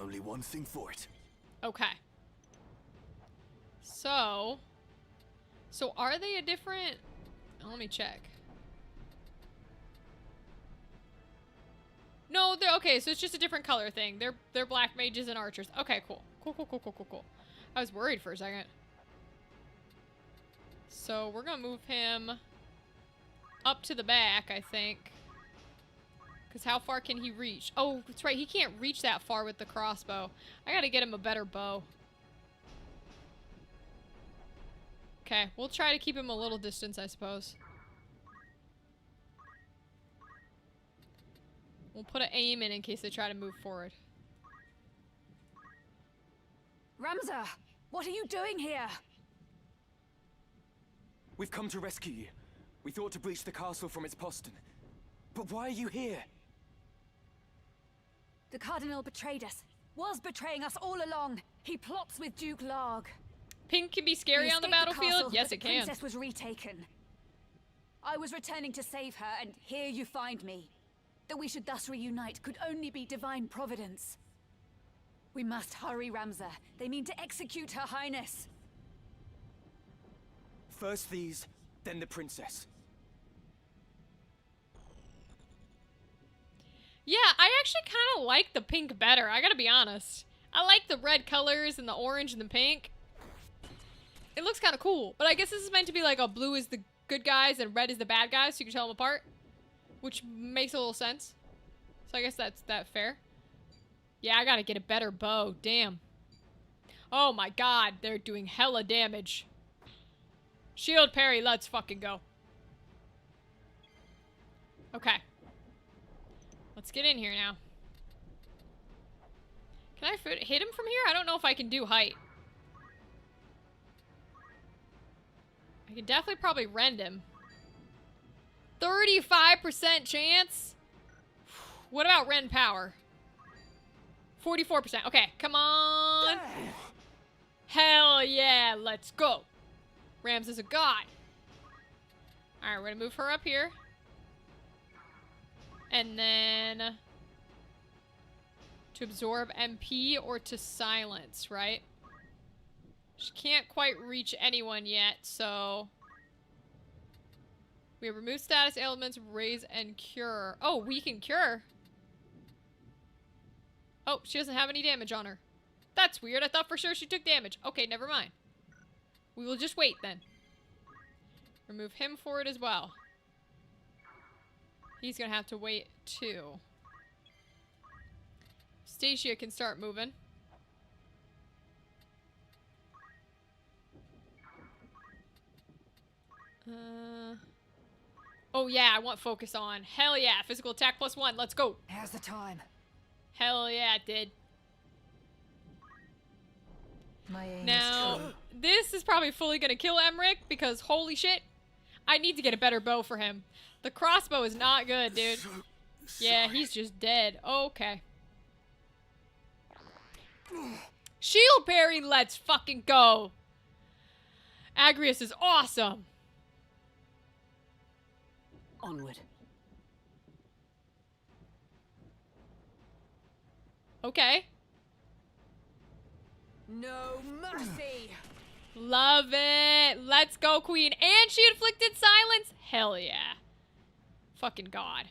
G: Only one thing for it.
A: Okay. So are they a different... Let me check. No, they're okay, so it's just a different color thing. They're black mages and archers. Okay, cool. Cool. I was worried for a second. So we're gonna move him up to the back, I think. Because how far can he reach? Oh, that's right, he can't reach that far with the crossbow. I gotta get him a better bow. Okay, we'll try to keep him a little distance, I suppose. We'll put an aim in case they try to move forward.
H: Ramza, what are you doing here?
B: We've come to rescue you. We thought to breach the castle from its postern. But why are you here?
H: The Cardinal betrayed us. Was betraying us all along. He plots with Duke Larg.
A: Pink can be scary
H: We
A: on the
H: escaped
A: battlefield?
H: castle,
A: Yes,
H: but
A: it
H: the
A: can.
H: princess was retaken. I was returning to save her, and here you find me. That we should thus reunite could only be divine providence. We must hurry, Ramza. They mean to execute Her Highness.
B: First these, then the princess.
A: Yeah, I actually kind of like the pink better, I gotta be honest. I like the red colors and the orange and the pink. It looks kind of cool, but I guess this is meant to be like a blue is the good guys and red is the bad guys, so you can tell them apart. Which makes a little sense. So I guess that's fair. Yeah, I gotta get a better bow, damn. Oh my god, they're doing hella damage. Shield parry, let's fucking go. Okay. Let's get in here now. Can I hit him from here? I don't know if I can do height. I can definitely probably rend him. 35% chance? What about rend power? 44%. Okay, come on. Hell yeah, let's go. Rams is a god. Alright, we're gonna move her up here. And then... to absorb MP or to silence, right? She can't quite reach anyone yet, so... we have remove status ailments, raise and cure. Oh, we can cure. Oh, she doesn't have any damage on her. That's weird. I thought for sure she took damage. Okay, never mind. We will just wait then. Remove him forward as well. He's gonna have to wait too. Stacia can start moving. Oh yeah, I want focus on. Hell yeah, physical attack +1. Let's go.
H: Here's the time.
A: Hell yeah, it did.
H: My aim
A: Now,
H: is true.
A: this is probably fully gonna kill Emmerich because holy shit, I need to get a better bow for him. The crossbow is not good, dude. Yeah, he's just dead. Okay. Shield parry, let's fucking go. Agrius is awesome.
H: Onward.
A: Okay.
H: No mercy.
A: Love it. Let's go, queen. And she inflicted silence. Hell yeah. Fucking god.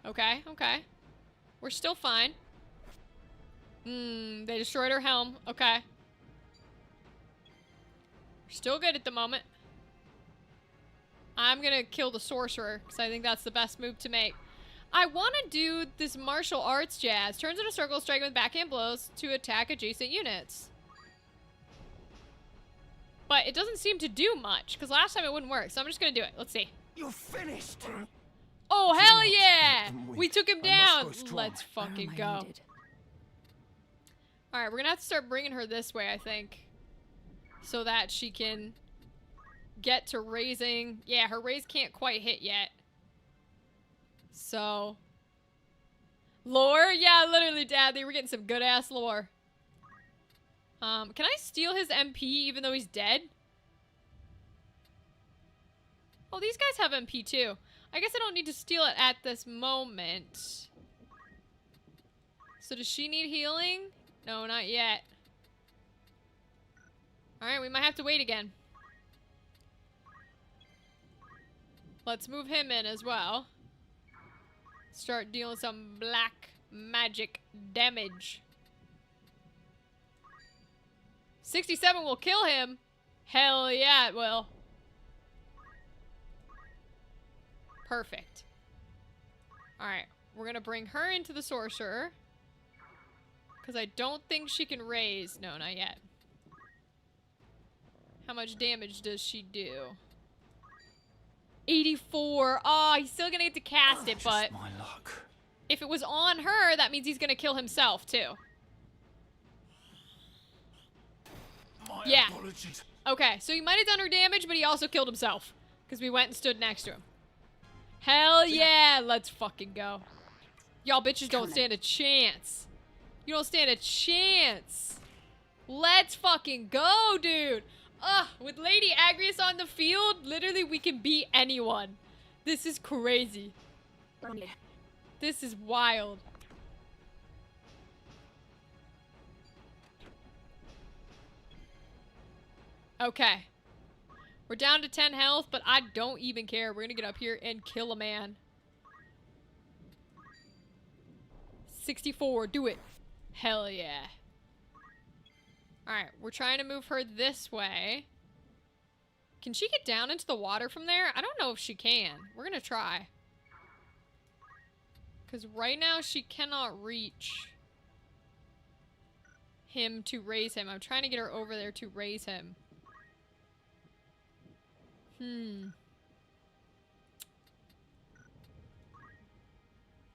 A: Okay, okay. We're still fine. They destroyed her helm. Okay. We're still good at the moment. I'm gonna kill the sorcerer, because I think that's the best move to make. I want to do this martial arts jazz. Turns in a circle, striking with backhand blows to attack adjacent units. but it doesn't seem to do much, because last time it wouldn't work, so I'm just gonna do it. Let's see.
C: You're finished!
A: Oh, hell yeah!
C: Then
A: We took him
C: I must
A: down!
C: go strong.
A: Let's fucking go. Alright, we're gonna have to start bringing her this way, I think. So that she can get to raising. Yeah, her raise can't quite hit yet. So. Lore? Yeah, literally, Dad. They were getting some good-ass lore. Can I steal his MP even though he's dead? Oh, these guys have MP too. I guess I don't need to steal it at this moment. So does she need healing? No, not yet. Alright, we might have to wait again. Let's move him in as well. Start dealing some black magic damage. 67 will kill him. Hell yeah, it will. Perfect. Alright, we're gonna bring her into the sorcerer. Because I don't think she can raise. No, not yet. How much damage does she do? 84. Oh, he's still gonna get to cast it, but
B: My luck.
A: if it was on her, that means he's gonna kill himself, too.
F: My
A: Yeah.
F: apologies.
A: Okay, so he might have done her damage, but he also killed himself. Because we went and stood next to him. Hell yeah, let's fucking go. Y'all bitches don't stand a chance. You don't stand a chance. Let's fucking go, dude. Ugh, with Lady Agrius on the field, literally we can beat anyone. This is crazy. This is wild. Okay. We're down to 10 health, but I don't even care. We're gonna get up here and kill a man. 64, do it. Hell yeah. Alright, we're trying to move her this way. Can she get down into the water from there? I don't know if she can. We're gonna try. Because right now she cannot reach him to raise him. I'm trying to get her over there to raise him.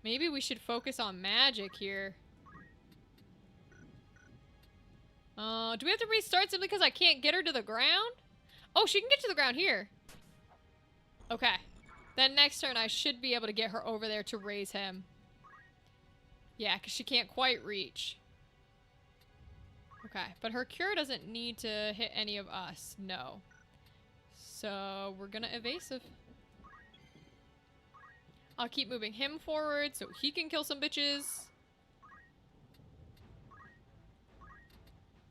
A: Maybe we should focus on magic here. Do we have to restart simply because I can't get her to the ground? Oh, she can get to the ground here. Okay. Then next turn I should be able to get her over there to raise him. Yeah, because she can't quite reach. Okay, but her cure doesn't need to hit any of us. No. So we're gonna evasive. I'll keep moving him forward so he can kill some bitches.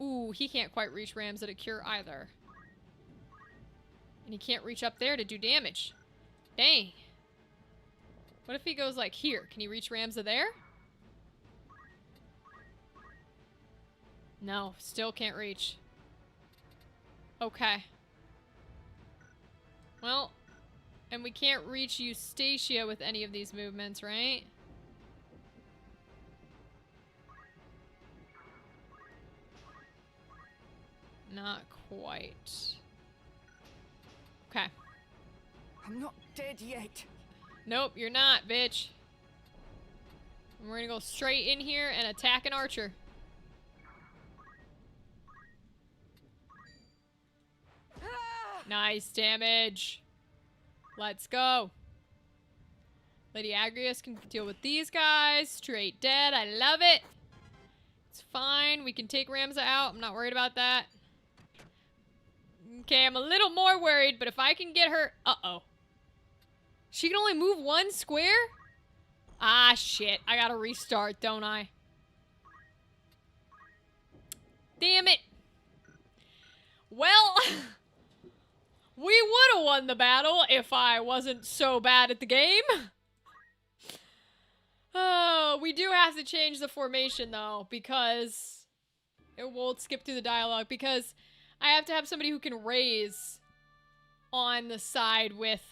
A: Ooh, he can't quite reach Ramza to cure either. And he can't reach up there to do damage. Dang. What if he goes like here? Can he reach Ramza there? No, still can't reach. Okay. Well, and we can't reach Eustacia with any of these movements, right? Not quite. Okay.
H: I'm not dead yet.
A: Nope, you're not, bitch. And we're gonna go straight in here and attack an archer. Nice damage. Let's go. Lady Agrius can deal with these guys. Straight dead. I love it. It's fine. We can take Ramza out. I'm not worried about that. Okay, I'm a little more worried, but if I can get her... Uh-oh. She can only move one square? Ah, shit. I gotta restart, don't I? Damn it. Well... We would have won the battle if I wasn't so bad at the game. Oh, we do have to change the formation, though, because... It won't skip through the dialogue, because I have to have somebody who can raise on the side with,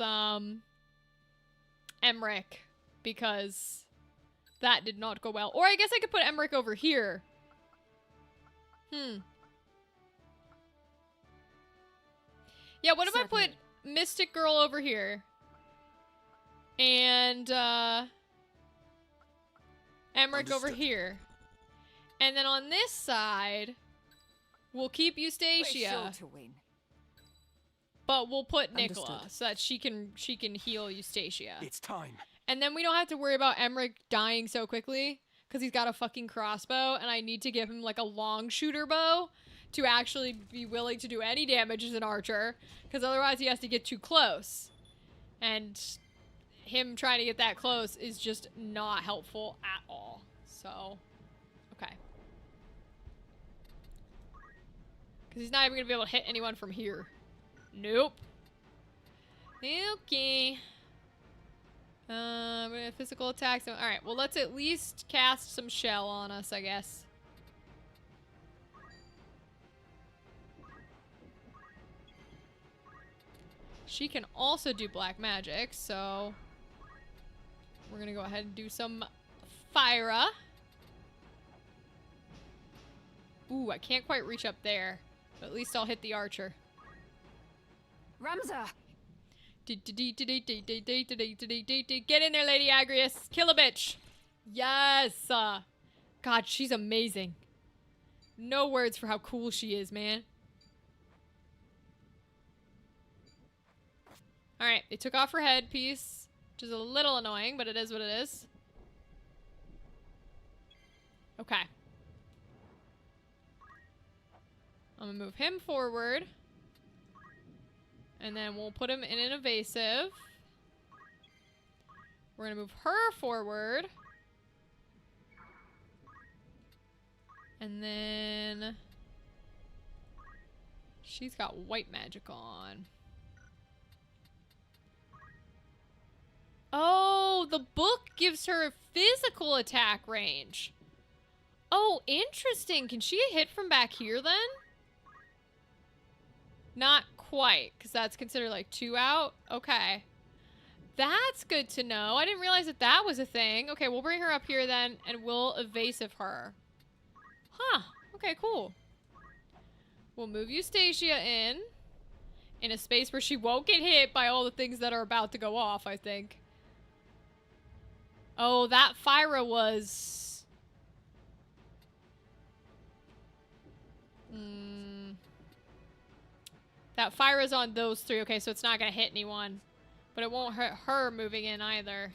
A: Emmerich, because that did not go well. Or I guess I could put Emmerich over here. Yeah, what if I put
H: Certainly.
A: Mystic Girl over here? And, Emmerich over
B: Understood.
A: here. And then on this side, we'll keep
H: We're
A: Eustacia.
H: sure to win.
A: But we'll put Nicola
B: Understood.
A: so that she can heal Eustacia.
B: It's time.
A: And then we don't have to worry about Emmerich dying so quickly because he's got a fucking crossbow and I need to give him like a long shooter bow to actually be willing to do any damage as an archer because otherwise he has to get too close. And him trying to get that close is just not helpful at all. So, okay. Because he's not even going to be able to hit anyone from here. Nope. Okay. Physical attacks. Alright, well, let's at least cast some shell on us, I guess. She can also do black magic, so we're gonna go ahead and do some fire. Ooh, I can't quite reach up there, but at least I'll hit the archer.
H: Ramza!
A: Get in there, Lady Agrius. Kill a bitch. Yes. God, she's amazing. No words for how cool she is, man. Alright, they took off her headpiece, which is a little annoying, but it is what it is. Okay. I'm gonna move him forward. And then we'll put him in an evasive. We're gonna move her forward. And then she's got white magic on. Oh, the book gives her a physical attack range. Oh, interesting. Can she hit from back here then? Not quite, because that's considered like 2 out. Okay. That's good to know. I didn't realize that that was a thing. Okay, we'll bring her up here then, and we'll evasive her. Huh. Okay, cool. We'll move Eustacia in a space where she won't get hit by all the things that are about to go off, I think. Oh, that Fyra was... That Fyra's on those 3. Okay, so it's not going to hit anyone. But it won't hurt her moving in either.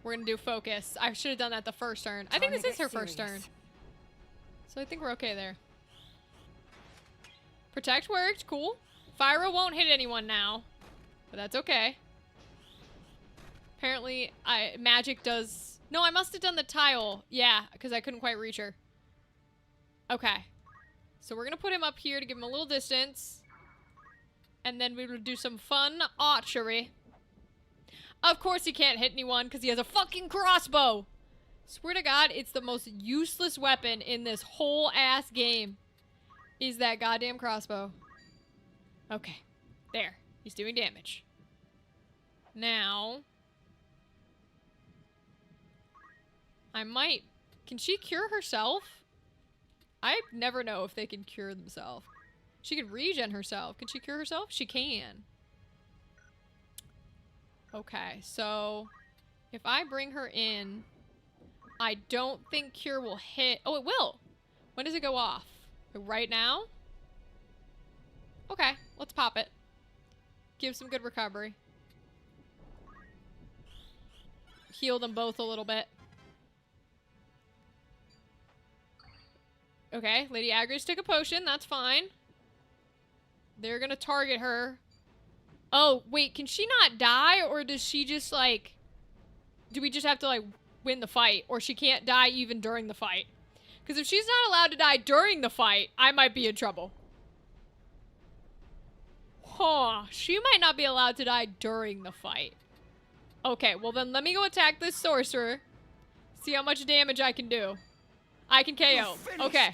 A: We're going to do focus. I should have done that the first turn. I think this is her first turn. So I think we're okay there. Protect worked. Cool. Fyra won't hit anyone now. But that's okay. Apparently, magic does... No, I must have done the tile. Yeah, because I couldn't quite reach her. Okay. So we're going to put him up here to give him a little distance. And then we will do some fun archery. Of course he can't hit anyone because he has a fucking crossbow. Swear to God, it's the most useless weapon in this whole ass game. Is that goddamn crossbow. Okay. There. He's doing damage. Now... I might... Can she cure herself? I never know if they can cure themselves. She can regen herself. Can she cure herself? She can. Okay, so... If I bring her in... I don't think cure will hit... Oh, it will! When does it go off? Right now? Okay, let's pop it. Give some good recovery. Heal them both a little bit. Okay, Lady Agrius took a potion. That's fine. They're gonna target her. Oh, wait, can she not die? Or does she just, like... Do we just have to, like, win the fight? Or she can't die even during the fight? Because if she's not allowed to die during the fight, I might be in trouble. Huh. She might not be allowed to die during the fight. Okay, well then let me go attack this sorcerer. See how much damage I can do. I can KO. Okay.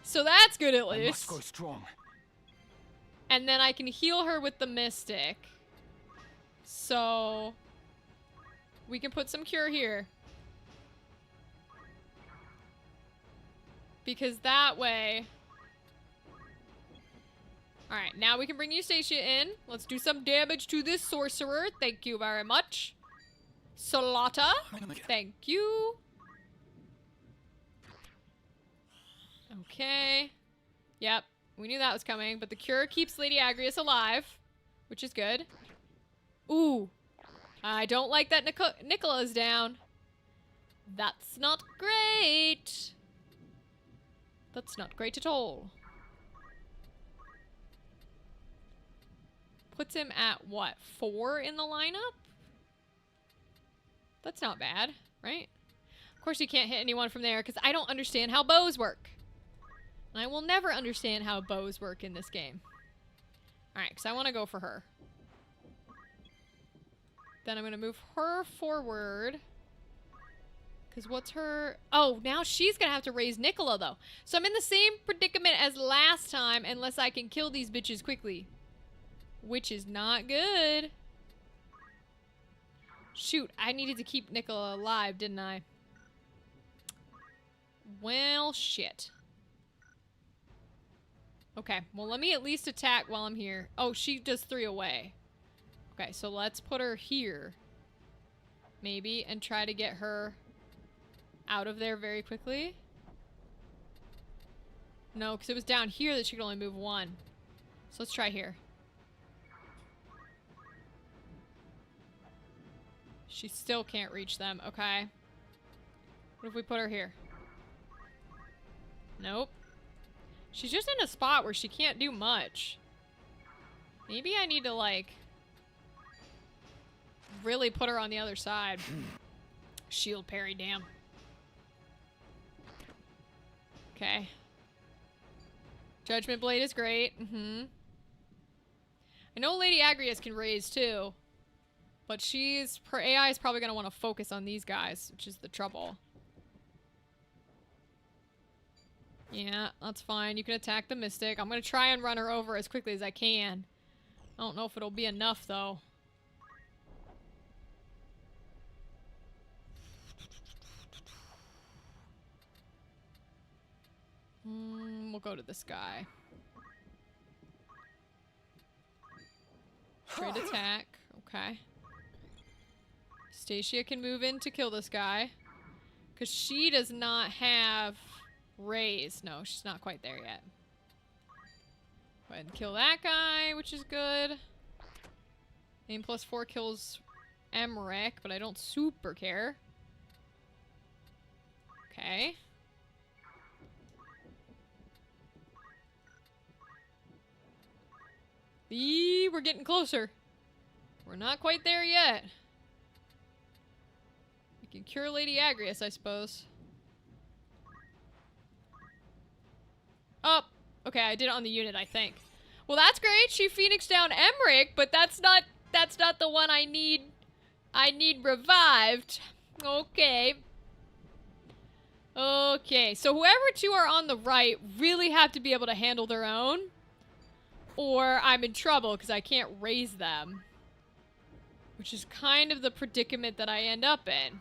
A: So that's good at
B: I
A: least.
B: must go strong.
A: And then I can heal her with the mystic. So we can put some cure here. Because that way... Alright, now we can bring Eustacia in. Let's do some damage to this sorcerer. Thank you very much. Solata. Thank you. Okay. Yep. We knew that was coming, but the cure keeps Lady Agrias alive, which is good. Ooh. I don't like that Nicola's down. That's not great. That's not great at all. Puts him at what? 4 in the lineup? That's not bad, right? Of course you can't hit anyone from there because I don't understand how bows work. And I will never understand how bows work in this game. Alright, because I want to go for her. Then I'm going to move her forward. Because what's her... Oh, now she's going to have to raise Nicola, though. So I'm in the same predicament as last time unless I can kill these bitches quickly. Which is not good. Shoot, I needed to keep Nicola alive, didn't I? Well, shit. Okay, well, let me at least attack while I'm here. Oh, she does 3 away. Okay, so let's put her here. Maybe, and try to get her out of there very quickly. No, because it was down here that she could only move 1. So let's try here. She still can't reach them. Okay. What if we put her here? Nope. She's just in a spot where she can't do much. Maybe I need to, like, really put her on the other side. Shield parry, damn. Okay. Judgment Blade is great. I know Lady Agrias can raise, too. But her AI is probably going to want to focus on these guys, which is the trouble. Yeah, that's fine. You can attack the Mystic. I'm going to try and run her over as quickly as I can. I don't know if it'll be enough, though. We'll go to this guy. Trade attack. Okay. Stacia can move in to kill this guy. Because she does not have raise. No, she's not quite there yet. Go ahead and kill that guy, which is good. Aim +4 kills Emmerich, but I don't super care. Okay. We're getting closer. We're not quite there yet. We can cure Lady Agrias, I suppose. Oh, okay, I did it on the unit, I think. Well, that's great. She phoenixed down Emmerich, but that's not the one I need. I need revived. Okay. Okay, so whoever 2 are on the right really have to be able to handle their own. Or I'm in trouble because I can't raise them. Which is kind of the predicament that I end up in.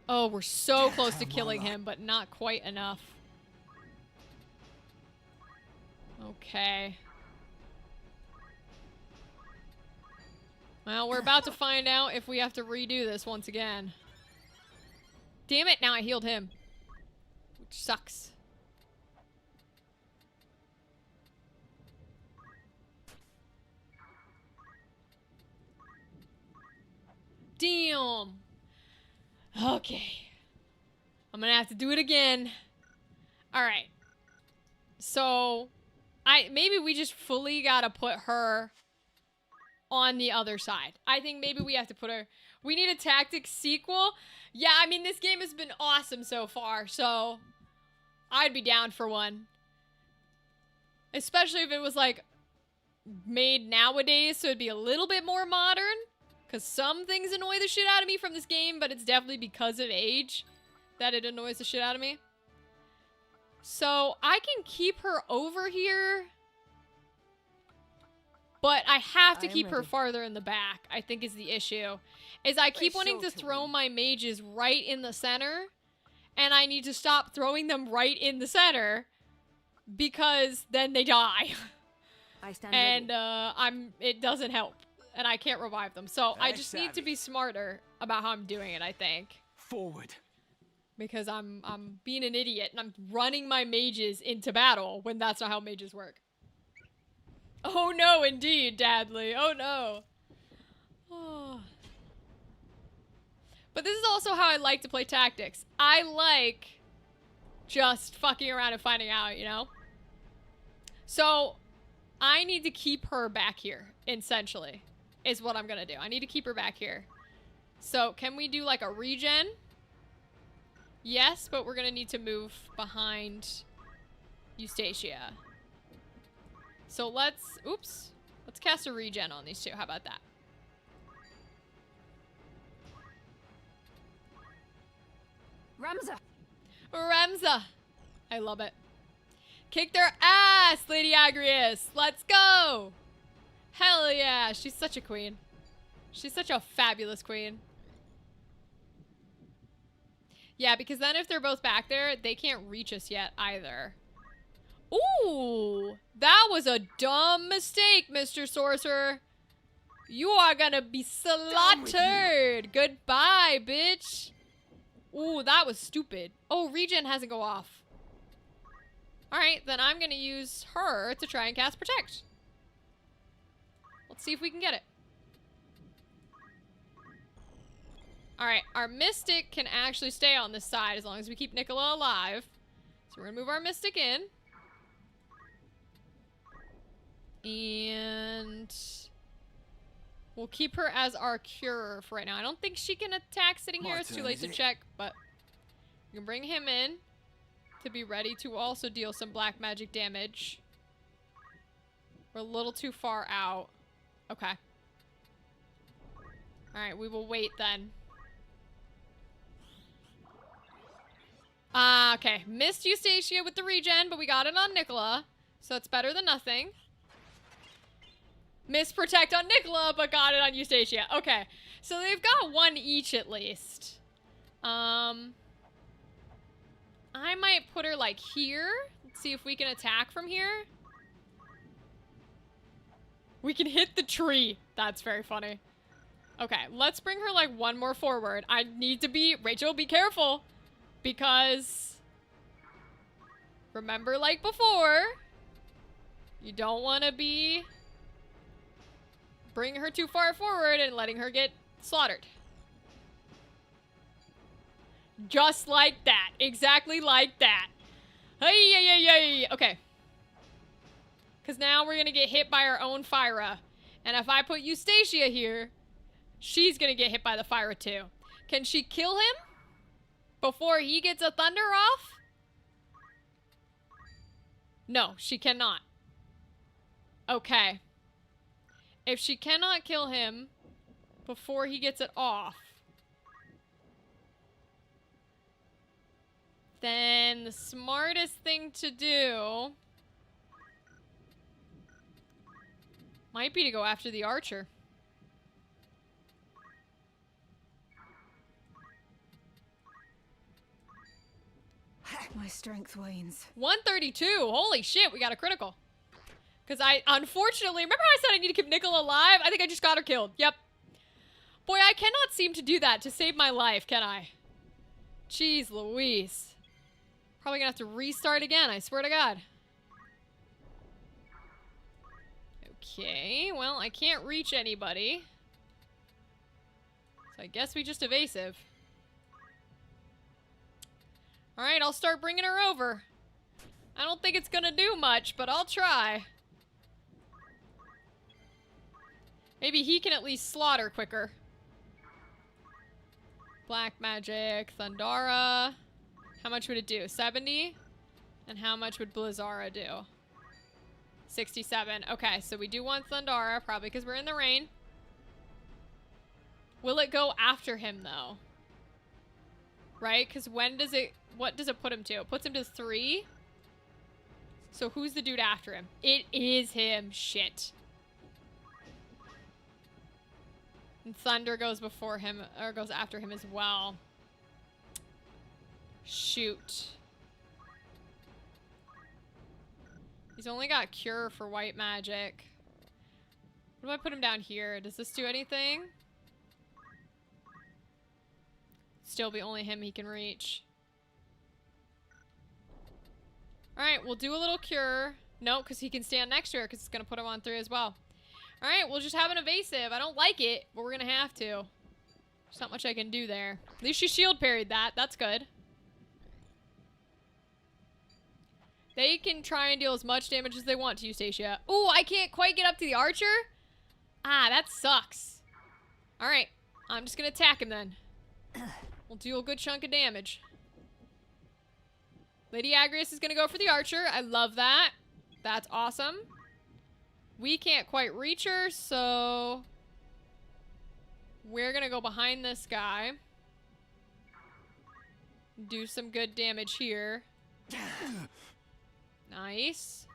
A: Oh, we're so close to killing him, but not quite enough. Okay. Well, we're about to find out if we have to redo this once again. Damn it, now I healed him. Which sucks. Damn. Okay. I'm gonna have to do it again. Alright. So, maybe we just fully gotta put her on the other side. I think maybe we have to put her... We need a tactics sequel. Yeah, I mean, this game has been awesome so far, so I'd be down for one. Especially if it was, like, made nowadays, so it'd be a little bit more modern. Because some things annoy the shit out of me from this game, but it's definitely because of age that it annoys the shit out of me. So, I can keep her over here. But I have to keep her farther in the back, I think is the issue. Is I keep wanting to throw my mages right in the center. and I need to stop throwing them right in the center because then they die.
H: I stand
A: And it doesn't help, and I can't revive them. So I
F: Very
A: just need to
F: savvy.
A: be smarter about how I'm doing it, I think.
B: Forward.
A: Because I'm being an idiot and I'm running my mages into battle when that's not how mages work. Oh no, indeed, Dadley. Oh no. Oh. But this is also how I like to play tactics. I like just fucking around and finding out, you know? So I need to keep her back here, essentially, is what I'm gonna do. I need to keep her back here. So can we do like a regen? Yes, but we're gonna need to move behind Eustacia. So let's cast a regen on these two. How about that?
H: Ramza!
A: Ramza! I love it. Kick their ass, Lady Agrius! Let's go! Hell yeah! She's such a queen. She's such a fabulous queen. Yeah, because then if they're both back there, they can't reach us yet either. Ooh! That was a dumb mistake, Mr. Sorcerer. You are gonna be slaughtered! Goodbye, bitch! Ooh, that was stupid. Oh, regen hasn't go off. Alright, then I'm gonna use her to try and cast Protect. Let's see if we can get it. Alright, our Mystic can actually stay on this side as long as we keep Nicola alive. So we're gonna move our Mystic in. And we'll keep her as our curer for right now. I don't think she can attack sitting here.
B: My
A: It's too
B: turn,
A: late
B: is
A: to
B: it?
A: check, but we can bring him in to be ready to also deal some black magic damage. We're a little too far out. Okay. Alright, we will wait then. Okay. Missed Eustacia with the regen, but we got it on Nicola. So it's better than nothing. Missed Protect on Nicola, but got it on Eustacia. Okay. So they've got one each at least. I might put her like here. Let's see if we can attack from here. We can hit the tree. That's very funny. Okay, let's bring her like one more forward. I need to be... Rachel, be careful. Because... remember like before, you don't want to be bringing her too far forward and letting her get slaughtered. Just like that. Exactly like that. Hey, hey, hey, hey. Okay. Because now we're going to get hit by our own Fyra. And if I put Eustacia here, she's going to get hit by the Fyra too. Can she kill him before he gets a thunder off? No, she cannot. Okay. If she cannot kill him before he gets it off, then the smartest thing to do might be to go after the archer.
H: My strength wanes.
A: 132. Holy shit, we got a critical. Because unfortunately, remember how I said I need to keep Nicola alive? I think I just got her killed. Yep. Boy, I cannot seem to do that to save my life, can I? Jeez Louise. Probably gonna have to restart again, I swear to God. Okay, well, I can't reach anybody. So I guess we just evasive. Alright, I'll start bringing her over. I don't think it's gonna do much, but I'll try. Maybe he can at least slaughter quicker. Black magic, Thundara. How much would it do? 70? And how much would Blizzara do? 67. Okay, so we do want Thundara, probably because we're in the rain. Will it go after him, though? Right? Because when does it... What does it put him to? It puts him to 3. So who's the dude after him? It is him. Shit. And Thunder goes before him, or goes after him as well. Shoot. He's only got cure for white magic. What do I put him down here? Does this do anything? Still be only him he can reach. Alright, we'll do a little cure. No, because he can stand next to her because it's going to put him on 3 as well. Alright, we'll just have an evasive. I don't like it, but we're going to have to. There's not much I can do there. At least she shield parried that. That's good. They can try and deal as much damage as they want to you, Stacia. Ooh, I can't quite get up to the archer? Ah, that sucks. Alright, I'm just going to attack him then. We'll do a good chunk of damage. Lady Agrius is going to go for the archer. I love that. That's awesome. We can't quite reach her, so we're going to go behind this guy. Do some good damage here. Nice.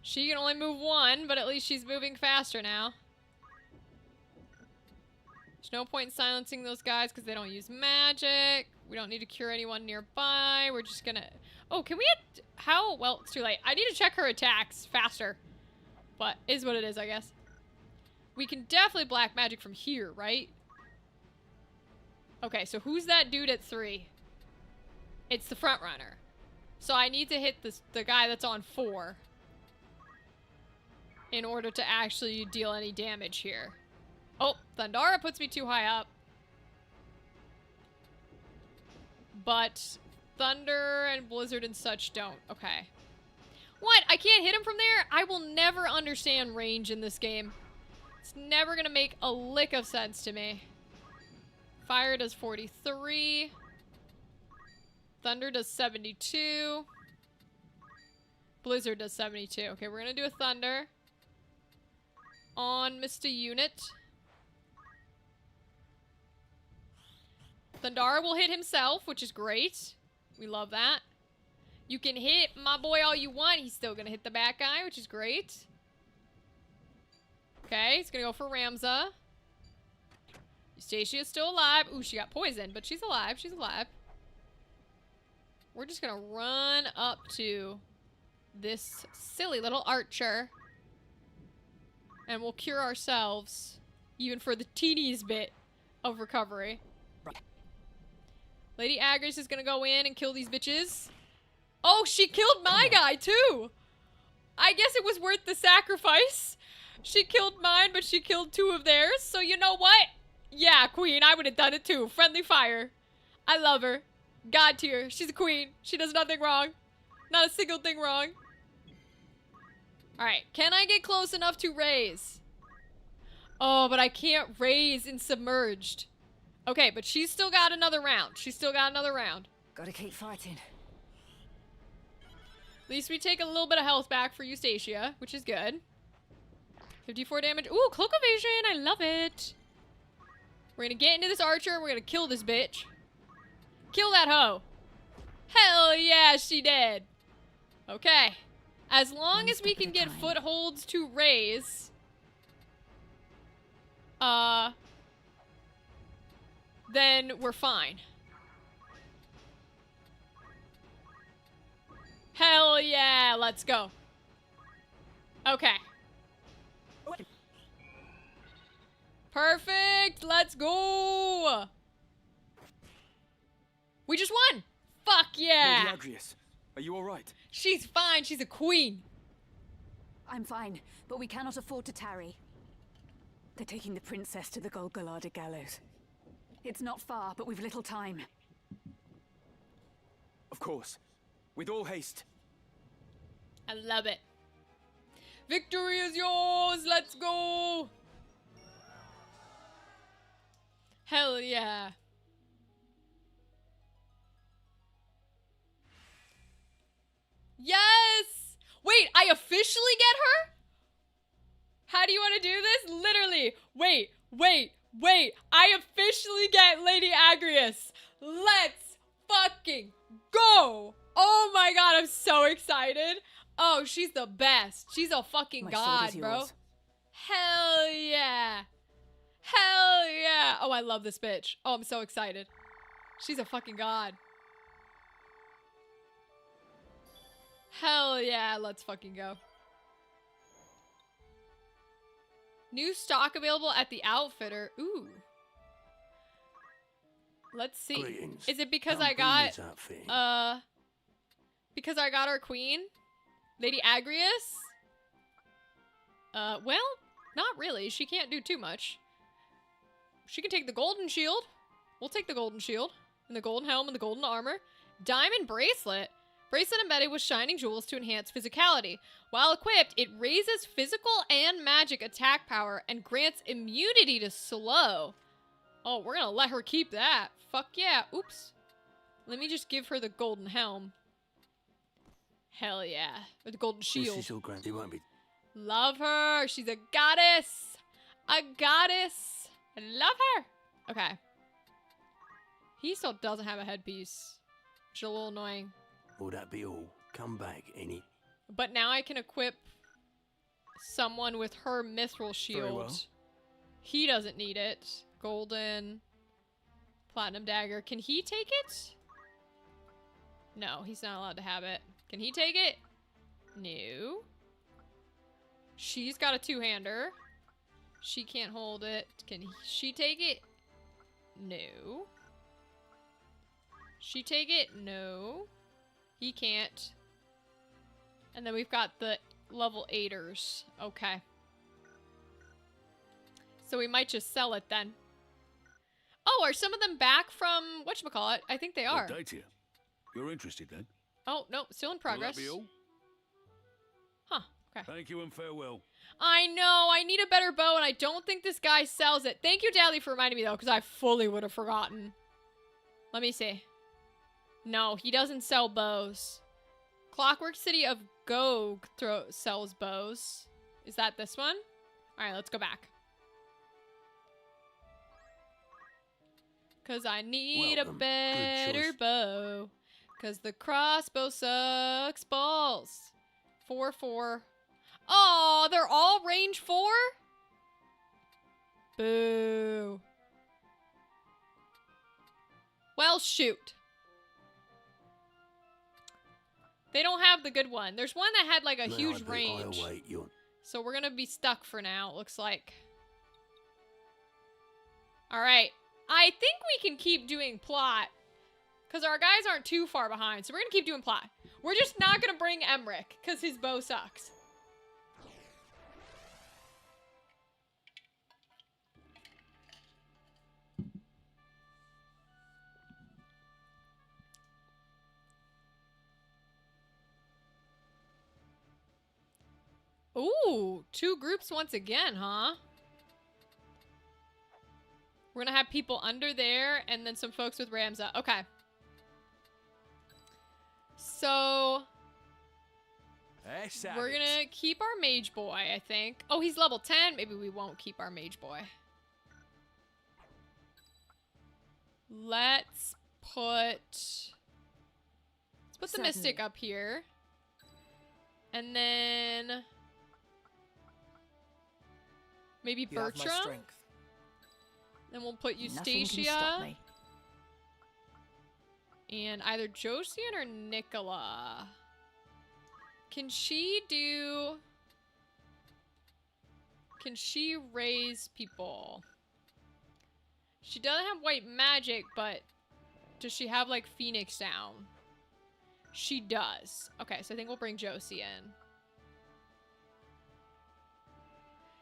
A: She can only move 1, but at least she's moving faster now. There's no point in silencing those guys because they don't use magic. We don't need to cure anyone nearby. We're just gonna... Oh, can we... How? Well, it's too late. I need to check her attacks faster. But is what it is, I guess. We can definitely black magic from here, right? Okay, so who's that dude at 3? It's the front runner. So I need to hit the guy that's on 4 in order to actually deal any damage here. Oh, Thundara puts me too high up. But Thunder and Blizzard and such don't. Okay. What? I can't hit him from there? I will never understand range in this game. It's never gonna make a lick of sense to me. Fire does 43. Thunder does 72. Blizzard does 72. Okay, we're gonna do a Thunder on Mr. Unit. Thundara will hit himself, which is great. We love that. You can hit my boy all you want. He's still gonna hit the back guy, which is great. Okay, he's gonna go for Ramza. Eustacia is still alive. Ooh, she got poisoned, but she's alive. She's alive. We're just gonna run up to this silly little archer. And we'll cure ourselves, even for the teeniest bit of recovery. Lady Agrius is gonna go in and kill these bitches. Oh, she killed my guy, too! I guess it was worth the sacrifice. She killed mine, but she killed 2 of theirs, so you know what? Yeah, queen, I would have done it too. Friendly fire. I love her. God tier. She's a queen. She does nothing wrong. Not a single thing wrong. Alright, can I get close enough to raise? Oh, but I can't raise in submerged. Okay, but she's still got another round. She's still got another round.
H: Gotta keep fighting.
A: At least we take a little bit of health back for Eustacia, which is good. 54 damage. Ooh, cloak evasion. I love it. We're gonna get into this archer. We're gonna kill this bitch. Kill that hoe. Hell yeah, she did. Okay. As long as we can get footholds to raise, then we're fine. Hell yeah, let's go. Okay. Perfect, let's go. We just won. Fuck yeah.
B: Lady Agrius, are you alright?
A: She's fine, she's a queen.
H: I'm fine, but we cannot afford to tarry. They're taking the princess to the Golgolada gallows. It's not far, but we've little time.
B: Of course. With all haste.
A: I love it. Victory is yours, let's go. Hell yeah. Yes! Wait, I officially get her? How do you want to do this? Literally. Wait. I officially get Lady Agrius. Let's fucking go. Oh my god, I'm so excited. Oh, she's the best. She's a fucking god, bro. Hell yeah. Hell yeah. Oh, I love this bitch. Oh, I'm so excited. She's a fucking god. Hell yeah, let's fucking go. New stock available at the outfitter. Ooh. Let's see.
G: Greetings.
A: Is it because
G: How
A: I got
G: business outfitting?
A: because I got our queen? Lady Agrius? Well, not really. She can't do too much. She can take the golden shield. We'll take the golden shield. And the golden helm and the golden armor. Diamond bracelet. Bracelet embedded with shining jewels to enhance physicality. While equipped, it raises physical and magic attack power and grants immunity to slow. Oh, we're gonna let her keep that. Fuck yeah. Oops. Let me just give her the golden helm. Hell yeah. Or the golden shield.
G: This is all grand. It won't be.
A: Love her. She's a goddess. A goddess. I love her. Okay. He still doesn't have a headpiece, which is a little annoying.
G: Will that be all? Come back any.
A: But now I can equip someone with her mithril shield.
B: well.
A: He doesn't need it. Golden. Platinum dagger. Can he take it? No, he's not allowed to have it. Can he take it? No. She's got a two-hander. She can't hold it. Can she take it? No. She take it? No. He can't. And then we've got the level 8ers. Okay. So we might just sell it then. Oh, are some of them back from whatchamacallit? I think they are.
F: Update you. You're interested then?
A: Oh, no, still in
F: Will
A: progress.
F: that be all?
A: Huh, okay.
F: Thank you and farewell.
A: I know, I need a better bow, and I don't think this guy sells it. Thank you, Dally, for reminding me, though, because I fully would have forgotten. Let me see. No, he doesn't sell bows. Clockwork City of Gog sells bows. Is that this one? Alright, let's go back. Because I need
G: Welcome.
A: a
G: Good
A: better
G: choice.
A: bow. Because the crossbow sucks balls. 4-4. Oh, they're all range 4? Boo. Well, shoot. They don't have the good one. There's one that had like a
G: May
A: huge
G: I be-
A: range.
G: I await your.
A: So we're gonna be stuck for now, it looks like. Alright. I think we can keep doing plot. Because our guys aren't too far behind. So we're gonna keep doing plot. We're just not gonna bring Emmerich. Because his bow sucks. Ooh, 2 groups once again, huh? We're gonna have people under there and then some folks with Ramza. Okay. So, we're gonna keep our mage boy, I think. Oh, he's level 10. Maybe we won't keep our mage boy. Let's put the
H: Certainly.
A: mystic up here. And then maybe
J: You have my
A: Bertram.
J: strength.
A: Then we'll put
J: Nothing can stop
A: Eustacia
J: me.
A: and either Josian or Nicola. Can she raise people? She doesn't have white magic, but does she have like Phoenix down? She does. Okay, so I think we'll bring Josie in.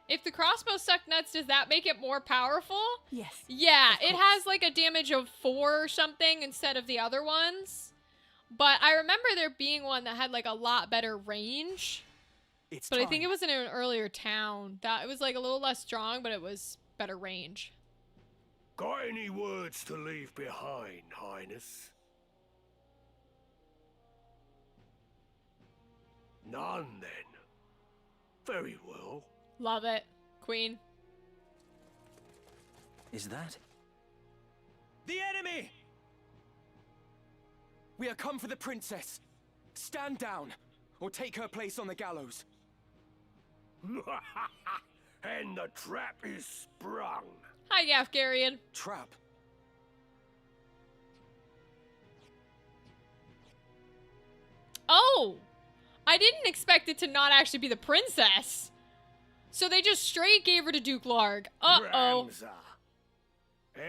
A: If the crossbow suck nuts, does that make it more powerful?
H: Yes.
A: Yeah,
H: Of
A: it
H: course.
A: has like a damage of 4 or something instead of the other ones. But I remember there being one that had like a lot better range. But I think it was in an earlier town. That it was like a little less strong, but it was better range.
D: Got any words to leave behind, Highness? None, then. Very well.
A: Love it, Queen.
C: Is that?
B: The enemy! We are come for the princess. Stand down, or take her place on the gallows.
D: And the trap is sprung.
A: Hi, Gafgarian.
B: Trap.
A: Oh! I didn't expect it to not actually be the princess. So they just straight gave her to Duke Larg. Uh-oh.
D: Ramza.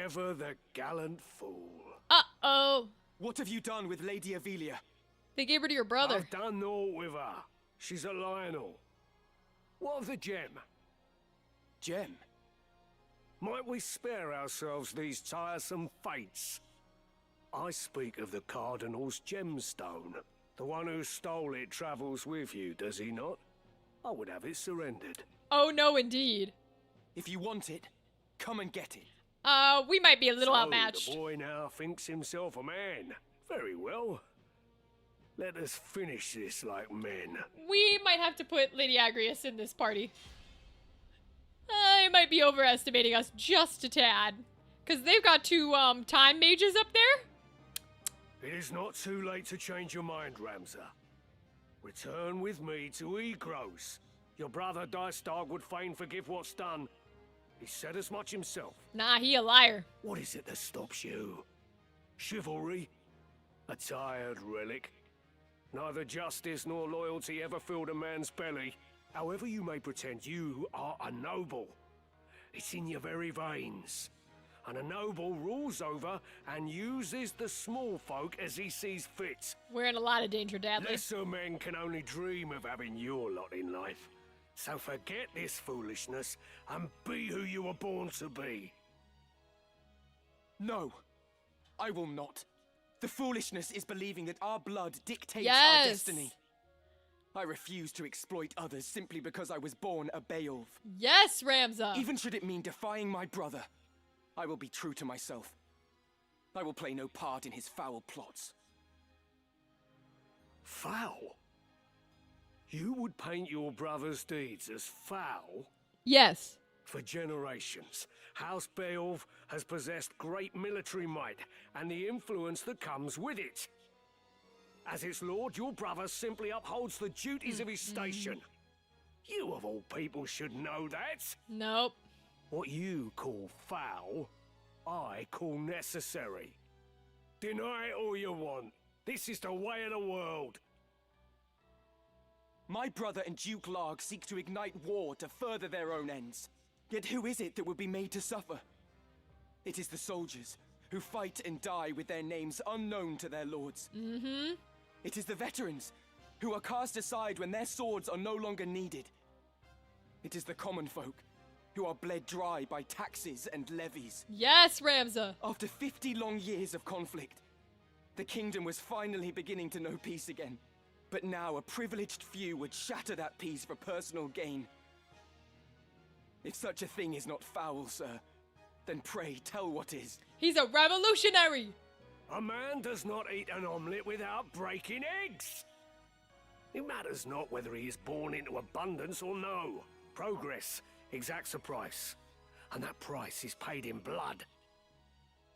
D: Ever the gallant fool.
A: Uh-oh.
B: What have you done with Lady Ivalice?
A: They gave her to your brother.
D: I've done naught with her. She's a Lionel. What of the gem?
B: Gem?
D: Might we spare ourselves these tiresome fates? I speak of the Cardinal's gemstone. The one who stole it travels with you, does he not? I would have it surrendered.
A: Oh, no, indeed.
B: If you want it, come and get it.
A: We might be a little
D: So,
A: outmatched.
D: the boy now thinks himself a man. Very well. Let us finish this like men.
A: We might have to put Lady Agrias in this party. I might be overestimating us just a tad. Because they've got two, time mages up there.
D: It is not too late to change your mind, Ramza. Return with me to Egros. Your brother Dystag would fain forgive what's done. He said as much himself.
A: Nah, he a liar.
D: What is it that stops you? Chivalry? A tired relic? Neither justice nor loyalty ever filled a man's belly. However you may pretend, you are a noble. It's in your very veins. And a noble rules over and uses the small folk as he sees fit.
A: We're in a lot of danger, Dadley.
D: Lesser men can only dream of having your lot in life. So forget this foolishness and be who you were born to be.
B: No, I will not. The foolishness is believing that our blood dictates
A: Yes.
B: our destiny. I refuse to exploit others simply because I was born a Beowulf.
A: Yes, Ramza.
B: Even should it mean defying my brother, I will be true to myself. I will play no part in his foul plots.
D: Foul? You would paint your brother's deeds as foul?
A: Yes.
D: For generations, House Beowulf has possessed great military might and the influence that comes with it. As its lord, your brother simply upholds the duties of his station. You of all people should know that.
A: Nope.
D: What you call foul, I call necessary. Deny it all you want. This is the way of the world.
B: My brother and Duke Larg seek to ignite war to further their own ends. Yet who is it that will be made to suffer? It is the soldiers, who fight and die with their names unknown to their lords.
A: Mm-hmm.
B: It is the veterans, who are cast aside when their swords are no longer needed. It is the common folk, who are bled dry by taxes and levies.
A: Yes, Ramza.
B: After 50 long years of conflict, the kingdom was finally beginning to know peace again. But now a privileged few would shatter that peace for personal gain. If such a thing is not foul, sir, then pray tell what is.
A: He's a revolutionary.
D: A man does not eat an omelette without breaking eggs. It matters not whether he is born into abundance or no. Progress exacts a price, and that price is paid in blood.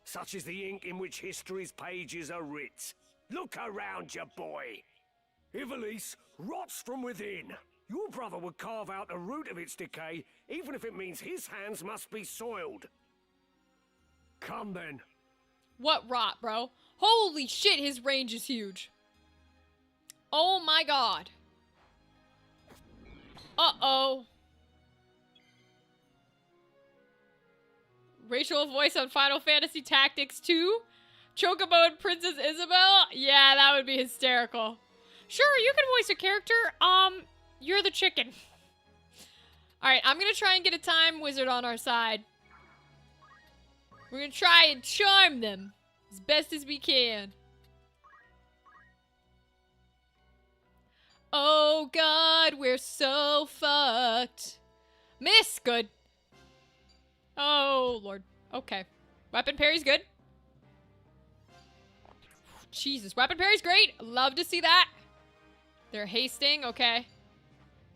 D: Such is the ink in which history's pages are writ. Look around you, boy. Ivalice rots from within. Your brother would carve out the root of its decay, even if it means his hands must be soiled. Come then.
A: What rot, bro? Holy shit, his range is huge. Oh my god. Uh-oh. Racial voice on Final Fantasy Tactics 2? Chocobo and Princess Isabel? Yeah, that would be hysterical. Sure, you can voice a character. You're the chicken. Alright, I'm gonna try and get a time wizard on our side. We're gonna try and charm them as best as we can. Oh god, we're so fucked. Miss, good. Oh lord, okay. Weapon parry's good. Jesus, weapon parry's great. Love to see that. They're hasting, okay.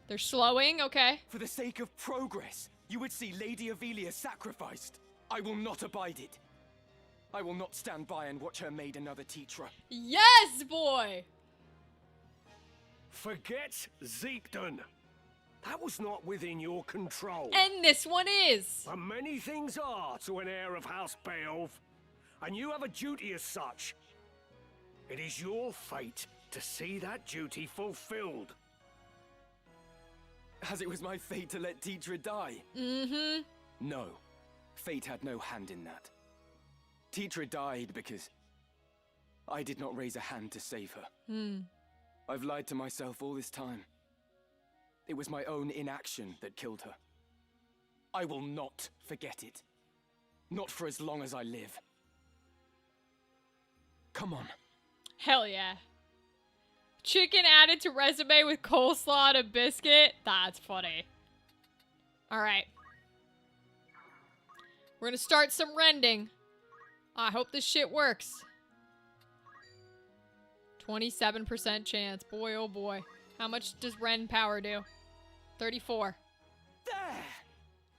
A: They're slowing, okay.
B: For the sake of progress, you would see Lady Ivalice sacrificed. I will not abide it. I will not stand by and watch her made another teacher.
A: Yes, boy!
D: Forget Zeekden. That was not within your control.
A: And this one is.
D: But many things are to an heir of House Beowulf, and you have a duty as such. It is your fate to see that duty fulfilled.
B: As it was my fate to let Tetra die.
A: Mm-hmm.
B: No, fate had no hand in that. Tetra died because I did not raise a hand to save her. I've lied to myself all this time. It was my own inaction that killed her. I will not forget it. Not for as long as I live. Come on.
A: Hell yeah. Chicken added to resume with coleslaw and a biscuit. That's funny. Alright. We're gonna start some rending. I hope this shit works. 27% chance. Boy, oh boy. How much does rend power do? 34.
B: There!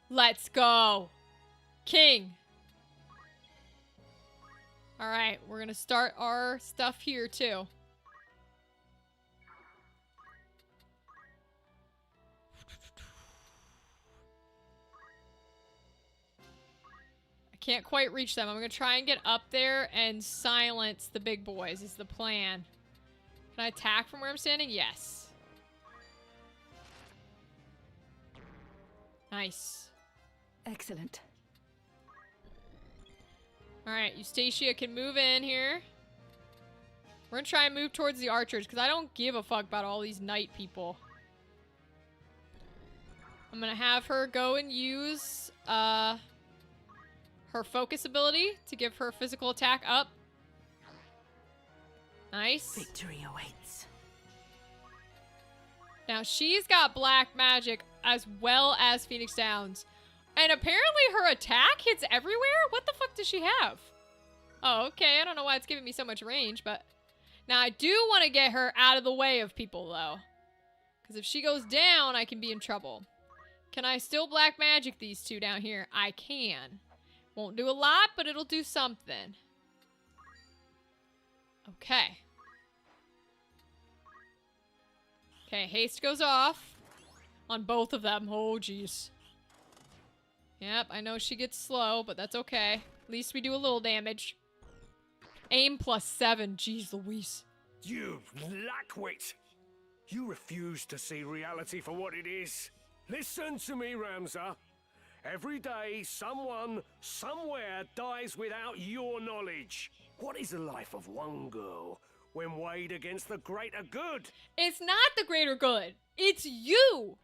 A: Let's go. King. Alright, we're gonna start our stuff here too. I can't quite reach them. I'm gonna try and get up there and silence the big boys is the plan. Can I attack from where I'm standing? Yes. Nice.
H: Excellent.
A: Alright, Eustacia can move in here. We're gonna try and move towards the archers, because I don't give a fuck about all these knight people. I'm gonna have her go and use, her focus ability to give her physical attack up. Nice.
H: Victory awaits.
A: Now, she's got black magic as well as Phoenix Downs. And apparently her attack hits everywhere? What the fuck does she have? Oh, okay. I don't know why it's giving me so much range, but... Now, I do want to get her out of the way of people, though. Because if she goes down, I can be in trouble. Can I still black magic these two down here? I can. Won't do a lot, but it'll do something. Okay. Okay, haste goes off. On both of them. Oh, jeez. Yep, I know she gets slow, but that's okay. At least we do a little damage. Aim +7. Jeez Louise.
D: You lackwit! You refuse to see reality for what it is. Listen to me, Ramza. Every day, someone, somewhere dies without your knowledge. What is the life of one girl when weighed against the greater good?
A: It's not the greater good. It's you.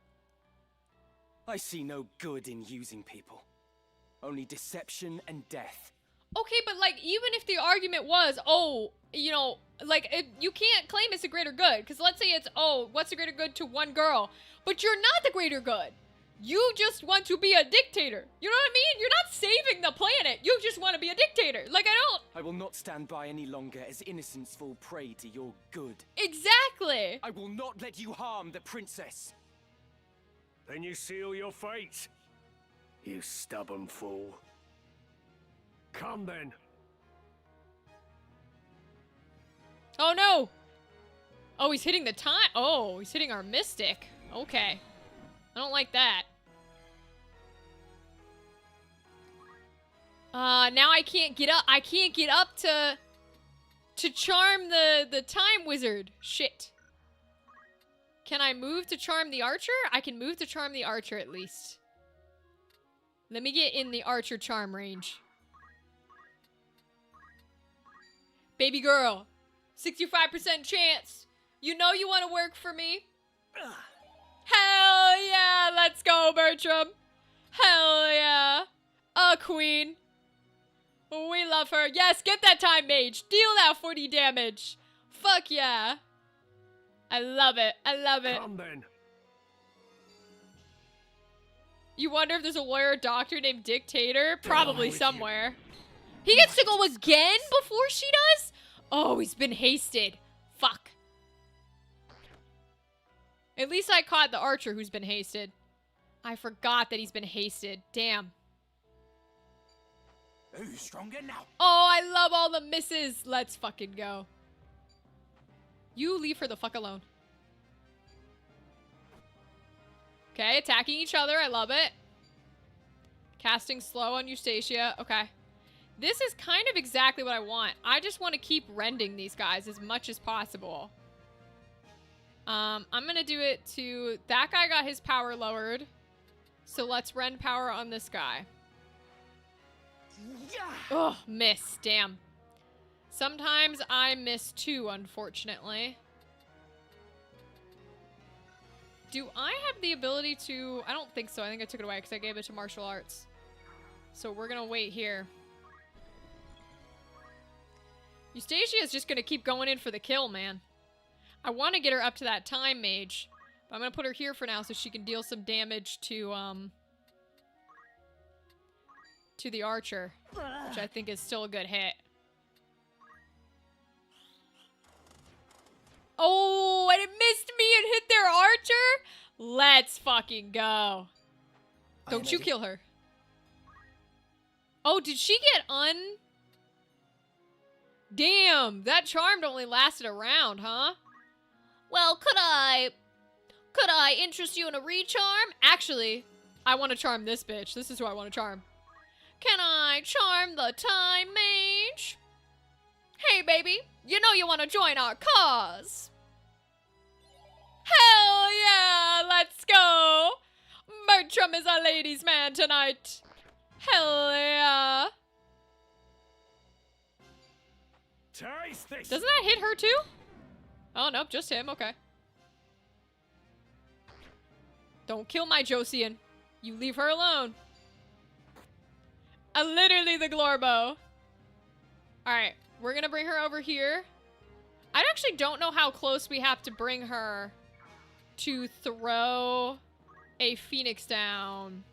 B: I see no good in using people. Only deception and death.
A: Okay, but like, even if the argument was, oh, you know, like, you can't claim it's a greater good. Because let's say it's, oh, what's the greater good to one girl? But you're not the greater good. You just want to be a dictator. You know what I mean? You're not saving the planet. You just want to be a dictator. Like,
B: I will not stand by any longer as innocents fall prey to your good.
A: Exactly.
B: I will not let you harm the princess.
D: Then you seal your fate. You stubborn fool. Come then.
A: Oh, no. Oh, he's hitting the time. Oh, he's hitting our mystic. Okay. I don't like that. Now I can't get up. I can't get up to charm the time wizard. Shit. Can I move to charm the archer? I can move to charm the archer at least. Let me get in the archer charm range. Baby girl. 65% chance. You know you want to work for me? Hell yeah. Let's go, Bertram. Hell yeah. A queen. We love her. Yes, get that time mage. Deal that 40 damage. Fuck yeah. I love it. I love it.
D: Come then.
A: You wonder if there's a lawyer or doctor named Dictator? Probably somewhere. He gets to go again before she does? Oh, he's been hasted. Fuck. At least I caught the archer who's been hasted. I forgot that he's been hasted. Damn.
F: Who's stronger now?
A: Oh, I love all the misses. Let's fucking go. You leave her the fuck alone. Okay, attacking each other. I love it. Casting slow on Eustacia. Okay. This is kind of exactly what I want. I just want to keep rending these guys as much as possible. I'm gonna do it to... That guy got his power lowered. So let's rend power on this guy. Oh, miss. Damn. Sometimes I miss too, unfortunately. Do I have the ability to... I don't think so. I think I took it away because I gave it to martial arts. So we're gonna wait here. Eustacia is just gonna keep going in for the kill, man. I want to get her up to that time mage. But I'm gonna put her here for now so she can deal some damage to the archer. Which I think is still a good hit. Oh, and it missed me and hit their archer? Let's fucking go. Don't you kill her. Oh, did she get Damn, that charm only lasted a round, huh? Well, could I interest you in a recharm? Actually, I want to charm this bitch. This is who I want to charm. Can I charm the time mage? Hey, baby, you know you want to join our cause. Hell yeah, let's go. Bertram is a ladies' man tonight. Hell yeah.
D: Taste this.
A: Doesn't that hit her too? Oh, nope, just him. Okay. Don't kill my Josian. You leave her alone. Literally the Glorbo. Alright, we're gonna bring her over here. I actually don't know how close we have to bring her to throw a phoenix down.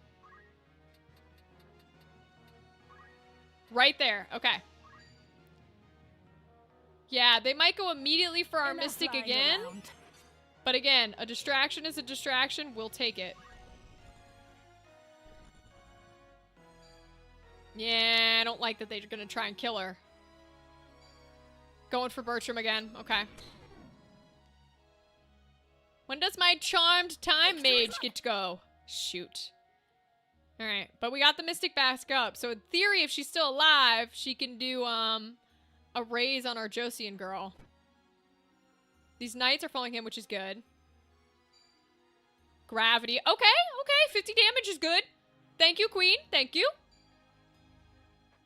A: Right there. Okay. Yeah, they might go immediately for our mystic again. But again, a distraction is a distraction. We'll take it. Yeah, I don't like that they're gonna try and kill her. Going for Bertram again. Okay. When does my charmed time mage get to go? Shoot. Alright, but we got the mystic back up. So in theory, if she's still alive, she can do, a raise on our Josian girl. These knights are following him, which is good. Gravity. Okay, okay. 50 damage is good. Thank you, queen. Thank you.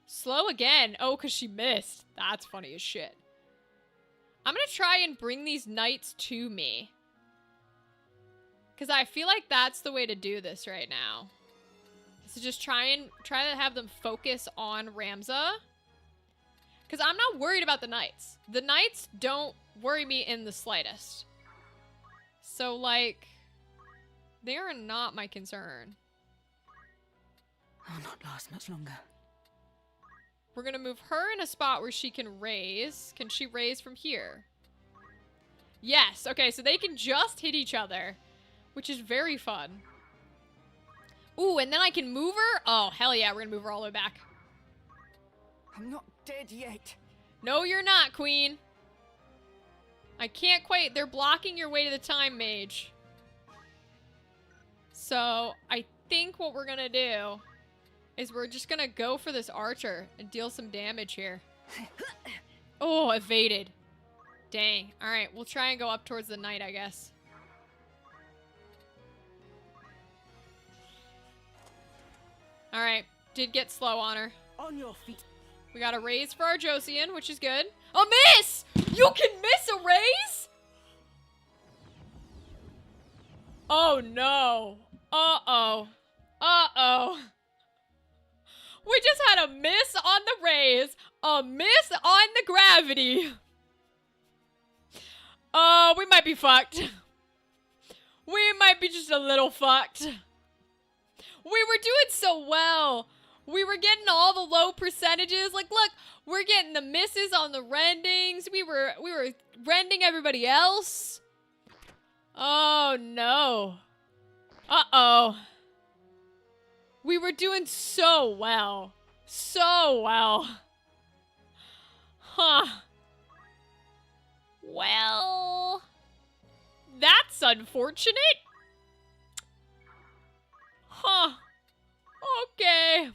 A: Slow again. Oh, because she missed. That's funny as shit. I'm going to try and bring these knights to me. Because I feel like that's the way to do this right now. So just try to have them focus on Ramza. Because I'm not worried about the knights. The knights don't worry me in the slightest. So, like, they are not my concern.
H: I'll not last much longer.
A: We're going to move her in a spot where she can raise. Can she raise from here? Yes. Okay, so they can just hit each other, which is very fun. Ooh, and then I can move her? Oh, hell yeah, we're going to move her all the way back.
B: I'm not dead yet.
A: No, you're not, queen. I can't quite... They're blocking your way to the time mage. So, I think what we're going to do is we're just going to go for this archer and deal some damage here. Oh, evaded. Dang. All right, we'll try and go up towards the knight, I guess. All right, did get slow on her.
B: On your feet.
A: We got a raise for our Josian, which is good. A miss! You can miss a raise? Oh, no. Uh-oh. Uh-oh. We just had a miss on the raise, a miss on the gravity. Oh, we might be fucked. We might be just a little fucked. We were doing so well. We were getting all the low percentages. Like, look, we're getting the misses on the rendings. We were rending everybody else. Oh, no. Uh-oh. We were doing so well. So well. Huh. Well, that's unfortunate. Huh. Okay.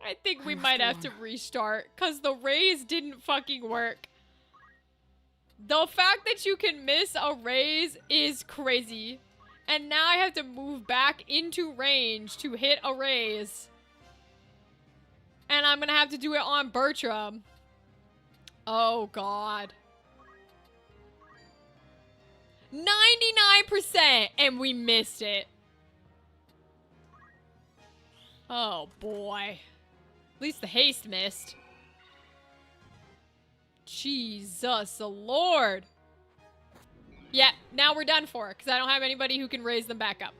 A: I think we might have to restart, because the raise didn't fucking work. The fact that you can miss a raise is crazy. And now I have to move back into range to hit a raise. And I'm gonna have to do it on Bertram. Oh, God. 99%, and we missed it. Oh, boy. At least the haste missed. Jesus Lord. Yeah, now we're done for, because I don't have anybody who can raise them back up.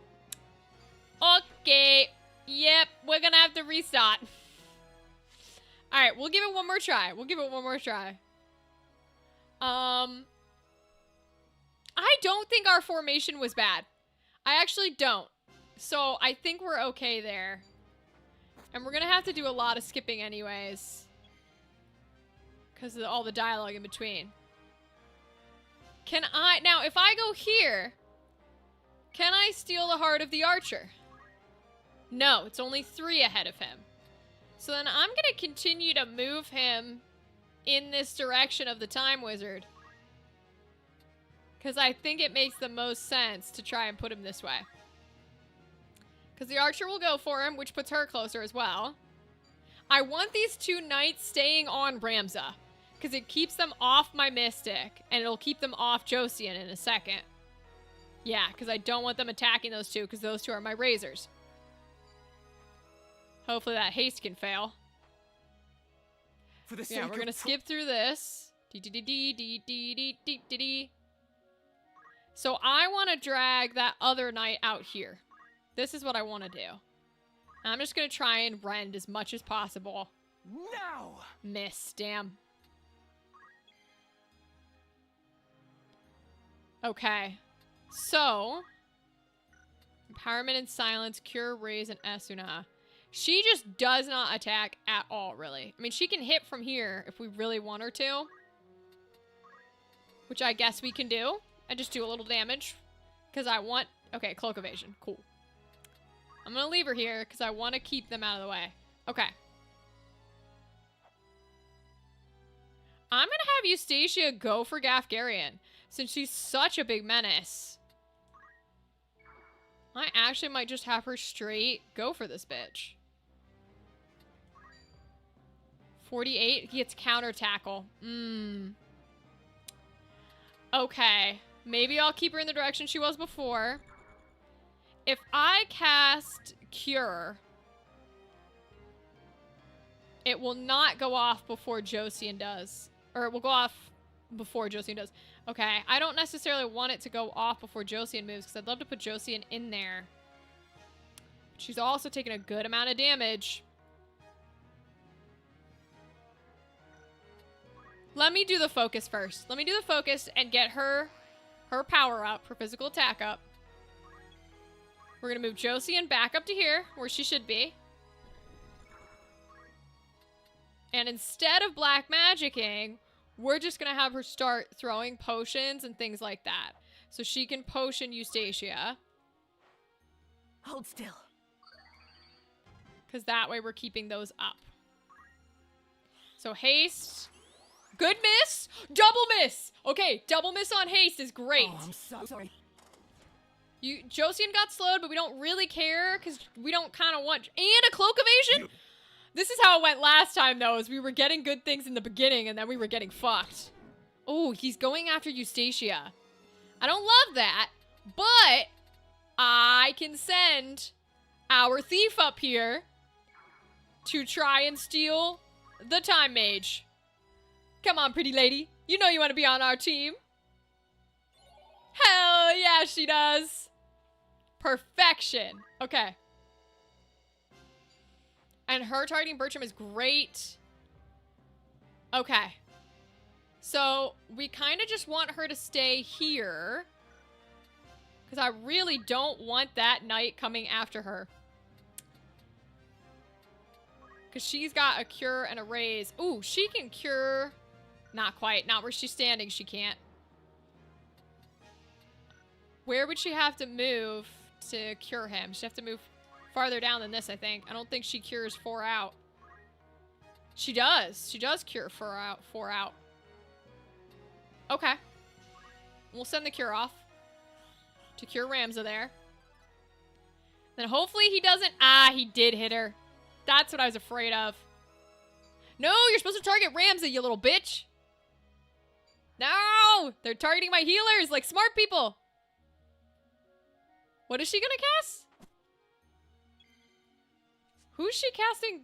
A: Okay. Yep, we're gonna have to restart. Alright, we'll give it one more try. We'll give it one more try. I don't think our formation was bad. I actually don't. So I think we're okay there. And we're gonna have to do a lot of skipping anyways. Because of all the dialogue in between. Can I... Now, if I go here, can I steal the heart of the archer? No, it's only 3 ahead of him. So then I'm gonna continue to move him in this direction of the Time Wizard. Because I think it makes the most sense to try and put him this way. Because the archer will go for him, which puts her closer as well. I want these 2 knights staying on Ramza. Because it keeps them off my Mystic. And it'll keep them off Josian in a second. Yeah, because I don't want them attacking those 2. Because those 2 are my razors. Hopefully that haste can fail.
B: For the
A: Yeah, we're going to skip through this. So I want to drag that other knight out here. This is what I want to do. I'm just going to try and rend as much as possible.
B: Now!
A: Miss, damn. Okay. So. Empowerment and Silence, Cure, Raise, and Esuna. She just does not attack at all, really. I mean, she can hit from here if we really want her to. Which I guess we can do. And just do a little damage. Because I want... Okay, Cloak Evasion. Cool. I'm going to leave her here because I want to keep them out of the way. Okay. I'm going to have Eustacia go for Gafgarian. Since she's such a big menace. I actually might just have her straight go for this bitch. 48. He gets counter tackle. Okay. Maybe I'll keep her in the direction she was before. If I cast Cure, it will not go off before Josian does. Or it will go off before Josian does. Okay, I don't necessarily want it to go off before Josian moves because I'd love to put Josian in there. She's also taking a good amount of damage. Let me do the focus first. Let me do the focus and get her power up, her physical attack up. We're going to move Josian back up to here, where she should be. And instead of black magicking, we're just going to have her start throwing potions and things like that. So she can potion Eustacia.
H: Hold still.
A: Because that way we're keeping those up. So haste. Good miss. Double miss. Okay, double miss on haste is great.
H: Oh, I'm so sorry.
A: Josian got slowed, but we don't really care because we don't kind of want... And a cloak evasion? This is how it went last time, though, is we were getting good things in the beginning and then we were getting fucked. Oh, he's going after Eustacia. I don't love that, but I can send our thief up here to try and steal the Time Mage. Come on, pretty lady. You know you want to be on our team. Hell yeah, she does. Perfection. Okay. And her targeting Bertram is great. Okay. So, we kind of just want her to stay here. Because I really don't want that knight coming after her. Because she's got a cure and a raise. Ooh, she can cure... Not quite. Not where she's standing. She can't. Where would she have to move to cure him? She'd have to move farther down than this, I think. I don't think she cures 4 out. She does. She does cure 4 out. 4 out. Okay. We'll send the cure off to cure Ramza there. Then hopefully he doesn't... Ah, he did hit her. That's what I was afraid of. No, you're supposed to target Ramza, you little bitch. No! They're targeting my healers like smart people. What is she gonna cast? Who's she casting?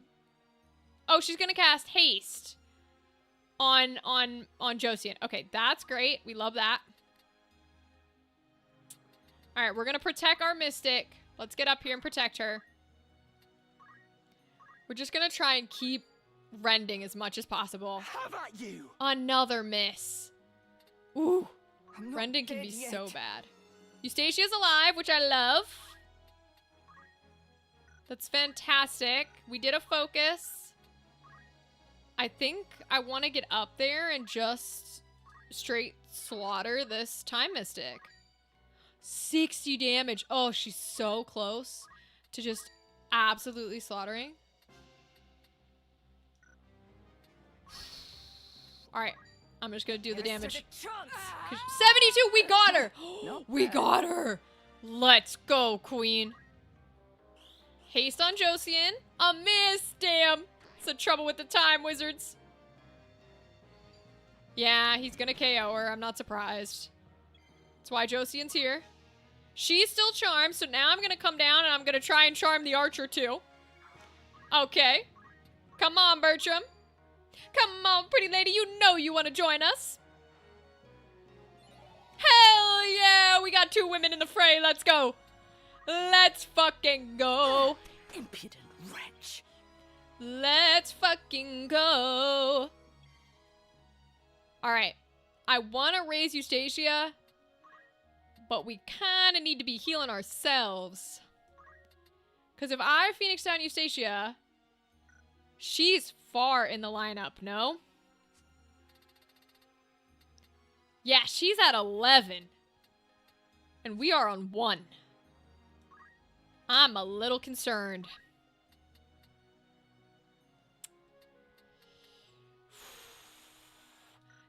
A: Oh, she's gonna cast haste on Josian. Okay, that's great. We love that. All right, we're gonna protect our Mystic. Let's get up here and protect her. We're just gonna try and keep rending as much as possible.
B: How about you?
A: Another miss. Ooh, rending can be so bad. Eustatia's alive, which I love. That's fantastic. We did a focus. I think I want to get up there and just straight slaughter this Time Mystic. 60 damage. Oh, she's so close to just absolutely slaughtering. All right. I'm just going to do the damage. 72, we got her. We got her. Let's go, queen. Haste on Josian. A miss. Damn. It's the trouble with the time wizards. Yeah, he's going to KO her. I'm not surprised. That's why Josian's here. She's still charmed, so now I'm going to come down and I'm going to try and charm the archer too. Okay. Come on, Bertram. Come on, pretty lady. You know you want to join us. Hell yeah! We got 2 women in the fray. Let's go. Let's fucking go.
H: Impudent wretch.
A: Let's fucking go. Alright. I want to raise Eustacia, but we kind of need to be healing ourselves. Because if I Phoenix down Eustacia, she's far in the lineup, no? Yeah, she's at 11. And we are on 1. I'm a little concerned.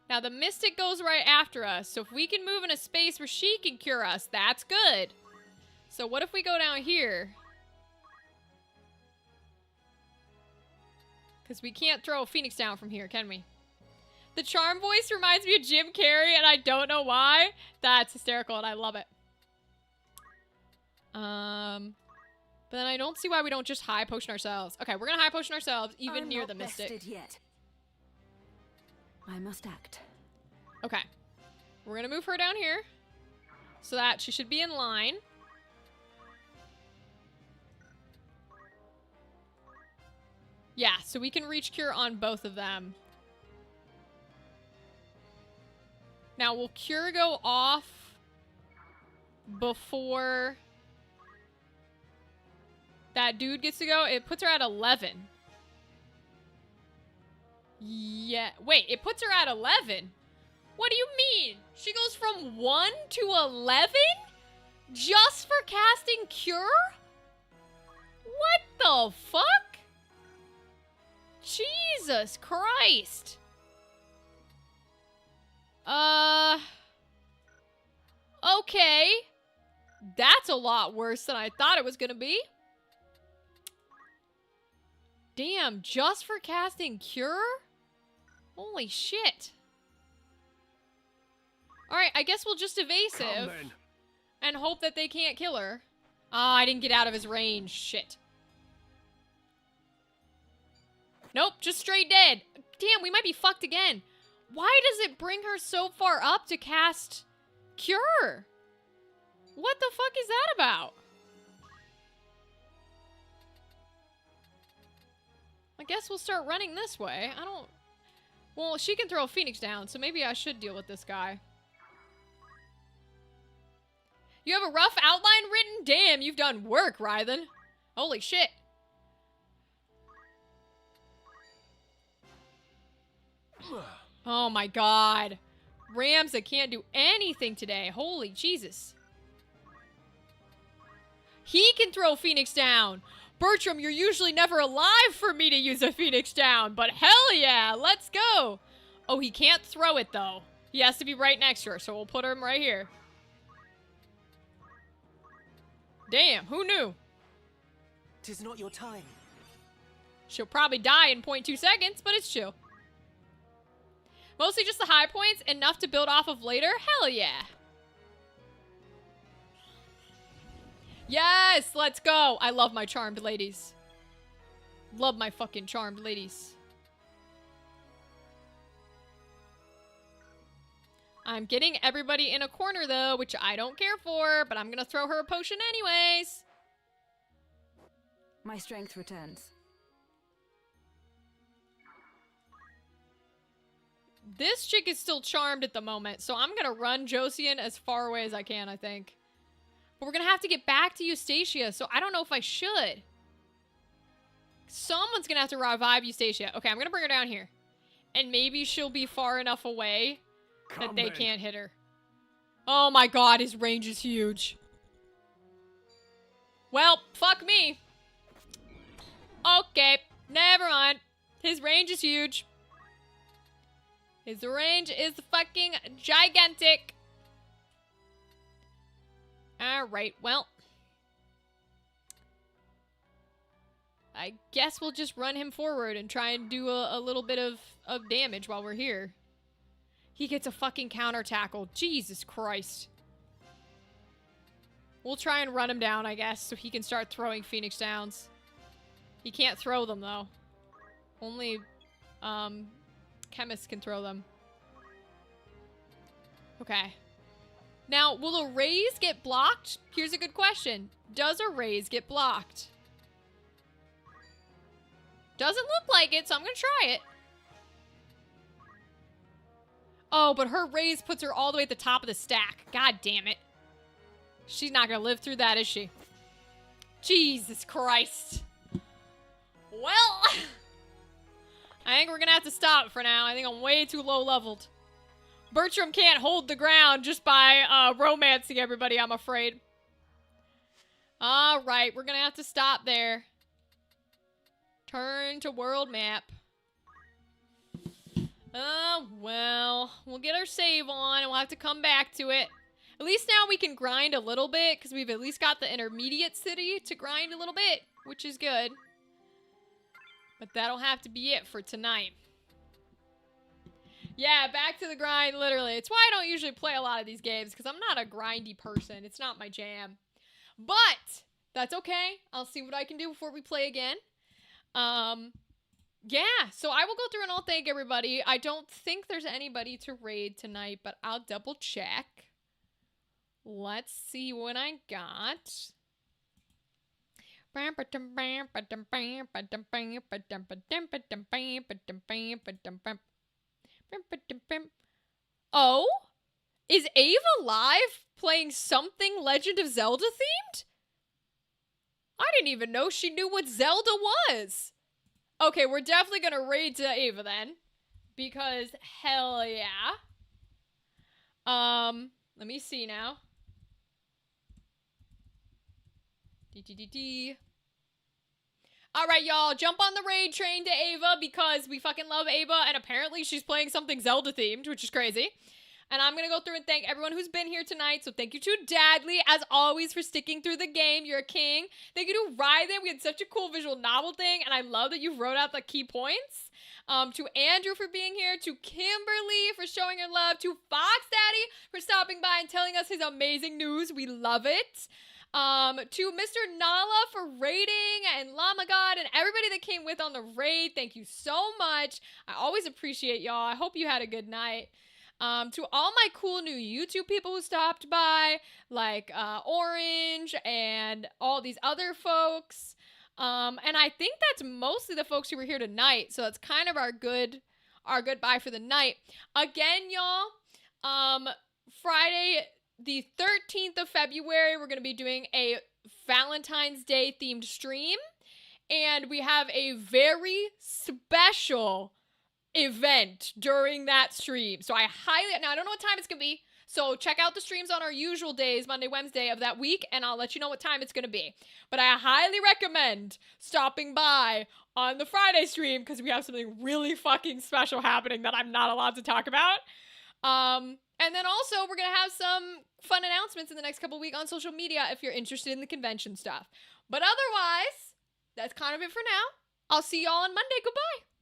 A: Now, the Mystic goes right after us, so if we can move in a space where she can cure us, that's good. So what if we go down here? Because we can't throw a Phoenix down from here, can we? The charm voice reminds me of Jim Carrey, and I don't know why. That's hysterical, and I love it. But then I don't see why we don't just high potion ourselves. Okay, we're gonna high potion ourselves, even
H: I'm
A: near
H: not
A: the Mystic.
H: bested yet. I must act.
A: Okay. We're gonna move her down here, so that she should be in line. Yeah, so we can reach cure on both of them. Now, will cure go off before that dude gets to go? It puts her at 11. Yeah. Wait, it puts her at 11? What do you mean? She goes from 1 to 11? Just for casting cure? What the fuck? Jesus Christ. Okay. That's a lot worse than I thought it was gonna be. Damn, just for casting cure? Holy shit. Alright, I guess we'll just evasive and hope that they can't kill her. Ah, I didn't get out of his range. Shit. Nope, just straight dead. Damn, we might be fucked again. Why does it bring her so far up to cast cure? What the fuck is that about? I guess we'll start running this way. I don't... Well, she can throw a Phoenix down, so maybe I should deal with this guy. You have a rough outline written? Damn, you've done work, Rythan. Holy shit. Oh my god. Ramza can't do anything today. Holy Jesus. He can throw Phoenix down. Bertram, you're usually never alive for me to use a Phoenix down, but hell yeah, let's go. Oh, he can't throw it though. He has to be right next to her, so we'll put him right here. Damn, who knew?
B: 'Tis not your time.
A: She'll probably die in 0.2 seconds, but it's chill. Mostly just the high points, enough to build off of later? Hell yeah. Yes, let's go. I love my charmed ladies. Love my fucking charmed ladies. I'm getting everybody in a corner though, which I don't care for, but I'm gonna throw her a potion anyways.
H: My strength returns.
A: This chick is still charmed at the moment, so I'm gonna run Josian as far away as I can, I think. But we're gonna have to get back to Eustacia, so I don't know if I should. Someone's gonna have to revive Eustacia. Okay, I'm gonna bring her down here. And maybe she'll be far enough away that they can't hit her. Oh my god, his range is huge. Well, fuck me. Okay, never mind. His range is huge. His range is fucking gigantic. Alright, well. I guess we'll just run him forward and try and do a little bit of damage while we're here. He gets a fucking counter tackle. Jesus Christ. We'll try and run him down, I guess, so he can start throwing Phoenix Downs. He can't throw them, though. Only, chemists can throw them. Okay. Now, will a raise get blocked? Here's a good question. Does a raise get blocked? Doesn't look like it, so I'm gonna try it. Oh, but her raise puts her all the way at the top of the stack. God damn it. She's not gonna live through that, is she? Jesus Christ. Well, I think we're gonna have to stop for now. I think I'm way too low leveled. Bertram can't hold the ground just by romancing everybody, I'm afraid. Alright, we're gonna have to stop there. Turn to world map. Well, we'll get our save on and we'll have to come back to it. At least now we can grind a little bit because we've at least got the intermediate city to grind a little bit, which is good. But that'll have to be it for tonight. Yeah, back to the grind, literally. It's why I don't usually play a lot of these games because I'm not a grindy person. It's not my jam. But that's okay. I'll see what I can do before we play again. Yeah, so I will go through and I'll thank everybody. I don't think there's anybody to raid tonight, but I'll double check. Let's see what I got. Oh? Is Ava live playing something Legend of Zelda themed? I didn't even know she knew what Zelda was. Okay, we're definitely gonna raid to Ava then. Because hell yeah. Let me see now. Alright, y'all, jump on the raid train to Ava because we fucking love Ava and apparently she's playing something Zelda themed, which is crazy. And I'm gonna go through and thank everyone who's been here tonight. So thank you to Dadley, as always, for sticking through the game. You're a king. Thank you to Ryden. We had such a cool visual novel thing, and I love that you wrote out the key points. To Andrew for being here. To Kimberly for showing her love. To Fox Daddy for stopping by and telling us his amazing news. We love it. To Mr. Nala for raiding and Llama God and everybody that came with on the raid. Thank you so much. I always appreciate y'all. I hope you had a good night. To all my cool new YouTube people who stopped by, like Orange and all these other folks. And I think that's mostly the folks who were here tonight. So that's kind of our goodbye for the night. Again, y'all, Friday the 13th of February, we're going to be doing a Valentine's Day themed stream. And we have a very special event during that stream. So now I don't know what time it's gonna be, so check out the streams on our usual days, Monday, Wednesday of that week, and I'll let you know what time it's gonna be. But I highly recommend stopping by on the Friday stream because we have something really fucking special happening that I'm not allowed to talk about. And then also we're going to have some fun announcements in the next couple weeks on social media if you're interested in the convention stuff. But otherwise, that's kind of it for now. I'll see y'all on Monday. Goodbye.